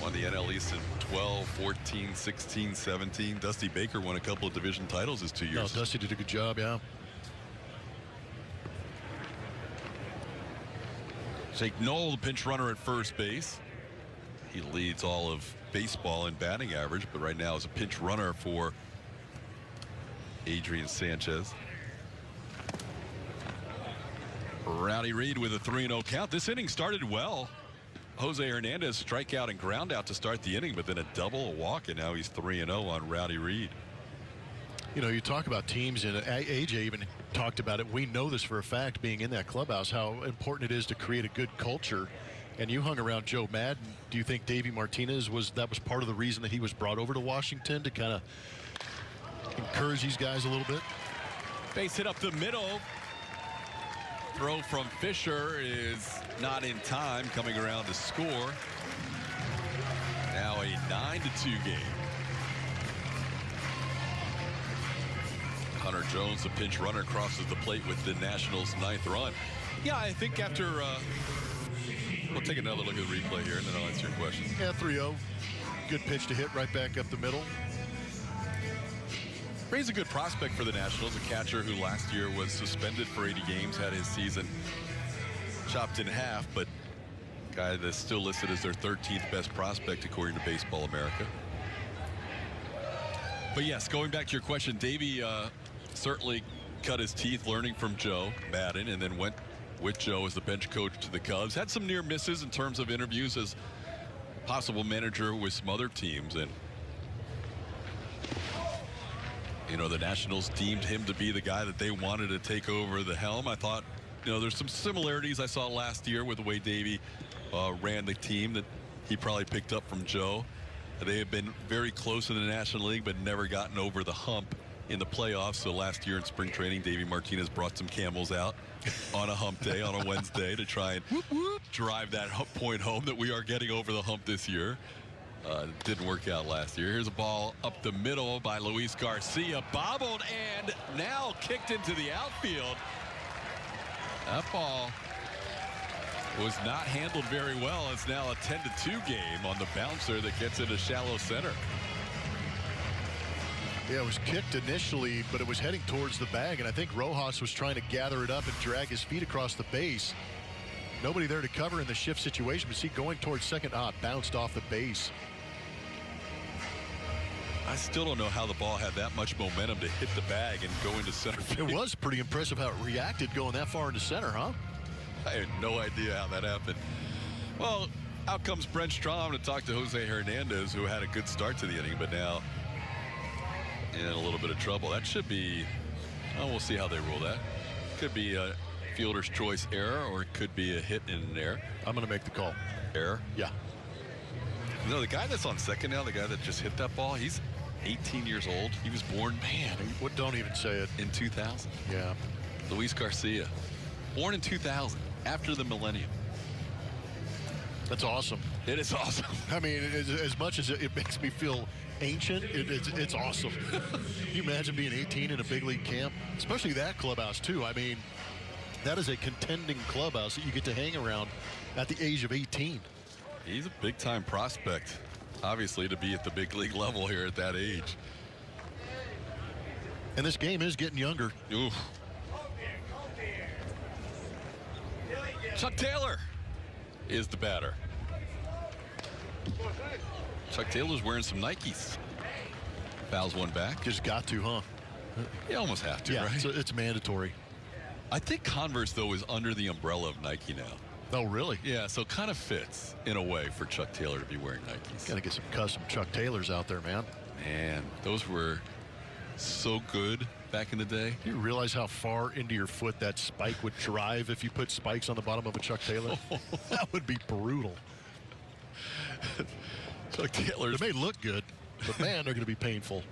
Won the NL East in 12, 14, 16, 17. Dusty Baker won a couple of division titles his 2 years. No, Dusty did a good job, yeah. Jake Knoll, the pinch runner at first base. He leads all of baseball in batting average, but right now is a pinch runner for Adrian Sanchez. Rowdy Reed with a 3-0 count. This inning started well. Jose Hernandez strikeout and ground out to start the inning, but then a double, a walk, and now he's 3-0 on Rowdy Reed. You know, you talk about teams, and AJ even talked about it. We know this for a fact, being in that clubhouse, how important it is to create a good culture. And you hung around Joe Madden. Do you think Davey Martinez was part of the reason that he was brought over to Washington to kind of encourage these guys a little bit? Base hit up the middle. Throw from Fisher is not in time, coming around to score. Now a 9-2 game. Hunter Jones, the pinch runner, crosses the plate with the Nationals' 9th run. Yeah, I think after we'll take another look at the replay here, and then I'll answer your question. Yeah, 3-0. Good pitch to hit right back up the middle. Ray's a good prospect for the Nationals, a catcher who last year was suspended for 80 games, had his season chopped in half, but a guy that's still listed as their 13th best prospect according to Baseball America. But yes, going back to your question, Davey certainly cut his teeth learning from Joe Madden, and then went with Joe as the bench coach to the Cubs. Had some near misses in terms of interviews as possible manager with some other teams, and you know, the Nationals deemed him to be the guy that they wanted to take over the helm. I thought, you know, there's some similarities I saw last year with the way Davey ran the team that he probably picked up from Joe. They have been very close in the National League, but never gotten over the hump in the playoffs. So last year in spring training, Davey Martinez brought some Camels out on a hump day, on a Wednesday, to try and drive that point home that we are getting over the hump this year. Didn't work out last year. Here's a ball up the middle by Luis Garcia, bobbled and now kicked into the outfield. That ball was not handled very well. It's now a 10-2 game on the bouncer that gets into shallow center. Yeah, it was kicked initially, but it was heading towards the bag, and I think Rojas was trying to gather it up and drag his feet across the base. Nobody there to cover in the shift situation, but see, going towards second, bounced off the base. I still don't know how the ball had that much momentum to hit the bag and go into center field. It was pretty impressive how it reacted going that far into center, huh? I had no idea how that happened. Well, out comes Brent Strom to talk to Jose Hernandez, who had a good start to the inning, but now in a little bit of trouble. That should be, we'll see how they rule that. Could be a fielder's choice error, or it could be a hit in an error. I'm going to make the call. Error? Yeah. You know, the guy that's on second now, the guy that just hit that ball, he's 18 years old. He was born, Don't even say it. In 2000. Yeah. Luis Garcia, born in 2000, after the millennium. That's awesome. It is awesome. I mean, as much as it makes me feel ancient, it's awesome. Can you imagine being 18 in a big league camp? Especially that clubhouse, too. I mean, that is a contending clubhouse that you get to hang around at the age of 18. He's a big-time prospect, obviously, to be at the big league level here at that age. And this game is getting younger. Oof. Chuck Taylor is the batter. Chuck Taylor's wearing some Nikes. Fouls one back. Just got to, huh? You almost have to, yeah, right? It's mandatory. I think Converse, though, is under the umbrella of Nike now. Oh, really? Yeah, so it kind of fits in a way for Chuck Taylor to be wearing Nikes. Got to get some custom Chuck Taylors out there, man. Man, those were so good back in the day. Do you realize how far into your foot that spike would drive if you put spikes on the bottom of a Chuck Taylor? That would be brutal. Chuck Taylor. They may look good, but man, they're going to be painful.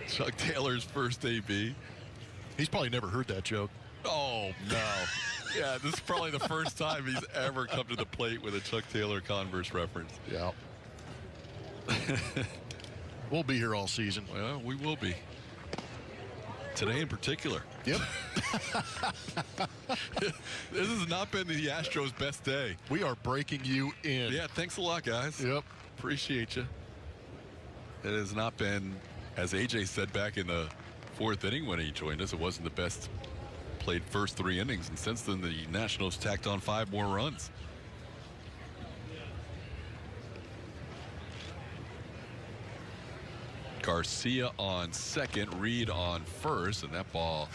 Chuck Taylor's first AB. He's probably never heard that joke. Oh, no. Yeah, this is probably the first time he's ever come to the plate with a Chuck Taylor Converse reference. Yeah. We'll be here all season. Well, we will be. Today in particular. Yep. This has not been the Astros' best day. We are breaking you in. Yeah, thanks a lot, guys. Yep. Appreciate you. It has not been, as AJ said back in the 4th inning when he joined us, it wasn't the best played first 3 innings. And since then, the Nationals tacked on 5 more runs. Garcia on second, Reed on first, and that ball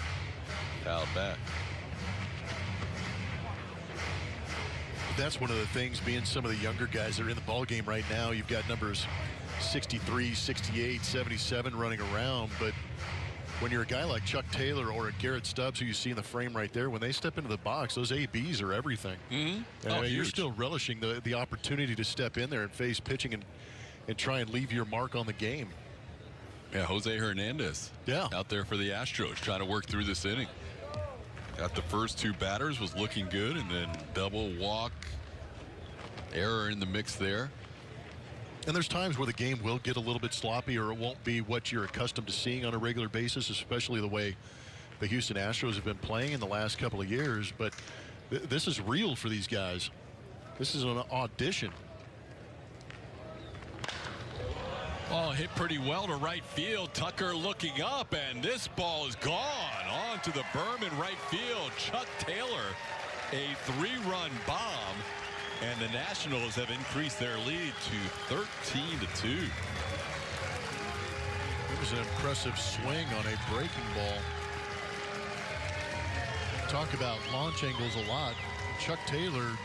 fouled back. That's one of the things, being some of the younger guys that are in the ball game right now. You've got numbers 63, 68, 77 running around, but when you're a guy like Chuck Taylor or a Garrett Stubbs, who you see in the frame right there, when they step into the box, those ABs are everything. Mm-hmm. You're still relishing the opportunity to step in there and face pitching and try and leave your mark on the game. Yeah, Jose Hernandez out there for the Astros trying to work through this inning. Got the first 2 batters, was looking good, and then double walk, error in the mix there. And there's times where the game will get a little bit sloppy, or it won't be what you're accustomed to seeing on a regular basis, especially the way the Houston Astros have been playing in the last couple of years. But this is real for these guys. This is an audition. Oh, hit pretty well to right field. Tucker looking up, and this ball is gone on to the berm in right field. Chuck Taylor, a 3-run bomb, and the Nationals have increased their lead to 13-2. It was an impressive swing on a breaking ball. Talk about launch angles a lot. Chuck Taylor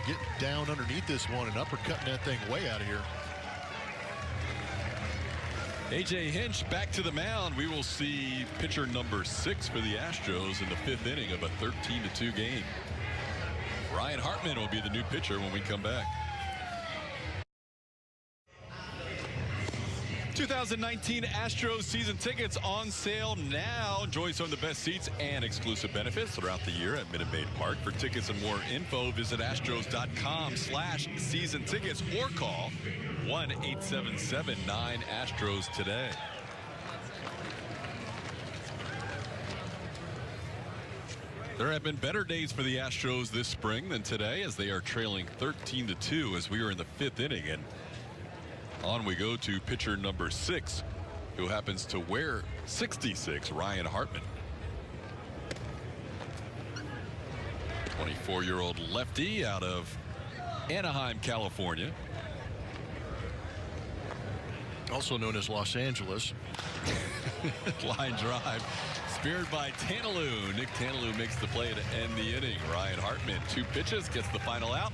getting down underneath this one and uppercutting that thing way out of here. A.J. Hinch back to the mound. We will see pitcher number 6 for the Astros in the 5th inning of a 13-2 game. Ryan Hartman will be the new pitcher when we come back. 2019 Astros season tickets on sale now. Enjoy some of the best seats and exclusive benefits throughout the year at Minute Maid Park. For tickets and more info, visit astros.com/season tickets or call 1-877-9-ASTROS today. There have been better days for the Astros this spring than today, as they are trailing 13-2 as we are in the 5th inning. And on we go to pitcher number 6, who happens to wear 66, Ryan Hartman. 24-year-old lefty out of Anaheim, California. Also known as Los Angeles. Line drive. Speared by Tanaloo. Nick Tanaloo makes the play to end the inning. Ryan Hartman, 2 pitches, gets the final out.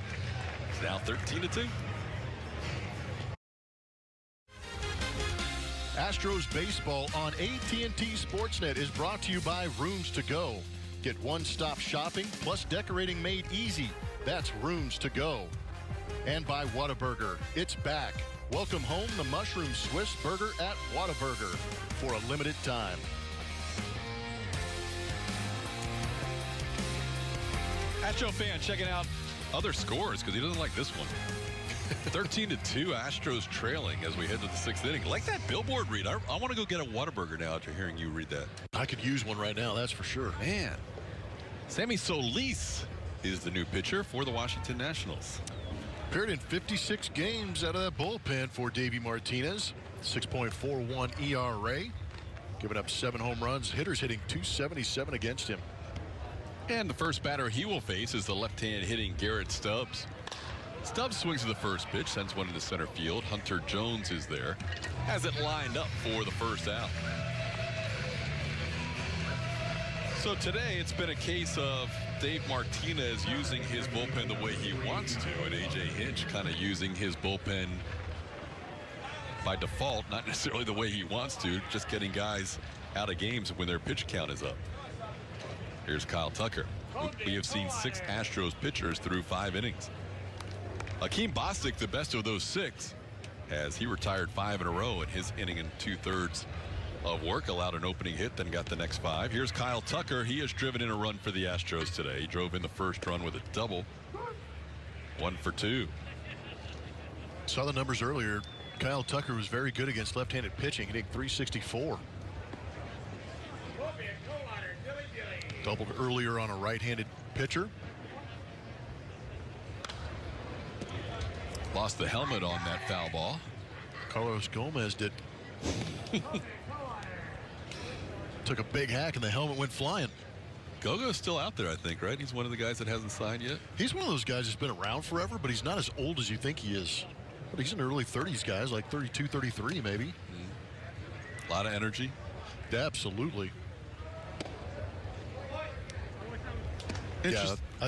It's now 13-2. Astros baseball on AT&T Sportsnet is brought to you by Rooms to Go. Get one-stop shopping plus decorating made easy. That's Rooms to Go. And by Whataburger. It's back. Welcome home the Mushroom Swiss Burger at Whataburger for a limited time. Astro fan checking out other scores because he doesn't like this one. 13-2, Astros trailing as we head to the 6th inning. Like that billboard read. I want to go get a Whataburger now after hearing you read that. I could use one right now, that's for sure. Man. Sammy Solis is the new pitcher for the Washington Nationals. Appeared in 56 games out of that bullpen for Davey Martinez. 6.41 ERA. Giving up 7 home runs. Hitters hitting .277 against him. And the first batter he will face is the left-hand hitting Garrett Stubbs. Stubbs swings to the first pitch, sends one into center field. Hunter Jones is there. Has it lined up for the first out. So today it's been a case of Dave Martinez using his bullpen the way he wants to, and A.J. Hinch kind of using his bullpen by default, not necessarily the way he wants to, just getting guys out of games when their pitch count is up. Here's Kyle Tucker. We have seen 6 Astros pitchers through 5 innings. Akeem Bostic, the best of those 6, as he retired 5 in a row in his inning and 2/3 of work, allowed an opening hit, then got the next 5. Here's Kyle Tucker. He has driven in a run for the Astros today. He drove in the first run with a double. 1 for 2. Saw the numbers earlier. Kyle Tucker was very good against left-handed pitching, hitting .364. Doubled earlier on a right-handed pitcher. Lost the helmet on that foul ball. Carlos Gomez did. Took a big hack and the helmet went flying. Gogo's still out there, I think, right? He's one of the guys that hasn't signed yet. He's one of those guys that's been around forever, but he's not as old as you think he is. But he's in the early 30s, guys, like 32, 33 maybe. A lot of energy. Absolutely. Yeah, I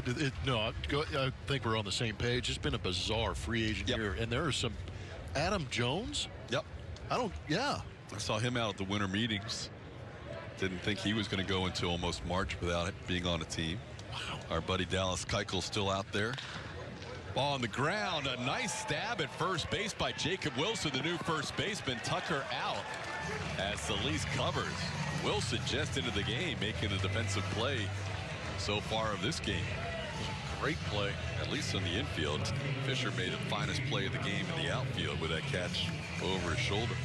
think we're on the same page. It's been a bizarre free agent year, and there are some. Adam Jones. Yep. Yeah. I saw him out at the winter meetings. Didn't think he was going to go until almost March without being on a team. Wow. Our buddy Dallas Keuchel's still out there. Ball on the ground. A nice stab at first base by Jacob Wilson, the new first baseman. Tucker out as Solis covers. Wilson just into the game, making the defensive play so far of this game. Great play. At least on the infield. Fisher made the finest play of the game in the outfield with that catch over his shoulder.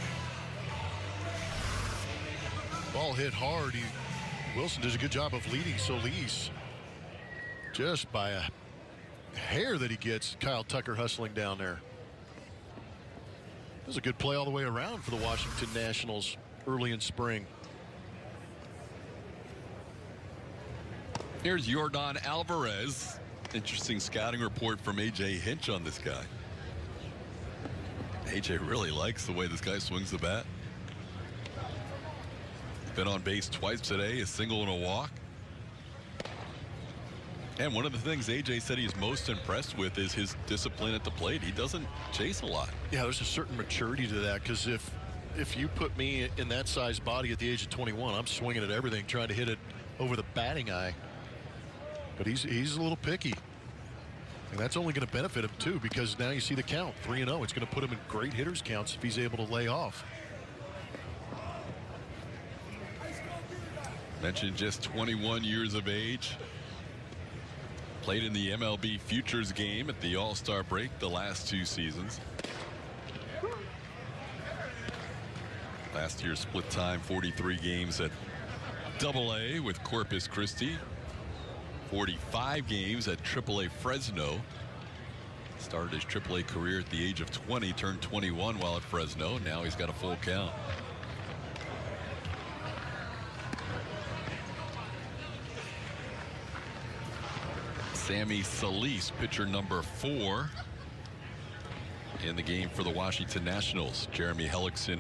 Ball hit hard. Wilson does a good job of leading Solis. Just by a hair that he gets, Kyle Tucker hustling down there. It was a good play all the way around for the Washington Nationals early in spring. Here's Yordan Alvarez. Interesting scouting report from A.J. Hinch on this guy. A.J. really likes the way this guy swings the bat. Been on base twice today, a single and a walk. And one of the things A.J. said he's most impressed with is his discipline at the plate. He doesn't chase a lot. Yeah, there's a certain maturity to that, because if you put me in that size body at the age of 21, I'm swinging at everything, trying to hit it over the batting eye. But he's a little picky. And that's only going to benefit him, too, because now you see the count, 3-0. It's going to put him in great hitters counts if he's able to lay off. Mentioned just 21 years of age. Played in the MLB Futures game at the All-Star break the last 2 seasons. Last year split time 43 games at AA with Corpus Christi. 45 games at AAA Fresno. Started his AAA career at the age of 20, turned 21 while at Fresno. Now he's got a full count. Sammy Solis, pitcher number 4 in the game for the Washington Nationals. Jeremy Hellickson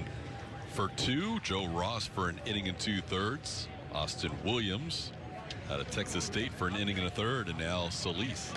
for 2. Joe Ross for an inning and 2/3. Austin Williams out of Texas State for an inning and a third, and now Solis.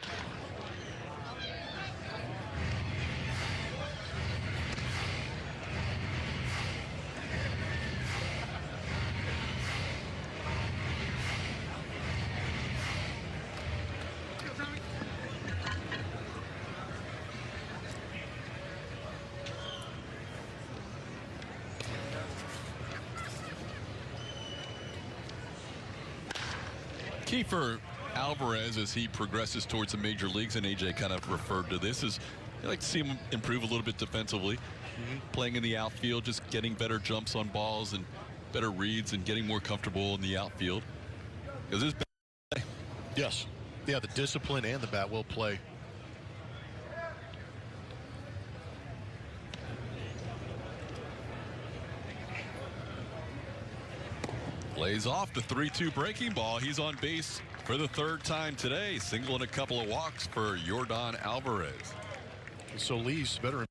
Key for Alvarez as he progresses towards the major leagues, and AJ kind of referred to this, is I like to see him improve a little bit defensively. Playing in the outfield, just getting better jumps on balls and better reads and getting more comfortable in the outfield. Because this Yes. Yeah, the discipline and the bat will play. lays off the 3-2 breaking ball. He's on base for the 3rd time today. Single and a couple of walks for Yordan Alvarez. Solis better.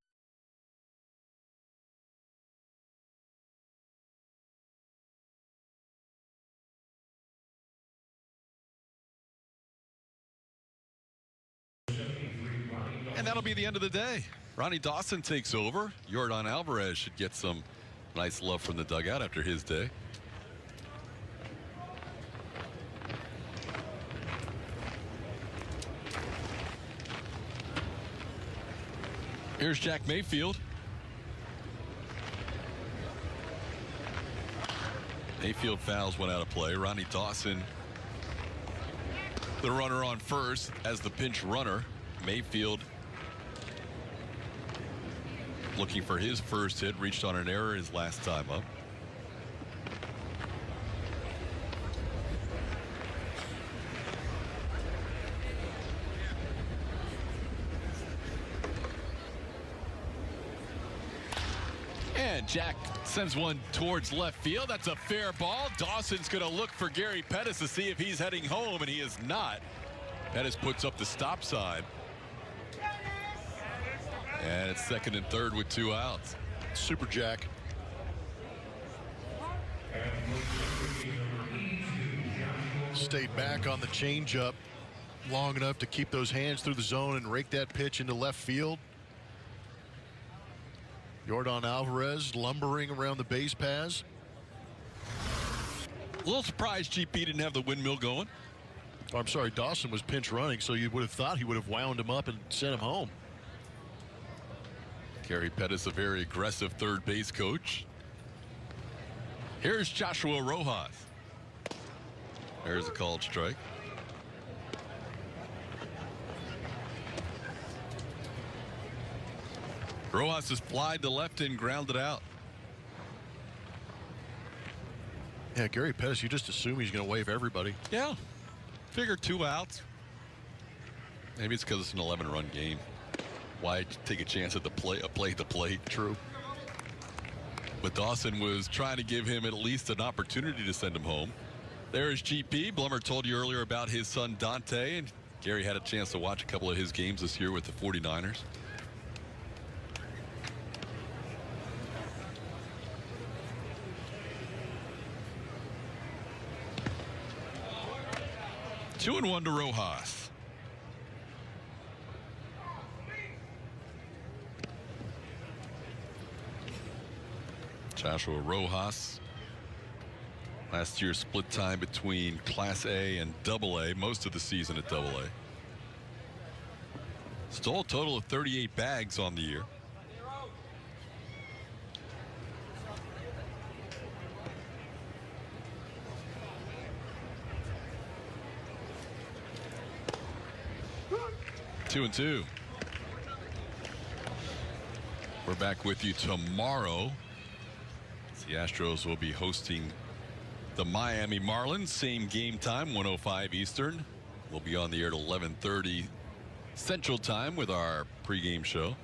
And that'll be the end of the day. Ronnie Dawson takes over. Yordan Alvarez should get some nice love from the dugout after his day. Here's Jack Mayfield. Mayfield fouls one out of play. Ronnie Dawson, the runner on first as the pinch runner. Mayfield looking for his first hit, reached on an error his last time up. And Jack sends one towards left field. That's a fair ball. Dawson's going to look for Gary Pettis to see if he's heading home, and he is not. Pettis puts up the stop sign. And it's second and third with 2 outs. Super Jack. Stayed back on the changeup long enough to keep those hands through the zone and rake that pitch into left field. Yordan Alvarez lumbering around the base paths. A little surprised GP didn't have the windmill going. Oh, I'm sorry, Dawson was pinch running, so you would have thought he would have wound him up and sent him home. Gary Pettis, a very aggressive third base coach. Here's Joshua Rojas. There's a called strike. Rojas is flied to left and grounded out. Yeah, Gary Pettis, you just assume he's going to wave everybody. Yeah. Figure 2 outs. Maybe it's because it's an 11-run game. Why take a chance at the play at the plate? True. But Dawson was trying to give him at least an opportunity to send him home. There's GP. Blummer told you earlier about his son Dante, and Gary had a chance to watch a couple of his games this year with the 49ers. Two and one to Rojas. Joshua Rojas, last year split time between Class A and Double A, most of the season at Double A. Stole a total of 38 bags on the year. Two and two. We're back with you tomorrow. The Astros will be hosting the Miami Marlins. Same game time, 1:05 Eastern. We'll be on the air at 11:30 Central Time with our pregame show.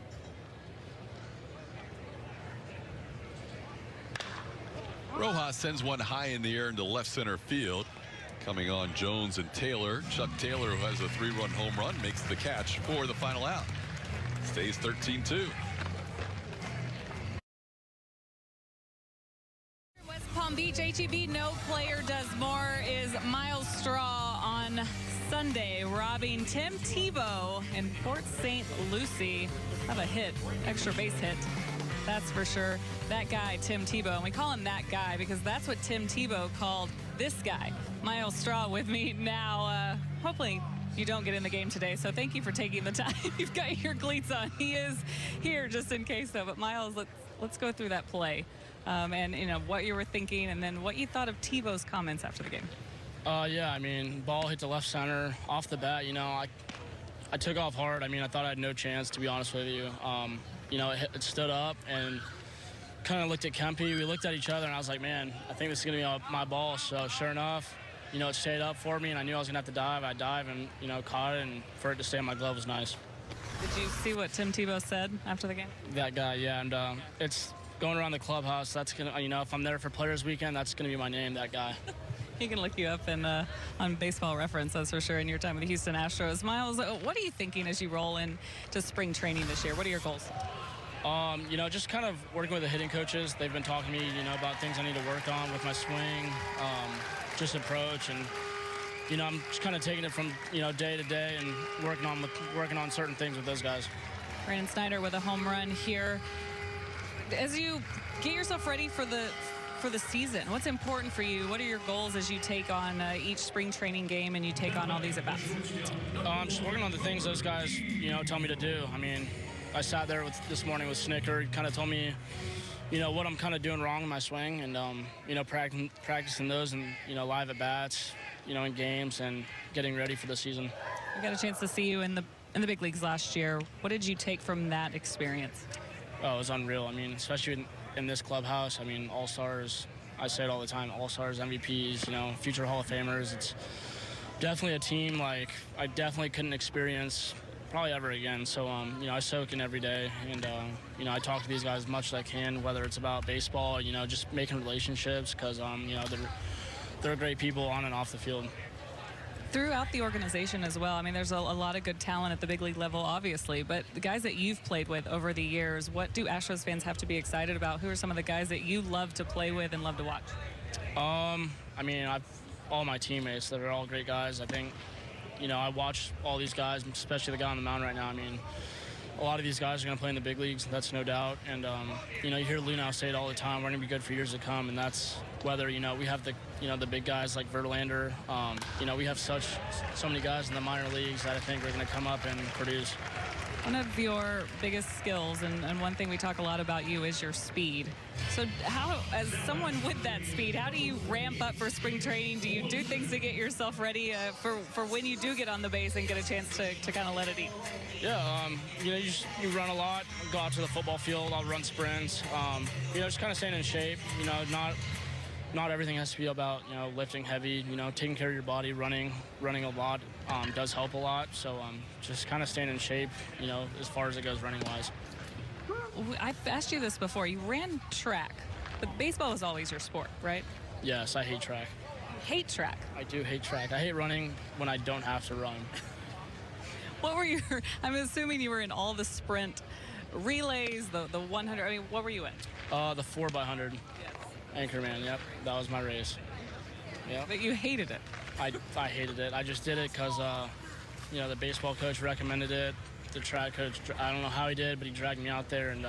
Rojas sends one high in the air into left center field. Coming on Jones and Taylor. Chuck Taylor, who has a 3-run home run, makes the catch for the final out. Stays 13-2. West Palm Beach, HEB, no player does more is Miles Straw on Sunday, robbing Tim Tebow in Port St. Lucie. Have a hit, extra base hit. That's for sure. That guy, Tim Tebow, and we call him that guy because that's what Tim Tebow called this guy. Miles Straw with me now. Hopefully you don't get in the game today, so thank you for taking the time. You've got your cleats on. He is here just in case, though. But Miles, let's go through that play, and you know what you were thinking, and then what you thought of Tebow's comments after the game. Yeah, I mean, ball hit the left center off the bat. You know, I took off hard. I mean, I thought I had no chance, to be honest with you. You know, it stood up and kind of looked at Kempe. We looked at each other, and I was like, man, I think this is going to be my ball. So sure enough, you know, it stayed up for me, and I knew I was going to have to dive. I dived and, you know, caught it, and for it to stay on my glove was nice. Did you see what Tim Tebow said after the game? That guy, yeah, and it's going around the clubhouse. That's going to, you know, if I'm there for Players Weekend, that's going to be my name, that guy. He can look you up on Baseball Reference, that's for sure, in your time with the Houston Astros. Miles, what are you thinking as you roll into spring training this year? What are your goals? You know, just kind of working with the hitting coaches. They've been talking to me, you know, about things I need to work on with my swing, just approach, and you know, I'm just kind of taking it from, you know, day to day and working on certain things with those guys. Brandon Snyder with a home run here. As you get yourself ready for the season, what's important for you? What are your goals as you take on each spring training game and you take on all these at-bats? I'm just working on the things those guys, tell me to do. I mean, I sat there this morning with Snicker. He kind of told me, what I'm kind of doing wrong in my swing, and practicing those and live at-bats, in games and getting ready for the season. I got a chance to see you in the big leagues last year. What did you take from that experience? Oh, it was unreal. I mean, especially in this clubhouse. I mean, all-stars, I say it all the time, all-stars, MVPs, future Hall of Famers. It's definitely a team like I definitely couldn't experience probably ever again. So, I soak in every day, and, I talk to these guys as much as I can, whether it's about baseball, just making relationships, because, they're great people on and off the field. Throughout the organization as well, I mean, there's a lot of good talent at the big league level, obviously, but the guys that you've played with over the years, what do Astros fans have to be excited about? Who are some of the guys that you love to play with and love to watch? I mean, all my teammates, they're all great guys. I think, I watch all these guys, especially the guy on the mound right now. I mean, a lot of these guys are going to play in the big leagues, that's no doubt. And, you hear Lunow say it all the time, we're going to be good for years to come, and that's whether, we have the big guys like Verlander. We have so many guys in the minor leagues that I think are going to come up and produce. One of your biggest skills, and one thing we talk a lot about you, is your speed. So how, as someone with that speed, how do you ramp up for spring training? Do you do things to get yourself ready for when you do get on the base and get a chance to kind of let it eat? Yeah, you run a lot, go out to the football field, I'll run sprints, just kind of staying in shape, not everything has to be about, lifting heavy, taking care of your body, running a lot does help a lot. So just kind of staying in shape, as far as it goes running-wise. I've asked you this before. You ran track, but baseball was always your sport, right? Yes, I hate track. Hate track? I do hate track. I hate running when I don't have to run. What were I'm assuming you were in all the sprint relays, the 100. I mean, what were you in? The 4x100. Anchorman, yep. That was my race. Yep. But you hated it. I hated it. I just did it because, the baseball coach recommended it. The track coach, I don't know how he did, but he dragged me out there, and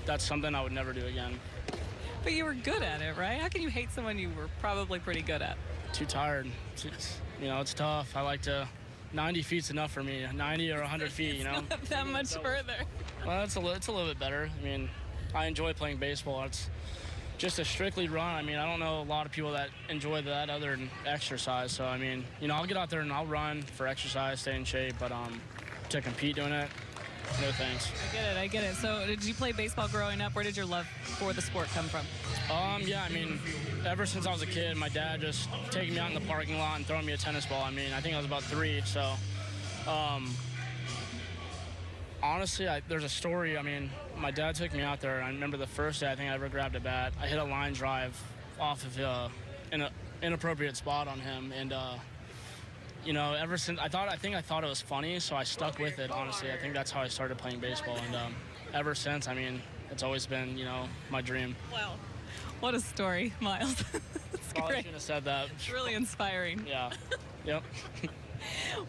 that's something I would never do again. But you were good at it, right? How can you hate someone you were probably pretty good at? Too tired. It's tough. I like to... 90 feet's enough for me. 90 or 100 feet, Not that much further. Well, it's a little bit better. I mean, I enjoy playing baseball. It's just a strictly run. I mean, I don't know a lot of people that enjoy that other than exercise. So, I mean, I'll get out there and I'll run for exercise, stay in shape, but to compete doing it, no thanks. I get it. So did you play baseball growing up? Where did your love for the sport come from? Yeah, I mean, ever since I was a kid, my dad just taking me out in the parking lot and throwing me a tennis ball. I mean, I think I was about 3, so honestly, there's a story. I mean, my dad took me out there, and I remember the first day I think I ever grabbed a bat. I hit a line drive off of in an inappropriate spot on him, and ever since I thought it was funny, so I stuck with it. Honestly, I think that's how I started playing baseball, and ever since, I mean, it's always been my dream. Wow, what a story, Miles. It's Probably great. shouldn't have said that. It's really inspiring. Yeah. Yep.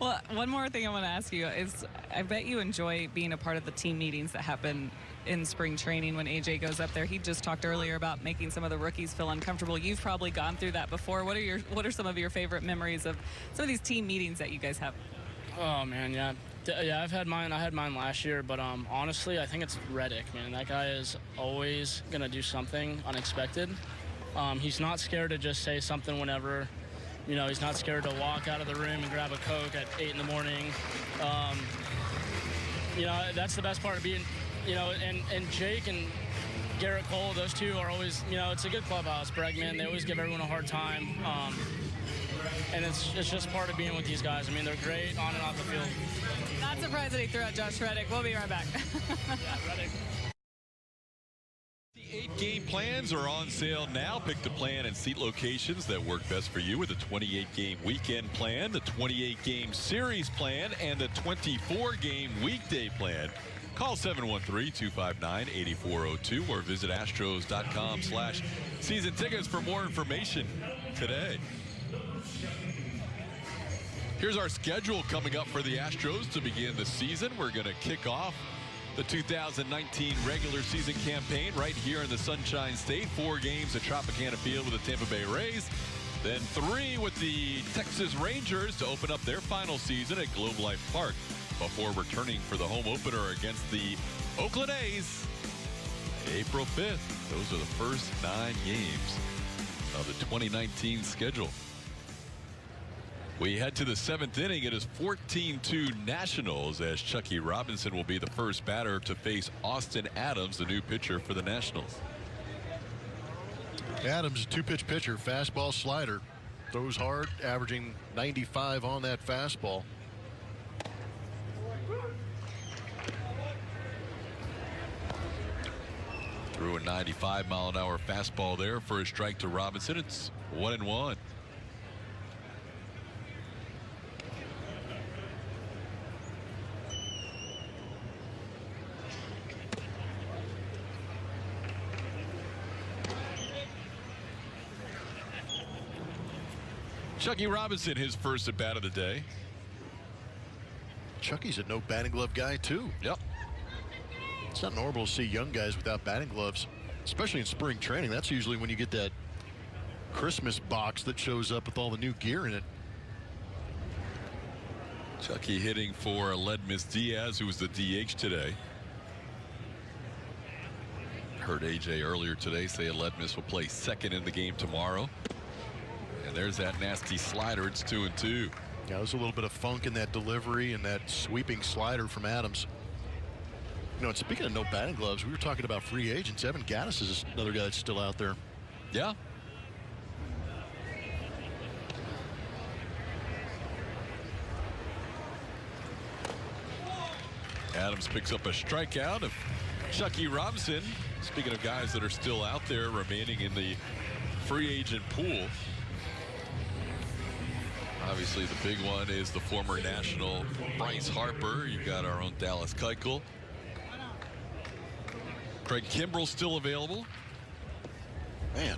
Well, one more thing I want to ask you is, I bet you enjoy being a part of the team meetings that happen in spring training when AJ goes up there. He just talked earlier about making some of the rookies feel uncomfortable. You've probably gone through that before. What are some of your favorite memories of some of these team meetings that you guys have? Oh man, yeah. Yeah, I've had mine. I had mine last year, but honestly, I think it's Reddick, man. That guy is always gonna do something unexpected. He's not scared to just say something whenever. He's not scared to walk out of the room and grab a Coke at 8 in the morning. That's the best part of being, and Jake and Garrett Cole, those two are always, it's a good clubhouse. Bregman, they always give everyone a hard time. And it's just part of being with these guys. I mean, they're great on and off the field. Not surprised that he threw out Josh Reddick. We'll be right back. Yeah, Reddick. The 8-game plans are on sale now. Pick the plan and seat locations that work best for you with the 28-game weekend plan, the 28-game series plan, and the 24-game weekday plan. Call 713-259-8402 or visit astros.com/season tickets for more information today. Here's our schedule coming up for the Astros to begin the season. We're going to kick off The 2019 regular season campaign right here in the Sunshine State. 4 games at Tropicana Field with the Tampa Bay Rays. Then 3 with the Texas Rangers to open up their final season at Globe Life Park before returning for the home opener against the Oakland A's April 5th. Those are the first 9 games of the 2019 schedule. We head to the 7th inning. It is 14-2 Nationals as Chucky Robinson will be the first batter to face Austin Adams, the new pitcher for the Nationals. Adams, 2-pitch pitcher, fastball, slider. Throws hard, averaging 95 on that fastball. Threw a 95-mile-an-hour fastball there for a strike to Robinson. It's 1-1. Chucky Robinson, his first at bat of the day. Chucky's a no batting glove guy too. Yep. It's not normal to see young guys without batting gloves, especially in spring training. That's usually when you get that Christmas box that shows up with all the new gear in it. Chucky hitting for Aledmus Diaz, who was the DH today. Heard AJ earlier today say Aledmus will play second in the game tomorrow. And there's that nasty slider. It's 2-2. Yeah, there's a little bit of funk in that delivery and that sweeping slider from Adams. You know, and speaking of no batting gloves, we were talking about free agents. Evan Gattis is another guy that's still out there. Yeah. Adams picks up a strikeout of Chucky Robinson. Speaking of guys that are still out there remaining in the free agent pool. Obviously, the big one is the former National Bryce Harper. You've got our own Dallas Keuchel. Craig Kimbrell still available. Man.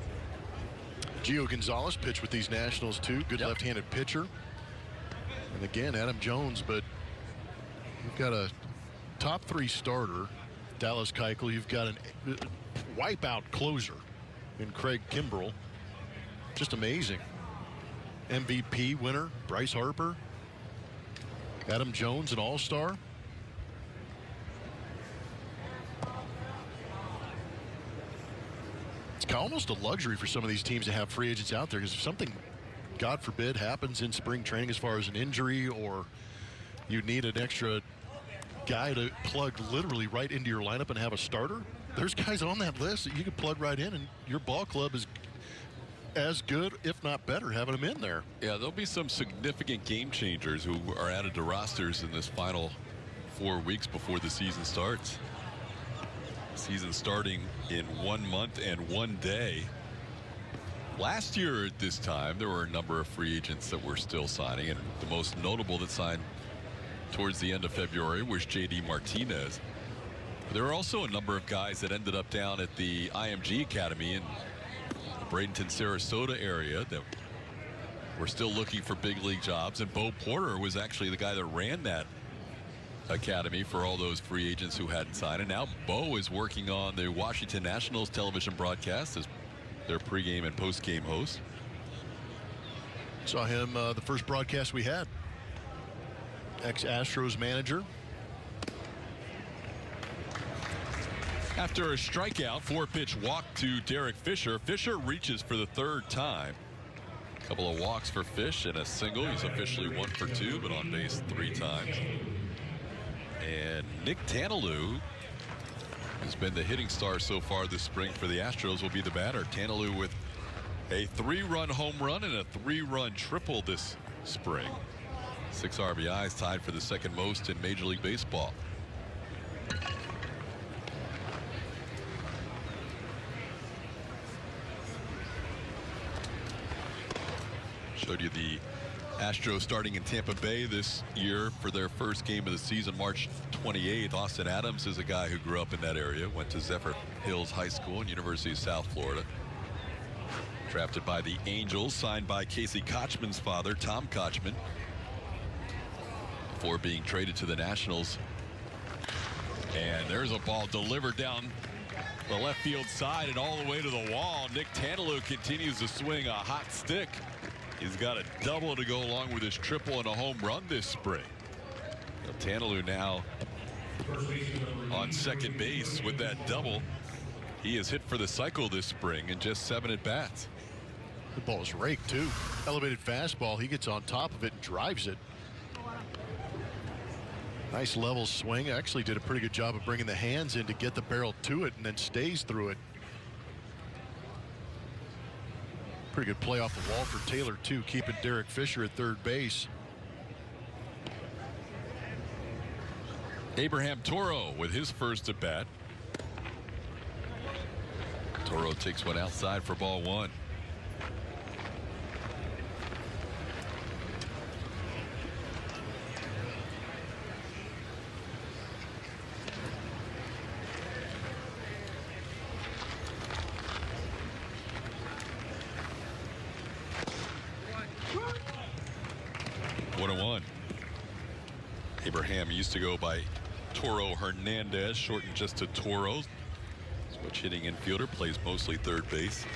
Gio Gonzalez pitched with these Nationals too. Good left-handed pitcher. And again, Adam Jones, but you've got a top 3 starter, Dallas Keuchel. You've got a wipeout closer in Craig Kimbrell. Just amazing. MVP winner, Bryce Harper. Adam Jones, an all-star. It's almost a luxury for some of these teams to have free agents out there, because if something, God forbid, happens in spring training as far as an injury, or you need an extra guy to plug literally right into your lineup and have a starter, there's guys on that list that you can plug right in, and your ball club is as good, if not better, having them in there. Yeah, there'll be some significant game changers who are added to rosters in this final 4 weeks before the season starts. Season starting in 1 month and 1 day. Last year at this time, there were a number of free agents that were still signing, and the most notable that signed towards the end of February was J.D. Martinez. There were also a number of guys that ended up down at the IMG Academy in the Bradenton, Sarasota area that were still looking for big league jobs, and Bo Porter was actually the guy that ran that academy for all those free agents who hadn't signed. And now Bo is working on the Washington Nationals television broadcast as their pregame and postgame host. Saw him the first broadcast we had. Ex-Astros manager. After a strikeout, 4-pitch walk to Derek Fisher. Fisher reaches for the 3rd time. A couple of walks for Fish and a single. He's officially 1 for 2, but on base 3 times. And Nick Tanalou, who's been the hitting star so far this spring for the Astros, will be the batter. Tanalou with a 3-run home run and a 3-run triple this spring. 6 RBIs, tied for the 2nd most in Major League Baseball. Showed you the Astros starting in Tampa Bay this year for their first game of the season, March 28th. Austin Adams is a guy who grew up in that area, went to Zephyr Hills High School and University of South Florida. Drafted by the Angels, signed by Casey Kochman's father, Tom Kochman, before being traded to the Nationals And there's a ball delivered down the left field side and all the way to the wall. Nick Tantalou continues to swing a hot stick. He's got a double to go along with his triple and a home run this spring. Tantalou now on second base with that double. He is hit for the cycle this spring in just 7 at-bats. The ball is raked, too. Elevated fastball. He gets on top of it and drives it. Nice level swing. Actually did a pretty good job of bringing the hands in to get the barrel to it and then stays through it. Pretty good play off the wall for Taylor, too, keeping Derek Fisher at third base. Abraham Toro with his first at bat. Toro takes one outside for ball 1. Abraham used to go by Toro Hernandez, shortened just to Toro. Switch hitting infielder, plays mostly third base.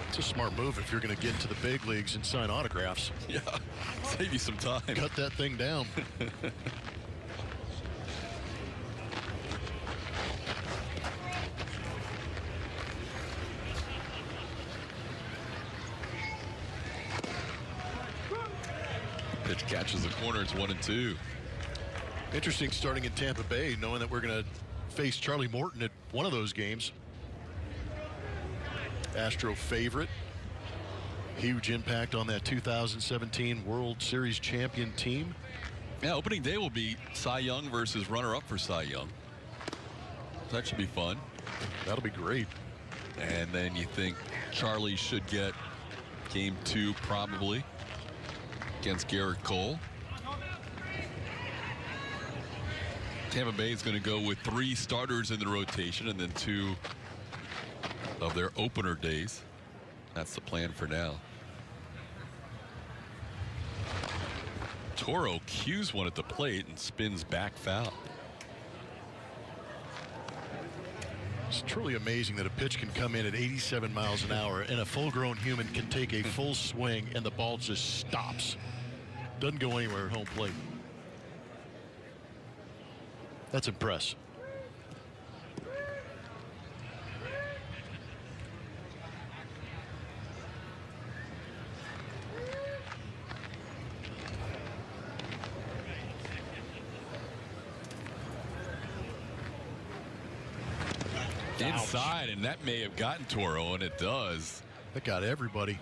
It's a smart move if you're going to get into the big leagues and sign autographs. Yeah, save you some time. Cut that thing down. Pitch catches the corner. It's 1-2. Interesting starting in Tampa Bay, knowing that we're going to face Charlie Morton at one of those games. Astro favorite. Huge impact on that 2017 World Series champion team. Yeah, opening day will be Cy Young versus runner-up for Cy Young. That should be fun. That'll be great. And then you think Charlie should get game 2 probably against Garrett Cole. Tampa Bay is going to go with 3 starters in the rotation and then 2 of their opener days. That's the plan for now. Toro cues one at the plate and spins back foul. It's truly amazing that a pitch can come in at 87 miles an hour and a full-grown human can take a full swing and the ball just stops. Doesn't go anywhere at home plate. That's impressive. Inside, and that may have gotten Toro, and it does. That got everybody.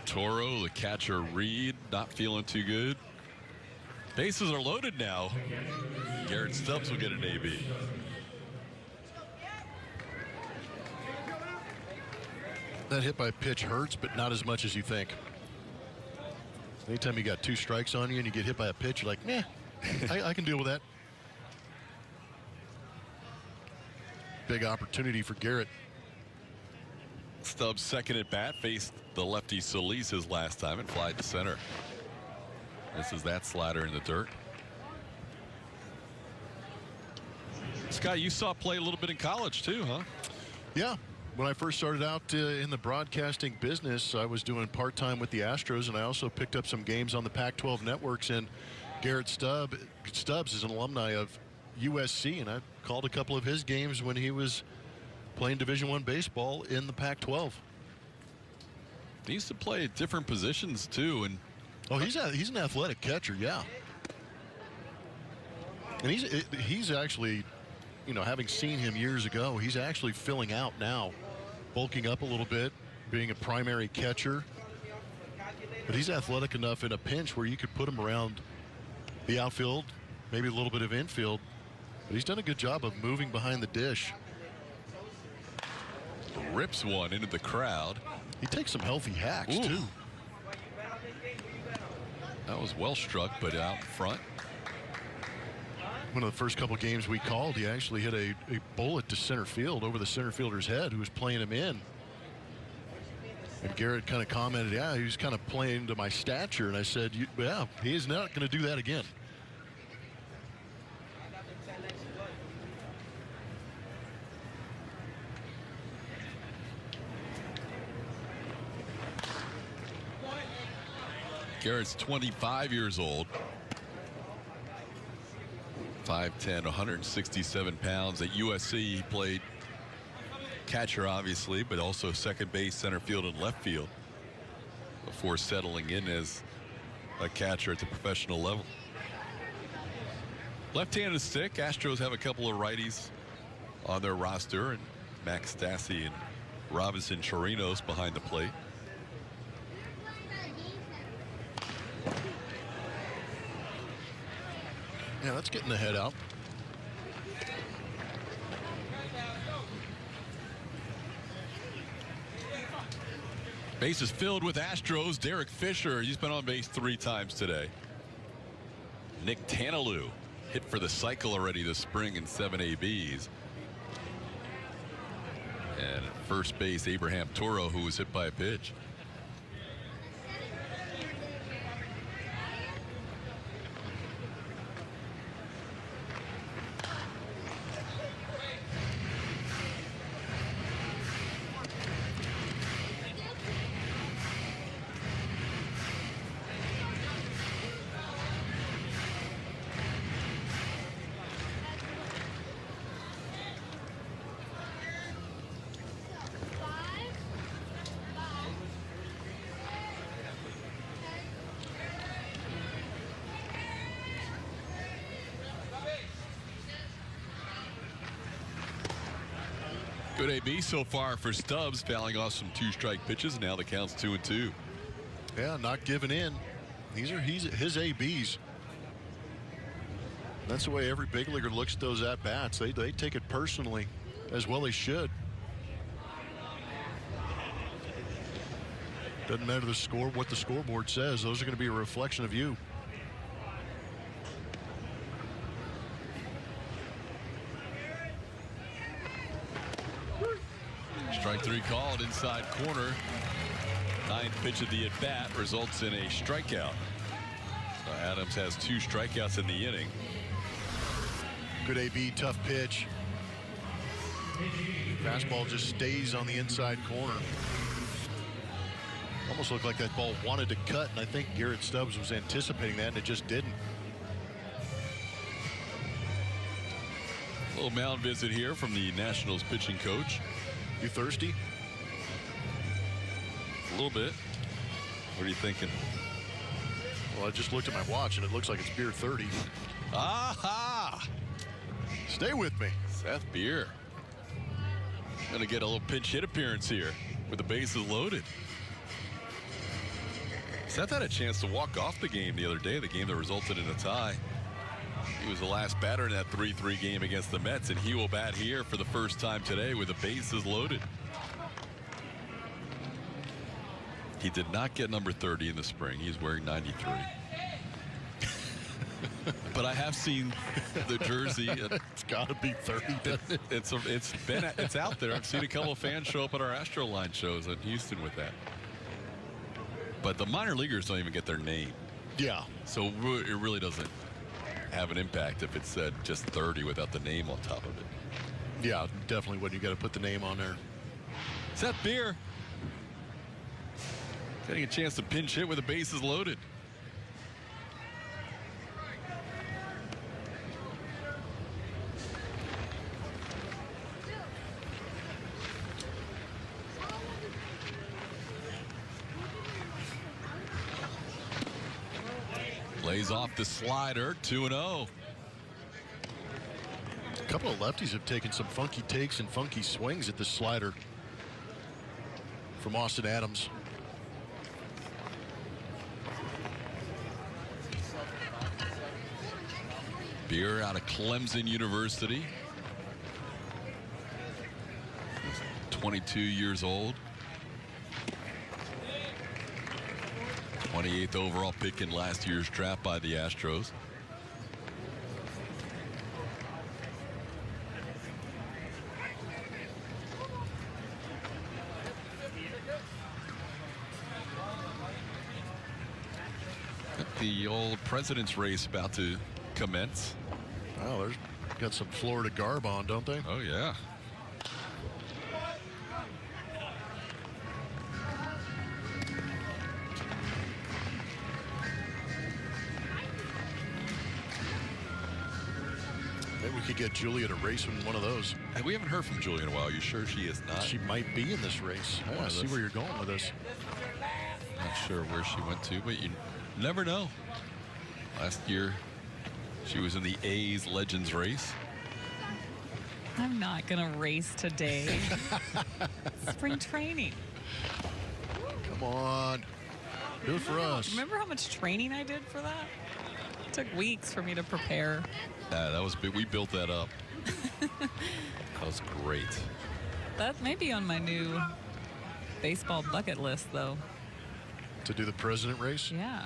Toro, the catcher Reed, not feeling too good. Bases are loaded now. Garrett Stubbs will get an AB. That hit by pitch hurts, but not as much as you think. Anytime you got 2 strikes on you and you get hit by a pitch, you're like, nah, I can deal with that. Big opportunity for Garrett. Stubbs' second at bat faced the lefty Solis his last time and flied to center. This is that slider in the dirt. Scott, you saw play a little bit in college too, huh? Yeah. When I first started out in the broadcasting business, I was doing part-time with the Astros, and I also picked up some games on the Pac-12 networks. And Garrett Stubbs is an alumni of USC, and I called a couple of his games when he was playing Division I baseball in the Pac-12. He used to play at different positions too, and oh, he's an athletic catcher, yeah. And he's actually, you know, having seen him years ago, he's actually filling out now, bulking up a little bit, being a primary catcher. But he's athletic enough in a pinch where you could put him around the outfield, maybe a little bit of infield. But he's done a good job of moving behind the dish. Rips one into the crowd. He takes some healthy hacks, too. That was well struck, but out in front. One of the first couple games we called, he actually hit a bullet to center field over the center fielder's head who was playing him in. And Garrett kind of commented, yeah, he was kind of playing to my stature. And I said, yeah, he is not going to do that again. Garrett's 25 years old. 5'10", 167 pounds. At USC, he played catcher, obviously, but also second base, center field, and left field before settling in as a catcher at the professional level. Left-handed stick. Astros have a couple of righties on their roster, and Max Stassi and Robinson Chirinos behind the plate. Yeah, that's getting the head out. Base is filled with Astros. Derek Fisher, he's been on base 3 times today. Nick Tanalou hit for the cycle already this spring in 7 ABs. And at first base, Abraham Toro, who was hit by a pitch. Good AB so far for Stubbs, fouling off some 2-strike pitches. Now the count's 2-2. Yeah, not giving in. These are his ABs. That's the way every big leaguer looks at those at-bats. They take it personally, as well they should. Doesn't matter the score, what the scoreboard says. Those are going to be a reflection of you. Strike 3 called inside corner. 9th pitch of the at-bat results in a strikeout. So Adams has 2 strikeouts in the inning. Good AB, tough pitch. Fastball just stays on the inside corner. Almost looked like that ball wanted to cut, and I think Garrett Stubbs was anticipating that, and it just didn't. A little mound visit here from the Nationals pitching coach. You thirsty? A little bit. What are you thinking? Well, I just looked at my watch, and it looks like it's beer 30. Aha! Stay with me. Seth Beer. Gonna get a little pinch hit appearance here with the bases loaded. Seth had a chance to walk off the game the other day, the game that resulted in a tie. He was the last batter in that 3-3 game against the Mets, and he will bat here for the first time today with the bases loaded. He did not get number 30 in the spring. He's wearing 93. But I have seen the jersey. It's got to be 30. It's out there. I've seen a couple of fans show up at our Astro Line shows in Houston with that. But the minor leaguers don't even get their name. Yeah. So it really doesn't have an impact if it said just 30 without the name on top of it. Yeah, definitely when you got to put the name on there. Seth Beer getting a chance to pinch hit with the bases loaded. Lays off the slider, 2-0. A couple of lefties have taken some funky takes and funky swings at the slider from Austin Adams. Beer out of Clemson University. 22 years old. 28th overall pick in last year's draft by the Astros. the old president's race about to commence. Oh, there's got some Florida garb on, don't they? Oh, yeah. Maybe we could get Julia to race in one of those. And we haven't heard from Julia in a while. Are you sure she is not? She might be in this race. I want to see where you're going with this. Not sure where she went to, but you never know. Last year, she was in the A's Legends race. I'm not going to race today. Spring training. Come on. Do it for us. Remember how much training I did for that? It took weeks for me to prepare. That was big. We built that up. That was great. That may be on my new baseball bucket list, though. To do the president race? Yeah.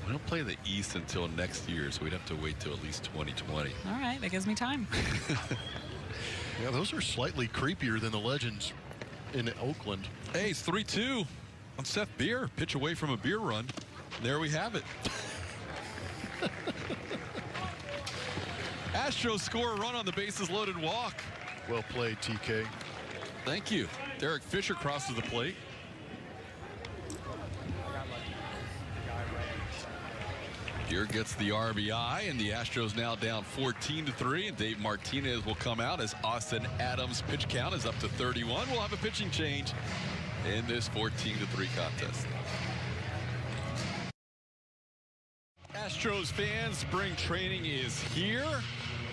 We don't play the East until next year, so we'd have to wait till at least 2020. All right, that gives me time. Yeah, those are slightly creepier than the Legends in Oakland. Hey, it's 3-2 on Seth Beer. Pitch away from a beer run. There we have it. Astros score a run on the bases loaded walk. Well played, TK. Thank you. Derek Fisher crosses the plate. Beer gets the RBI, and the Astros now down 14-3, and Dave Martinez will come out as Austin Adams' pitch count is up to 31. We'll have a pitching change in this 14-3 contest. Astros fans, spring training is here,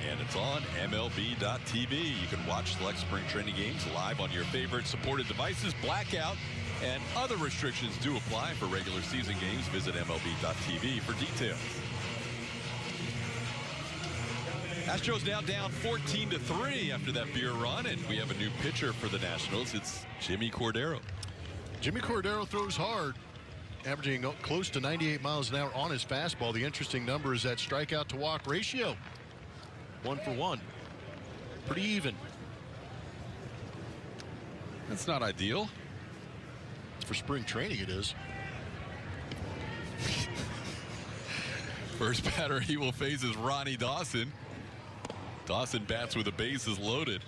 and it's on MLB.tv. You can watch select spring training games live on your favorite supported devices. Blackout and other restrictions do apply for regular season games. Visit MLB.tv for details. Astros now down 14-3 after that beer run, and we have a new pitcher for the Nationals. It's Jimmy Cordero. Jimmy Cordero throws hard, averaging close to 98 miles an hour on his fastball. The interesting number is that strikeout to walk ratio. 1 for 1. Pretty even. That's not ideal. For spring training, it is. First batter he will face is Ronnie Dawson. Dawson bats with the bases loaded.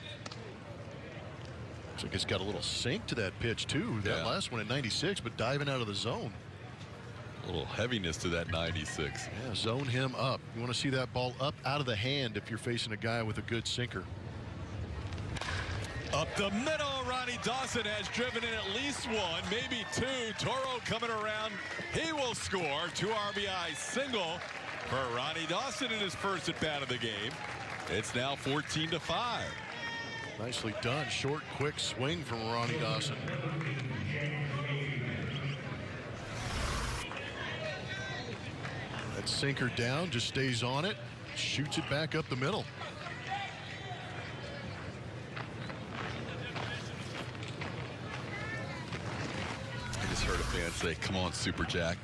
Looks like it's got a little sink to that pitch, too. That last one at 96, but diving out of the zone. A little heaviness to that 96. Yeah, zone him up. You want to see that ball up out of the hand if you're facing a guy with a good sinker. Up the middle, Ronnie Dawson has driven in at least one, maybe two. Toro coming around. He will score. 2 RBI single for Ronnie Dawson in his first at bat of the game. It's now 14-5. Nicely done. Short, quick swing from Ronnie Dawson. That sinker down, just stays on it, shoots it back up the middle. I just heard a fan say, "Come on, Super Jack."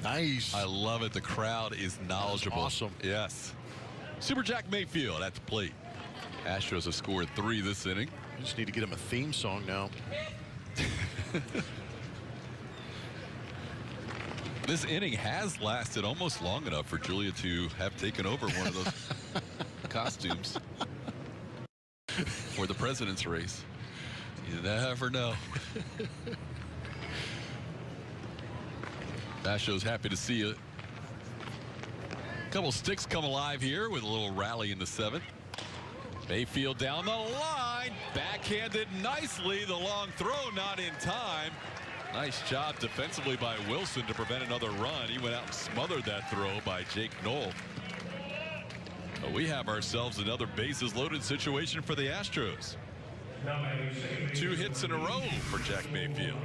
Nice. I love it. The crowd is knowledgeable. Awesome. Yes. Super Jack Mayfield at the plate. Astros have scored 3 this inning. You just need to get him a theme song now. This inning has lasted almost long enough for Julia to have taken over one of those costumes for the president's race. You never know. Astros happy to see a couple sticks come alive here with a little rally in the 7th. Mayfield down the line, backhanded nicely. The long throw not in time. Nice job defensively by Wilson to prevent another run. He went out and smothered that throw by Jake Knoll. But we have ourselves another bases loaded situation for the Astros. 2 hits in a row for Jack Mayfield.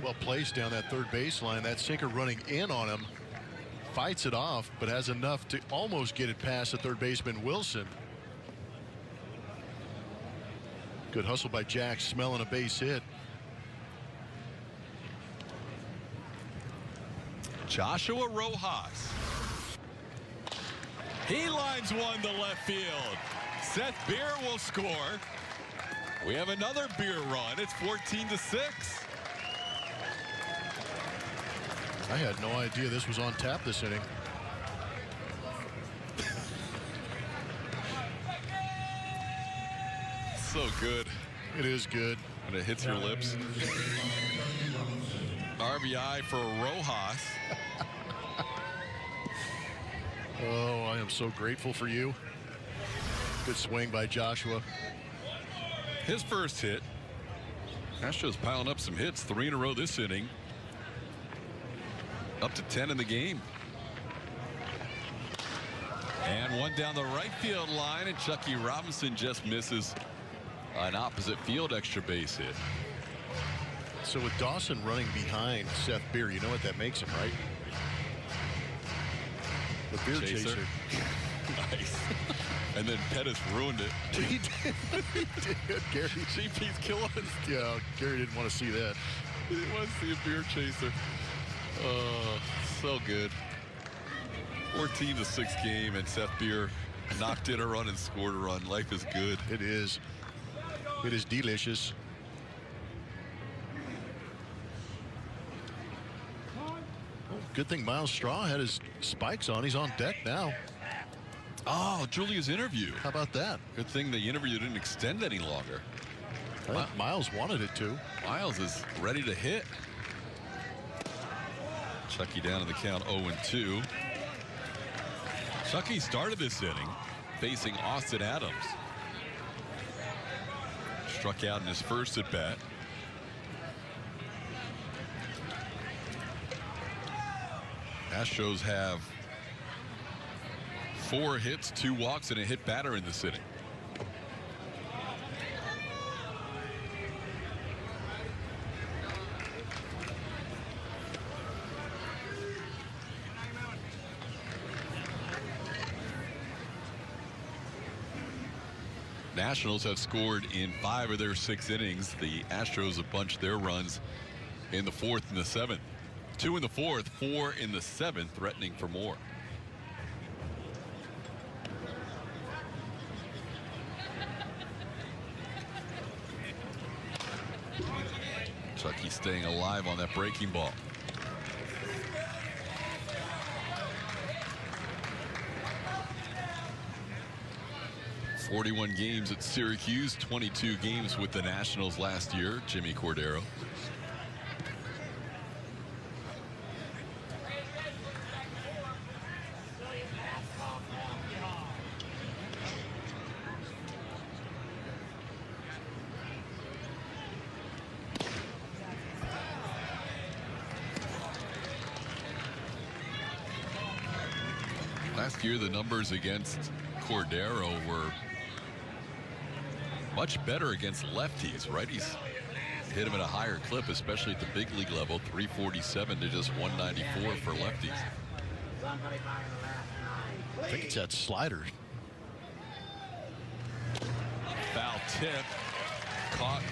Well placed down that third baseline. That sinker running in on him. Fights it off, but has enough to almost get it past the third baseman Wilson. Good hustle by Jack, smelling a base hit. Joshua Rojas. He lines one to left field. Seth Beer will score. We have another Beer run. It's 14-6. I had no idea this was on tap this inning. So good. It is good. When it hits your lips. RBI for Rojas. Oh, I am so grateful for you. Good swing by Joshua. His first hit. Astros piling up some hits, 3 in a row this inning. Up to 10 in the game. And one down the right field line, and Chucky Robinson just misses an opposite field extra base hit. So with Dawson running behind Seth Beer, you know what that makes him, right? The beer chaser. Nice. And then Pettis ruined it. He did. He did. Gary. GP's killing us. Yeah, Gary didn't want to see that. He didn't want to see a beer chaser. So good. 14-6 game, and Seth Beer knocked in a run and scored a run. Life is good. It is. It is delicious. Good thing Miles Straw had his spikes on. He's on deck now. Oh, Julia's interview. How about that? Good thing the interview didn't extend any longer. I think Miles wanted it to. Miles is ready to hit. Chucky down in the count 0-2. Chucky started this inning facing Austin Adams. Struck out in his first at bat. Astros have 4 hits, 2 walks, and a hit batter in this inning. Nationals have scored in 5 of their 6 innings. The Astros have bunched their runs in the 4th and the 7th. 2 in the 4th, 4 in the 7th, threatening for more. Chucky staying alive on that breaking ball. "41 games at Syracuse, 22 games with the Nationals last year," Jimmy Cordero. Last year, the numbers against Cordero were much better against lefties. Righties hit him at a higher clip, especially at the big league level. 347 to just 194 for lefties. I think it's that slider. Foul tip caught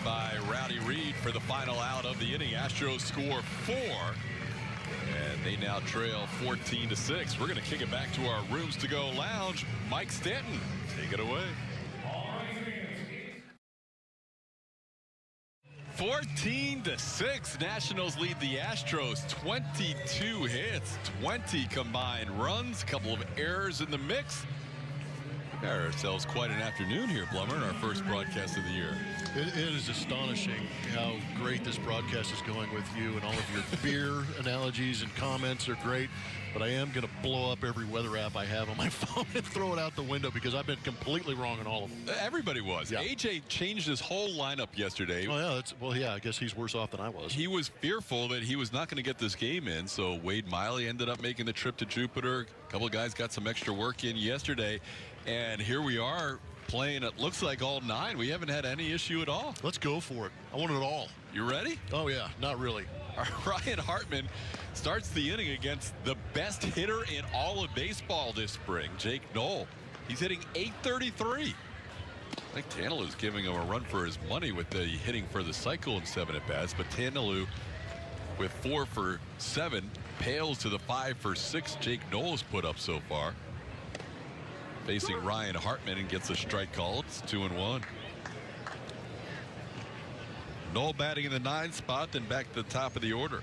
by Rowdy Reed for the final out of the inning. Astros score 4. And they now trail 14-6. We're going to kick it back to our Rooms to Go lounge. Mike Stanton, take it away. 14-6. Nationals lead the Astros. 22 hits, 20 combined runs, couple of errors in the mix. We got ourselves quite an afternoon here, Blummer, in our first broadcast of the year. It is astonishing how great this broadcast is going with you, and all of your beer analogies and comments are great. But I am going to blow up every weather app I have on my phone and throw it out the window because I've been completely wrong on all of them. Everybody was. Yeah. AJ changed his whole lineup yesterday. Oh, yeah. Well, yeah, I guess he's worse off than I was. He was fearful that he was not going to get this game in, so Wade Miley ended up making the trip to Jupiter. A couple of guys got some extra work in yesterday, and here we are playing, it looks like, all 9. We haven't had any issue at all. Let's go for it. I want it all. You ready? Oh, yeah. Not really. Ryan Hartman starts the inning against the best hitter in all of baseball this spring, Jake Knoll. He's hitting .833. I think Tannelou's giving him a run for his money with the hitting for the cycle in 7 at-bats, but Tannelou with 4 for 7 pales to the 5 for 6 Jake Knoll's put up so far. Facing Ryan Hartman and gets a strike called. It's 2-1. Knoll batting in the 9th spot, then back to the top of the order.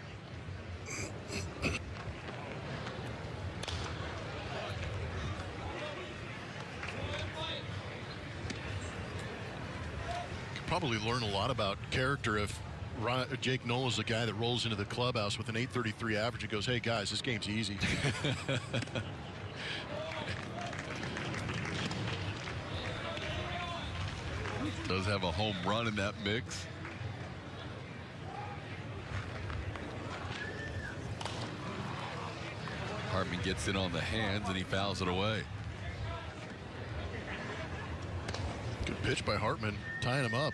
Probably learn a lot about character if Jake Noll is the guy that rolls into the clubhouse with an .833 average and goes, hey guys, this game's easy. Does have a home run in that mix. Hartman gets in on the hands and he fouls it away. Good pitch by Hartman, tying him up.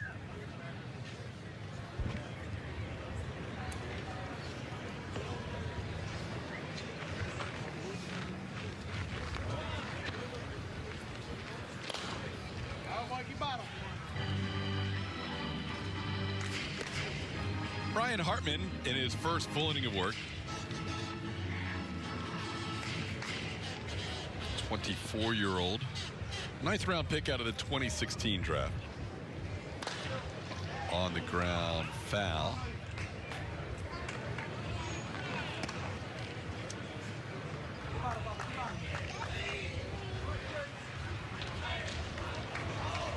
Brian Hartman in his first full inning of work. 24-year-old. 9th round pick out of the 2016 draft. On the ground, foul.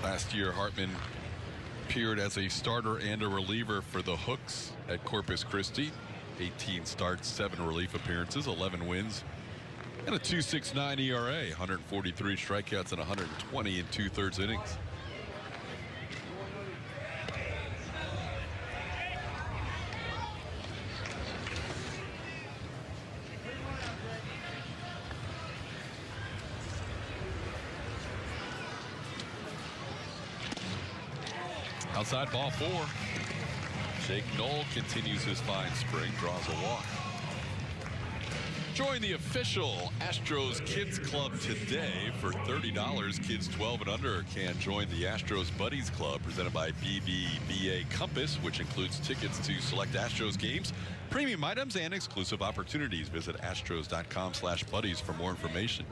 Last year, Hartman appeared as a starter and a reliever for the Hooks at Corpus Christi. 18 starts, 7 relief appearances, 11 wins, and a 2.69 ERA, 143 strikeouts and 120 in 2/3 innings. Outside ball 4. Jake Noll continues his fine spring, draws a walk. Join the official Astros Kids Club today for $30. Kids 12 and under can join the Astros Buddies Club presented by BBVA Compass, which includes tickets to select Astros games, premium items, and exclusive opportunities. Visit astros.com/buddies for more information.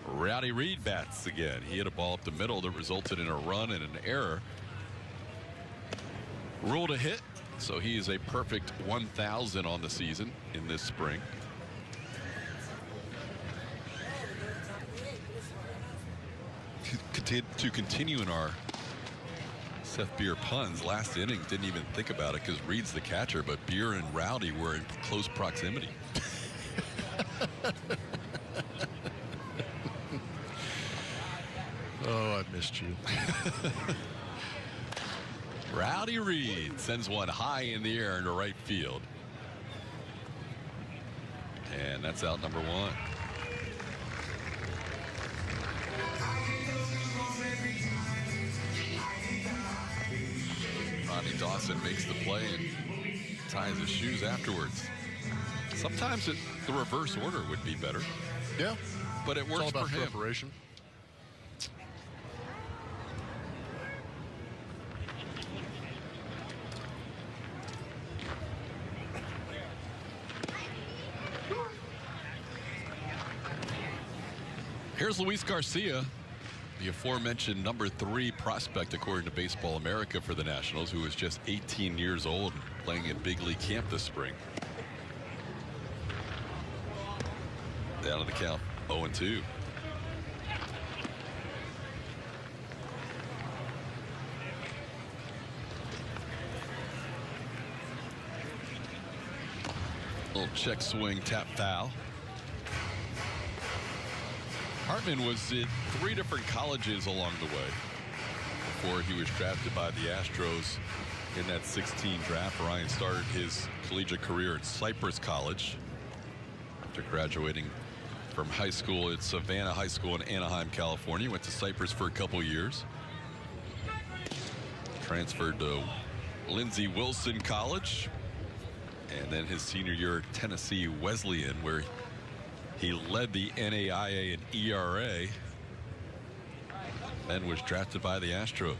Rowdy Reed bats again. He hit a ball up the middle that resulted in a run and an error. Ruled a hit, so he is a perfect 1,000 on the season in this spring. To continue in our Seth Beer puns, last inning didn't even think about it because Reed's the catcher, but Beer and Rowdy were in close proximity. Oh, I missed you. Rowdy Reed sends one high in the air into right field. And that's out number 1. Ronnie Dawson makes the play and ties his shoes afterwards. Sometimes the reverse order would be better. Yeah. But it works it's all about for him. Preparation. Here's Luis Garcia, the aforementioned number 3 prospect according to Baseball America for the Nationals, who is just 18 years old and playing at big league camp this spring. Down to the count, 0-2. Little check swing, tap foul. Hartman was at 3 different colleges along the way before he was drafted by the Astros in that 16 draft. Ryan started his collegiate career at Cypress College after graduating from high school at Savannah High School in Anaheim, California. Went to Cypress for a couple years. Transferred to Lindsey Wilson College. And then his senior year at Tennessee Wesleyan, where he led the NAIA in ERA, then was drafted by the Astros.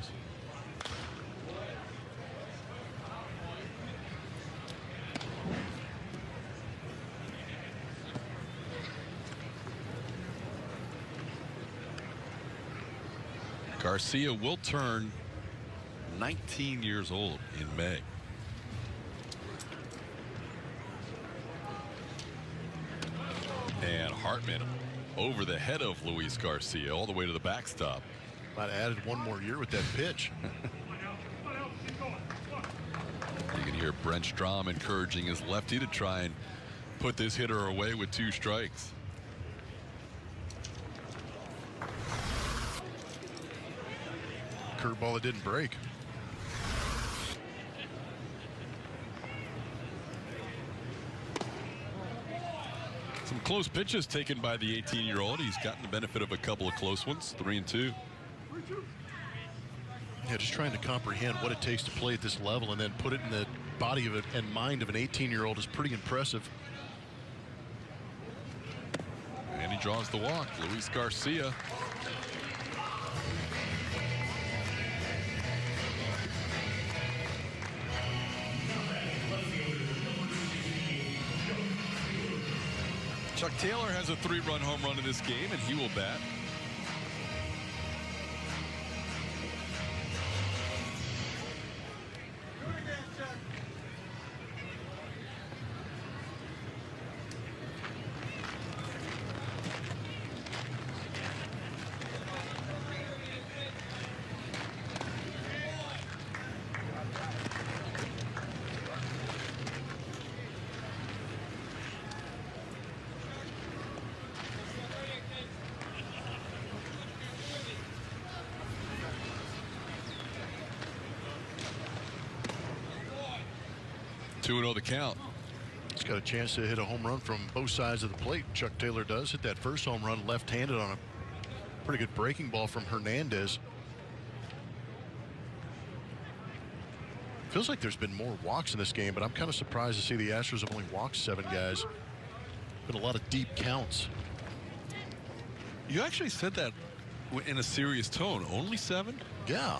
Garcia will turn 19 years old in May. And Hartman over the head of Luis Garcia all the way to the backstop. Might have added one more year with that pitch. You can hear Brent Strom encouraging his lefty to try and put this hitter away with 2 strikes. Curveball that didn't break. Some close pitches taken by the 18-year-old. He's gotten the benefit of a couple of close ones, 3-2. Yeah, just trying to comprehend what it takes to play at this level and then put it in the body of it and mind of an 18-year-old is pretty impressive. And he draws the walk. Luis Garcia. Chuck Taylor has a 3-run home run in this game, and he will bat. Two and 0 the count. He's got a chance to hit a home run from both sides of the plate. Chuck Taylor does hit that first home run left-handed on a pretty good breaking ball from Hernandez. Feels like there's been more walks in this game, but I'm kind of surprised to see the Astros have only walked 7 guys. Been a lot of deep counts. You actually said that in a serious tone. Only 7? Yeah.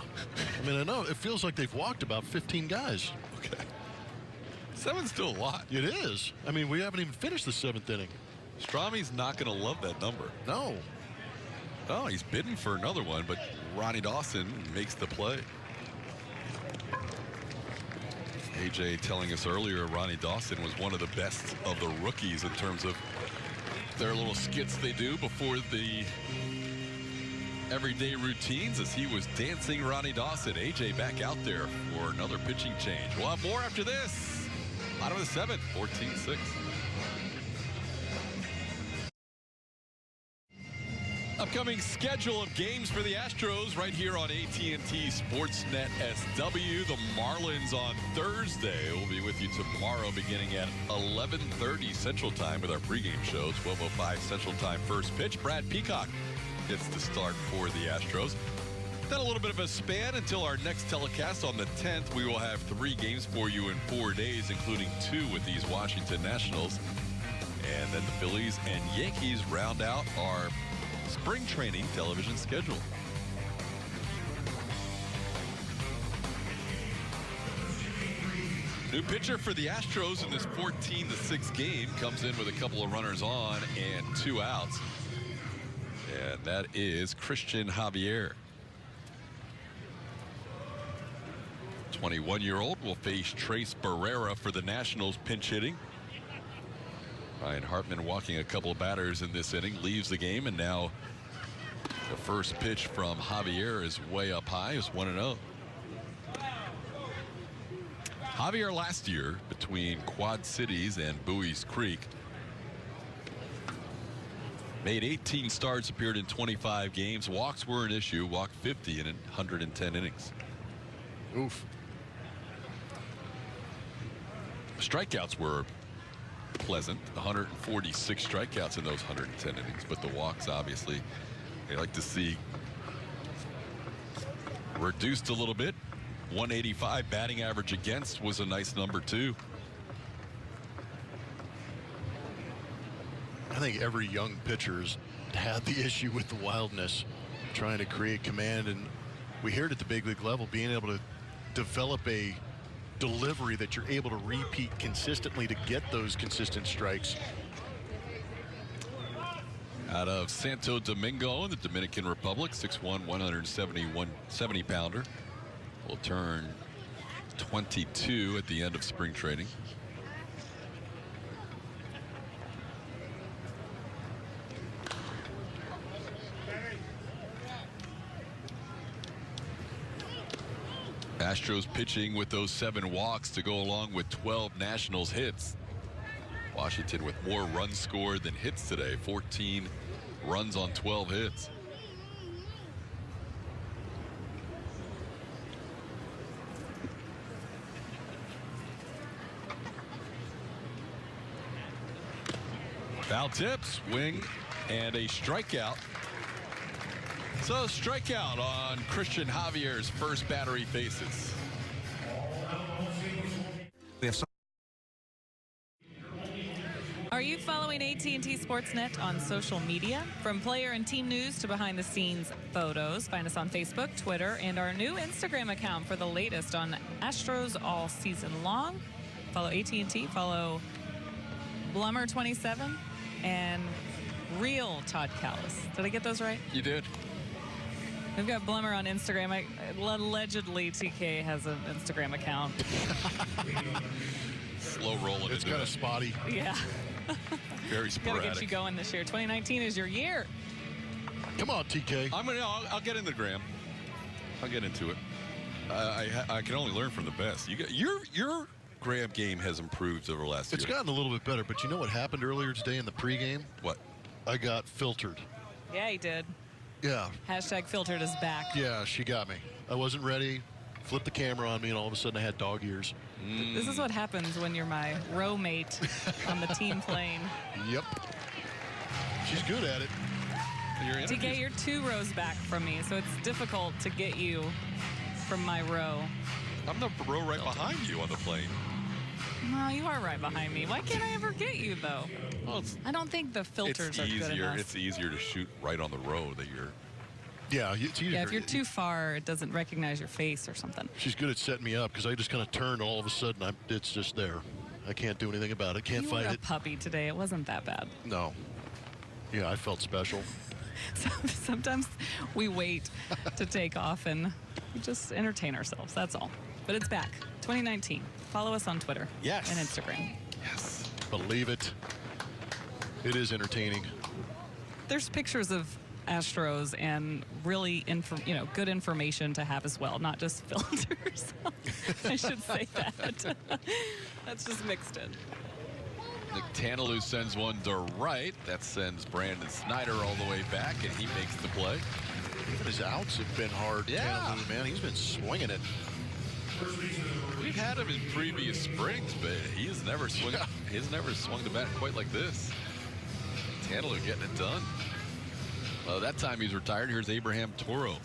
I mean, I know it feels like they've walked about 15 guys. Okay. 7's still a lot. It is. I mean, we haven't even finished the 7th inning. Strami's not going to love that number. No. Oh, he's bidding for another one, but Ronnie Dawson makes the play. AJ telling us earlier, Ronnie Dawson was one of the best of the rookies in terms of their little skits they do before the everyday routines, as he was dancing Ronnie Dawson. AJ back out there for another pitching change. We'll have more after this. Bottom of the 7th, 14-6. Upcoming schedule of games for the Astros right here on AT&T Sportsnet SW. The Marlins on Thursday. We'll be with you tomorrow beginning at 11:30 Central Time with our pregame show. 12:05 Central Time first pitch. Brad Peacock gets the start for the Astros. Then a little bit of a span until our next telecast on the 10th. We will have 3 games for you in 4 days, including 2 with these Washington Nationals. And then the Phillies and Yankees round out our spring training television schedule. New pitcher for the Astros in this 14-6 game comes in with a couple of runners on and 2 outs. And that is Christian Javier. 21-year-old will face Trace Barrera for the Nationals pinch hitting. Ryan Hartman walking a couple of batters in this inning, leaves the game, and now the first pitch from Javier is way up high. It's 1-0. Javier last year between Quad Cities and Bowie's Creek made 18 starts, appeared in 25 games. Walks were an issue, walked 50 in 110 innings. Oof. Strikeouts were pleasant, 146 strikeouts in those 110 innings, but the walks, obviously, they like to see reduced a little bit. 185 batting average against was a nice number too. I think every young pitcher's had the issue with the wildness, trying to create command, and we hear it at the big league level, being able to develop a delivery that you're able to repeat consistently to get those consistent strikes. Out of Santo Domingo in the Dominican Republic, 6'1", 70-pounder. Will turn 22 at the end of spring training. Astros pitching with those 7 walks to go along with 12 Nationals hits. Washington with more runs scored than hits today, 14 runs on 12 hits. Foul tip, swing, and a strikeout. So strikeout on Christian Javier's first batter he faces. We have some. Are you following AT&T Sportsnet on social media? From player and team news to behind-the-scenes photos, find us on Facebook, Twitter, and our new Instagram account for the latest on Astros all season long. Follow AT&T, follow Blummer27, and Real Todd Callis. Did I get those right? You did. We've got Blummer on Instagram. Allegedly, TK has an Instagram account. Slow rolling. It's kind of spotty. Yeah. Very sporadic. Gotta get you going this year. 2019 is your year. Come on, TK. I'll get in the gram. I'll get into it. I can only learn from the best. Your Graham game has improved over the last year. It's gotten a little bit better, but you know what happened earlier today in the pregame? What? I got filtered. Yeah, he did. Yeah. Hashtag filtered is back. Yeah, she got me. I wasn't ready. Flipped the camera on me, and all of a sudden I had dog ears. This is what happens when you're my row mate on the team plane. Yep. She's good at it. TK, you're 2 rows back from me, so it's difficult to get you from my row. I'm the row right behind you on the plane. No, you are right behind me. Why can't I ever get you, though? Well, I don't think the filters are good enough. It's easier to shoot right on the row that you're. Yeah, it's easier. Yeah, if you're too far, it doesn't recognize your face or something. She's good at setting me up because I just kind of turned, and all of a sudden it's just there. I can't do anything about it. Can't fight You were it. a puppy today. It wasn't that bad. No. Yeah, I felt special. Sometimes we wait to take off and we just entertain ourselves. That's all. But it's back. 2019. Follow us on Twitter and Instagram. Yes. Believe it. It is entertaining. There's pictures of Astros and really good information to have as well, not just filters. I should say that. That's just mixed in. Nick Tanalou sends one to right. That sends Brandon Snyder all the way back, and he makes the play. Even his outs have been hard. Yeah. Tanalou, man, he's been swinging it. We've had him in previous springs, but he's never swung the bat quite like this. Tanalou getting it done. Well, that time he's retired. Here's Abraham Toro.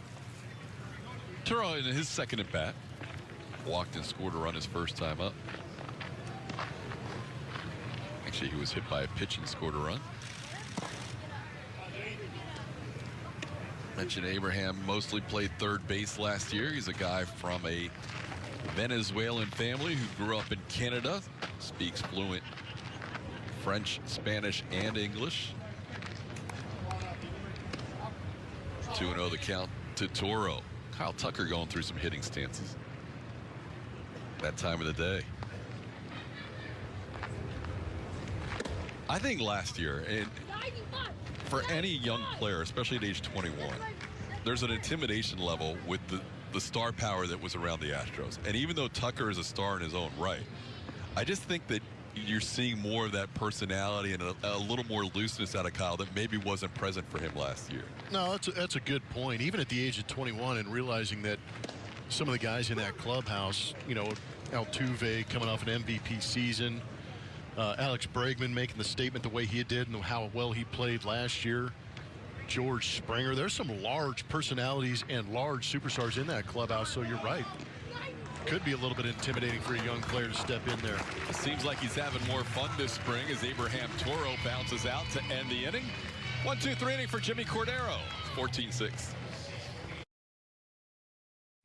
Toro in his second at bat. Walked and scored a run his first time up. Actually, he was hit by a pitch and scored a run. Mentioned Abraham mostly played third base last year. He's a guy from a Venezuelan family who grew up in Canada. Speaks fluent French, Spanish, and English. 2-0 the count to Toro. Kyle Tucker going through some hitting stances. That time of the day. I think last year, and for any young player, especially at age 21, there's an intimidation level with the star power that was around the Astros. And even though Tucker is a star in his own right, I just think that you're seeing more of that personality and a little more looseness out of Kyle that maybe wasn't present for him last year. No, that's a good point. Even at the age of 21 and realizing that some of the guys in that clubhouse, Altuve coming off an MVP season, Alex Bregman making the statement the way he did and how well he played last year, George Springer. There's some large personalities and large superstars in that clubhouse, so you're right. Could be a little bit intimidating for a young player to step in there. It seems like he's having more fun this spring as Abraham Toro bounces out to end the inning. 1-2-3 inning for Jimmy Cordero. 14-6.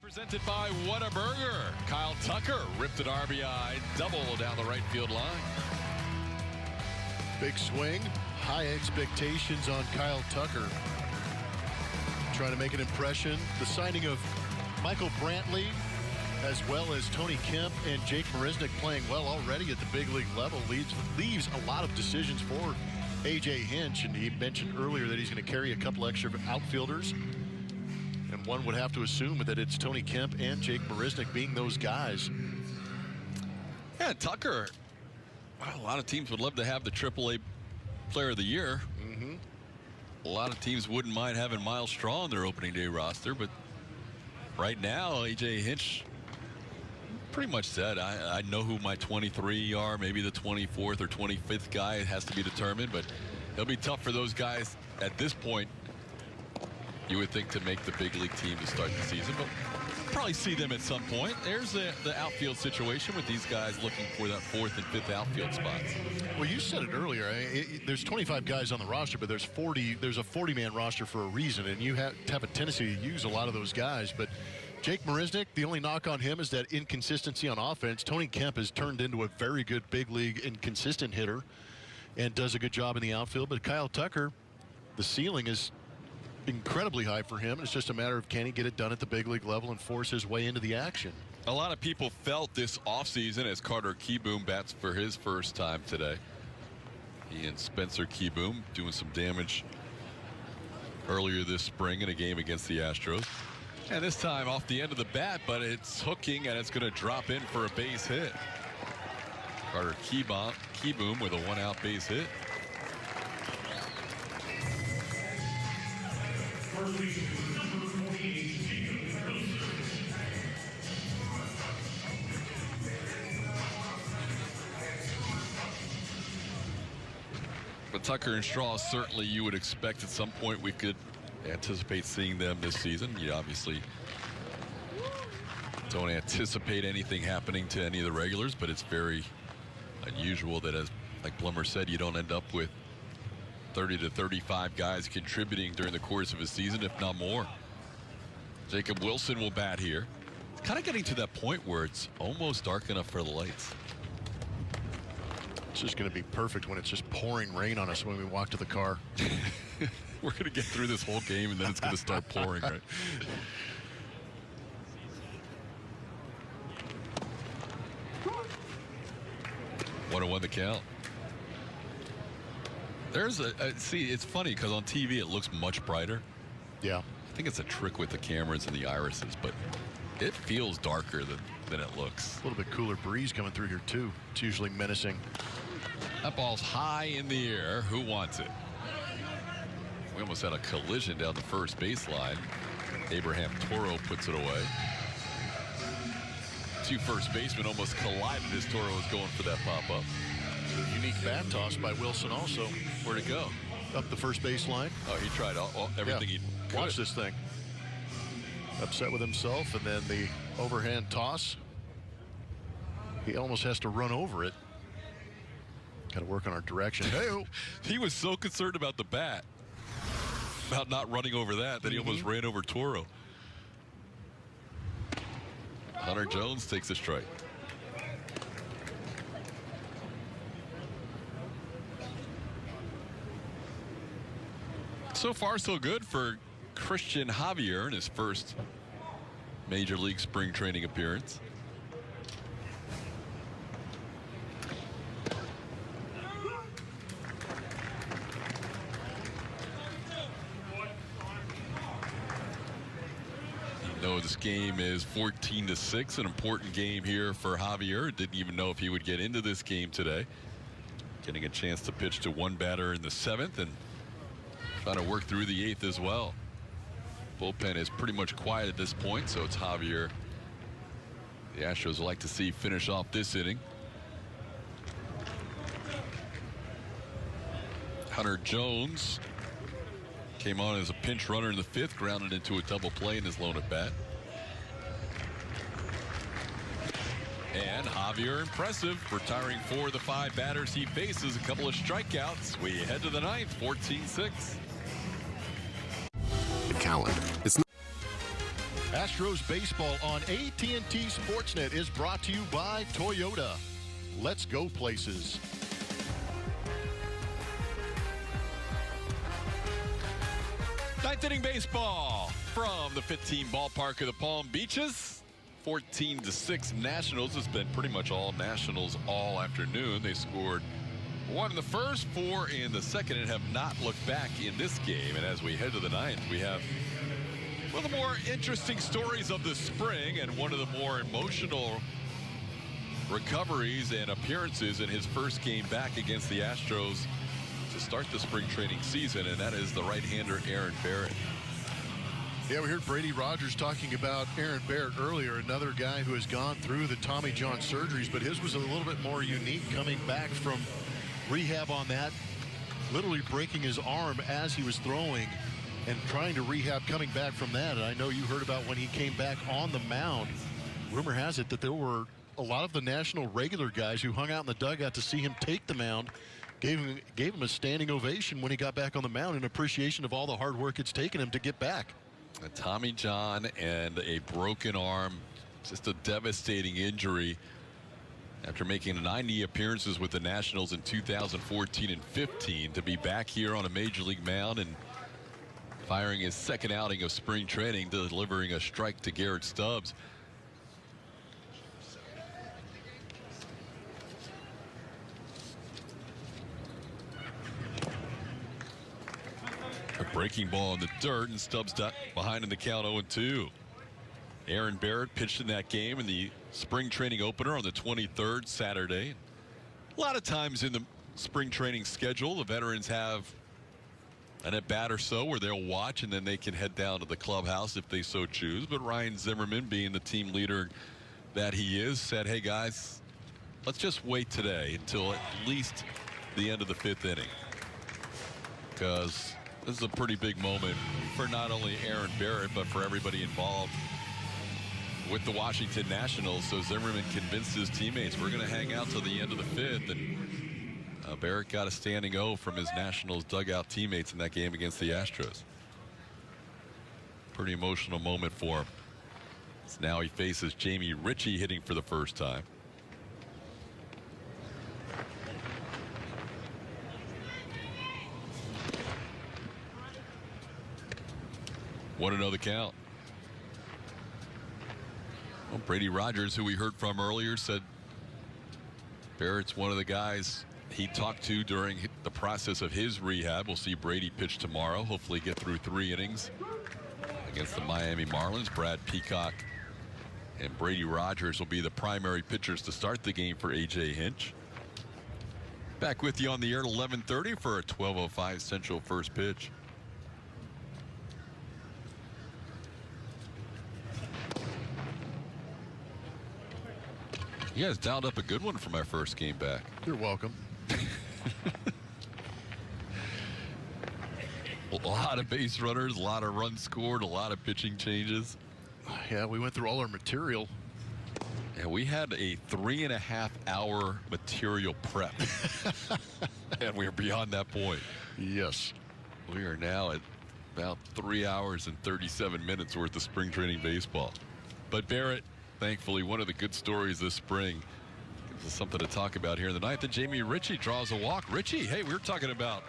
Presented by Whataburger. Kyle Tucker ripped an RBI double down the right field line. Big swing, high expectations on Kyle Tucker. Trying to make an impression. The signing of Michael Brantley, as well as Tony Kemp and Jake Marisnick playing well already at the big league level, leaves a lot of decisions for A.J. Hinch, and he mentioned earlier that he's going to carry a couple extra outfielders. And one would have to assume that it's Tony Kemp and Jake Marisnick being those guys. Yeah, Tucker. Well, a lot of teams would love to have the AAA Player of the Year. A lot of teams wouldn't mind having Miles Straw on their opening day roster, but right now, A.J. Hinch pretty much said, I know who my 23 are, maybe the 24th or 25th guy. It has to be determined, but it'll be tough for those guys at this point, you would think, to make the big league team to start the season, but probably see them at some point. There's the outfield situation with these guys looking for that 4th and 5th outfield spots. Well, you said it earlier. There's 25 guys on the roster, but there's a 40-man roster for a reason, and you have a tendency to use a lot of those guys. But Jake Marisnick, the only knock on him is that inconsistency on offense. Tony Kemp has turned into a very good big league inconsistent hitter and does a good job in the outfield. But Kyle Tucker, the ceiling is incredibly high for him. It's just a matter of, can he get it done at the big league level and force his way into the action. A lot of people felt this offseason as Carter Kieboom bats for his first time today. He and Spencer Kieboom doing some damage earlier this spring in a game against the Astros. And this time off the end of the bat, but it's hooking and it's going to drop in for a base hit. Carter Kieboom with a 1-out base hit. But Tucker and Straw, certainly you would expect at some point we could anticipate seeing them this season. You obviously don't anticipate anything happening to any of the regulars, but it's very unusual that, as like Blummer said, you don't end up with 30 to 35 guys contributing during the course of a season, if not more. Jacob Wilson will bat here. It's kind of getting to that point where it's almost dark enough for the lights. It's just going to be perfect when it's just pouring rain on us when we walk to the car. We're going to get through this whole game and then it's going to start pouring, right? 1-1 the count. There's see, it's funny because on TV it looks much brighter. Yeah. I think it's a trick with the cameras and the irises, but it feels darker than it looks. A little bit cooler breeze coming through here too. It's usually menacing. That ball's high in the air. Who wants it? We almost had a collision down the first baseline. Abraham Toro puts it away. Two first basemen almost collided as Toro was going for that pop-up. Unique bat toss by Wilson also. Where'd it go? Up the first baseline. Oh, he tried everything he could. Watch this thing. Upset with himself, and then the overhand toss. He almost has to run over it. Got to work on our direction. Hey-o. He was so concerned about the bat, about not running over that he almost ran over Toro. Hunter Jones takes a strike. So far, so good for Christian Javier in his first Major League spring training appearance. This game is 14-6, an important game here for Javier. Didn't even know if he would get into this game today. Getting a chance to pitch to one batter in the 7th and trying to work through the 8th as well. Bullpen is pretty much quiet at this point, so it's Javier the Astros like to see finish off this inning. Hunter Jones came on as a pinch runner in the 5th, grounded into a double play in his lone at bat. And Javier, impressive, retiring 4 of the 5 batters he faces, a couple of strikeouts. We head to the 9th, 14-6. Callan. It's not Astros baseball on AT&T Sportsnet is brought to you by Toyota. Let's go places. Ninth inning baseball from the 15 ballpark of the Palm Beaches. 14-6 Nationals. It's been pretty much all Nationals all afternoon. They scored 1 in the first, 4 in the second, and have not looked back in this game. And as we head to the 9th, we have One of the more interesting stories of the spring and one of the more emotional recoveries and appearances in his first game back against the Astros to start the spring training season, and that is the right-hander Aaron Barrett. Yeah, we heard Brady Rogers talking about Aaron Barrett earlier, another guy who has gone through the Tommy John surgeries, but his was a little bit more unique, coming back from rehab on that, literally breaking his arm as he was throwing and trying to rehab coming back from that. And I know you heard about when he came back on the mound. Rumor has it that there were a lot of the national regular guys who hung out in the dugout to see him take the mound, gave him a standing ovation when he got back on the mound in appreciation of all the hard work it's taken him to get back. A Tommy John and a broken arm, just a devastating injury after making 90 appearances with the Nationals in 2014 and 15, to be back here on a major league mound and firing his second outing of spring training, delivering a strike to Garrett Stubbs. A breaking ball in the dirt, and Stubbs behind in the count 0-2. Aaron Barrett pitched in that game in the spring training opener on the 23rd, Saturday. A lot of times in the spring training schedule, the veterans have an at-bat or so where they'll watch and then they can head down to the clubhouse if they so choose. But Ryan Zimmerman, being the team leader that he is, said, hey guys, let's just wait today until at least the end of the 5th inning, because this is a pretty big moment for not only Aaron Barrett but for everybody involved with the Washington Nationals. So Zimmerman convinced his teammates, we're going to hang out till the end of the 5th, and Barrett got a standing O from his Nationals dugout teammates in that game against the Astros. Pretty emotional moment for him. So now he faces Jamie Ritchie hitting for the first time. What another count. Well, Brady Rogers, who we heard from earlier, said Barrett's one of the guys he talked to during the process of his rehab. We'll see Brady pitch tomorrow, hopefully get through 3 innings against the Miami Marlins. Brad Peacock and Brady Rogers will be the primary pitchers to start the game for A.J. Hinch. Back with you on the air at 11:30 for a 12:05 Central first pitch. You guys dialed up a good one for my first game back. You're welcome. A lot of base runners, a lot of runs scored, a lot of pitching changes. Yeah, we went through all our material. And we had a 3.5-hour material prep. And we are beyond that point. Yes. We are now at about 3 hours and 37 minutes worth of spring training baseball. But Barrett, thankfully, one of the good stories this spring, gives us something to talk about here in the ninth. And Jamie Ritchie draws a walk. Ritchie, hey, we were talking about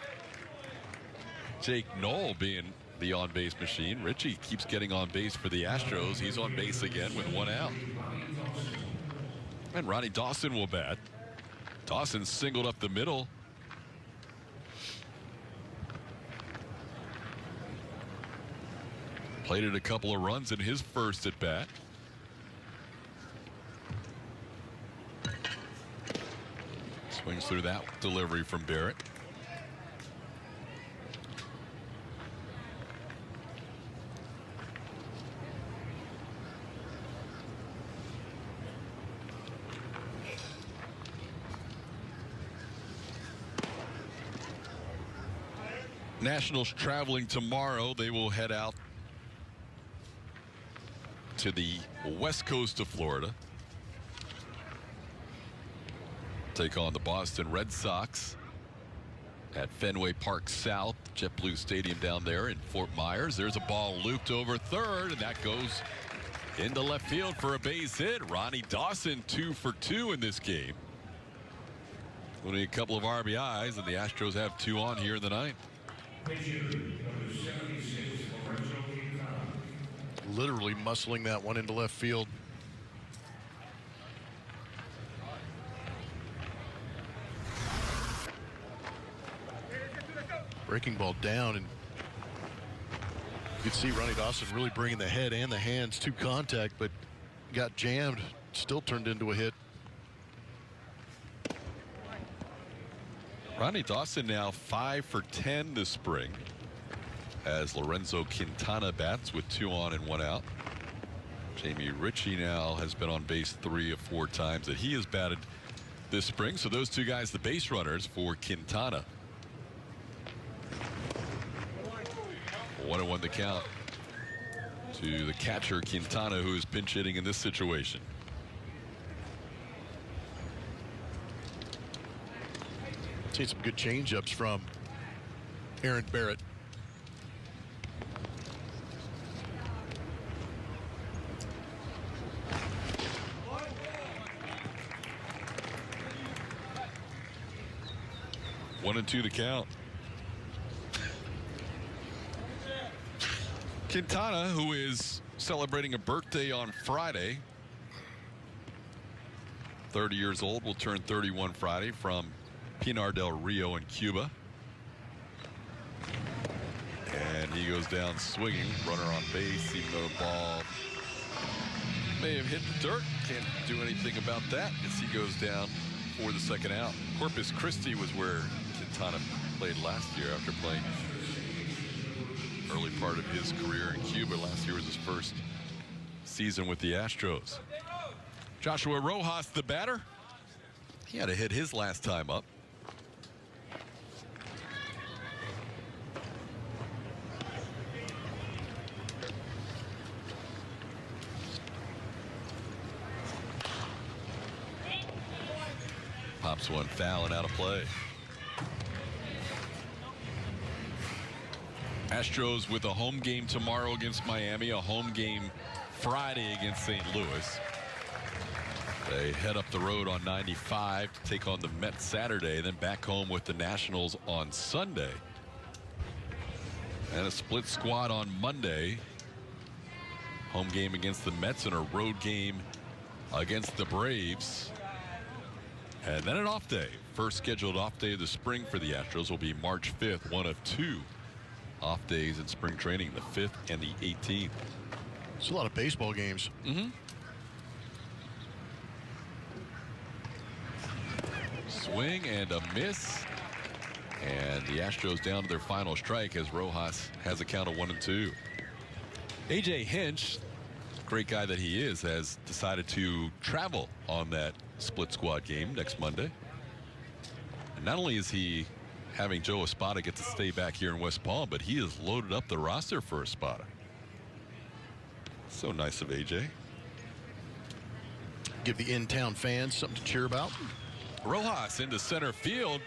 Jake Knoll being the on-base machine. Ritchie keeps getting on base for the Astros. He's on base again with 1 out. And Ronnie Dawson will bat. Dawson singled up the middle. Plated a couple of runs in his first at bat. Swings through that delivery from Barrett. Nationals traveling tomorrow. They will head out to the west coast of Florida. Take on the Boston Red Sox at Fenway Park South, JetBlue Stadium down there in Fort Myers. There's a ball looped over third, and that goes into left field for a base hit. Ronnie Dawson 2 for 2 in this game, including a couple of RBIs, and the Astros have 2 on here in the ninth. Literally muscling that one into left field. Breaking ball down, and You could see Ronnie Dawson really bringing the head and the hands to contact, but got jammed, still turned into a hit. Ronnie Dawson now 5 for 10 this spring, as Lorenzo Quintana bats with 2 on and 1 out. Jamie Ritchie now has been on base 3 of 4 times that he has batted this spring. So those 2 guys, the base runners for Quintana. 1-1 the count to the catcher Quintana, who is pinch hitting in this situation. Seen some good changeups from Aaron Barrett. One and 2 to count. Quintana, who is celebrating a birthday on Friday, 30 years old, will turn 31 Friday, from Pinar del Rio in Cuba. And he goes down swinging, runner on base, even though the ball may have hit the dirt. Can't do anything about that as he goes down for the second out. Corpus Christi was where Quintana played last year after playing early part of his career in Cuba. Last year was his first season with the Astros. Joshua Rojas, the batter. He had a hit his last time up. Pops one foul and out of play. Astros with a home game tomorrow against Miami, a home game Friday against St. Louis. They head up the road on 95 to take on the Mets Saturday, then back home with the Nationals on Sunday. And a split squad on Monday. Home game against the Mets and a road game against the Braves. And then an off day. First scheduled off day of the spring for the Astros will be March 5th, one of 2 off days in spring training, the 5th and the 18th. It's a lot of baseball games. Swing and a miss. And the Astros down to their final strike as Rojas has a count of 1-2. A.J. Hinch, great guy that he is, has decided to travel on that split squad game next Monday. And not only is he having Joe Espada get to stay back here in West Palm, but he has loaded up the roster for Espada. So nice of AJ. Give the in-town fans something to cheer about. Rojas into center field.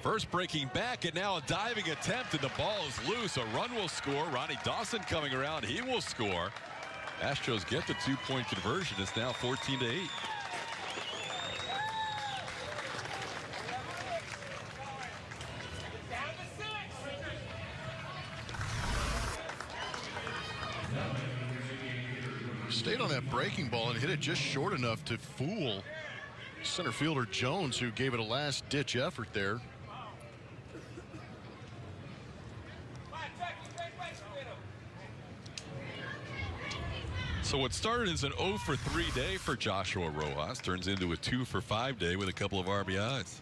First breaking back, and now a diving attempt, and the ball is loose. A run will score. Ronnie Dawson coming around. He will score. Astros get the 2-point conversion. It's now 14-8. Stayed on that breaking ball and hit it just short enough to fool center fielder Jones, who gave it a last-ditch effort there. So what started as an 0 for 3 day for Joshua Rojas turns into a 2 for 5 day with a couple of RBIs.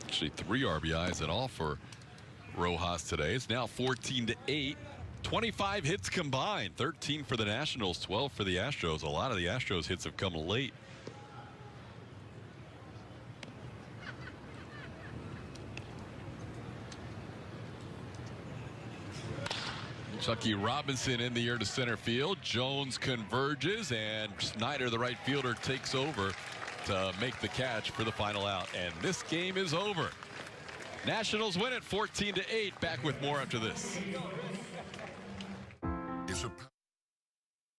Actually 3 RBIs in all for Rojas today. It's now 14-8. 25 hits combined. 13 for the Nationals, 12 for the Astros. A lot of the Astros hits have come late. Chucky Robinson in the air to center field. Jones converges, and Snyder, the right fielder, takes over to make the catch for the final out. And this game is over. Nationals win it 14-8. Back with more after this.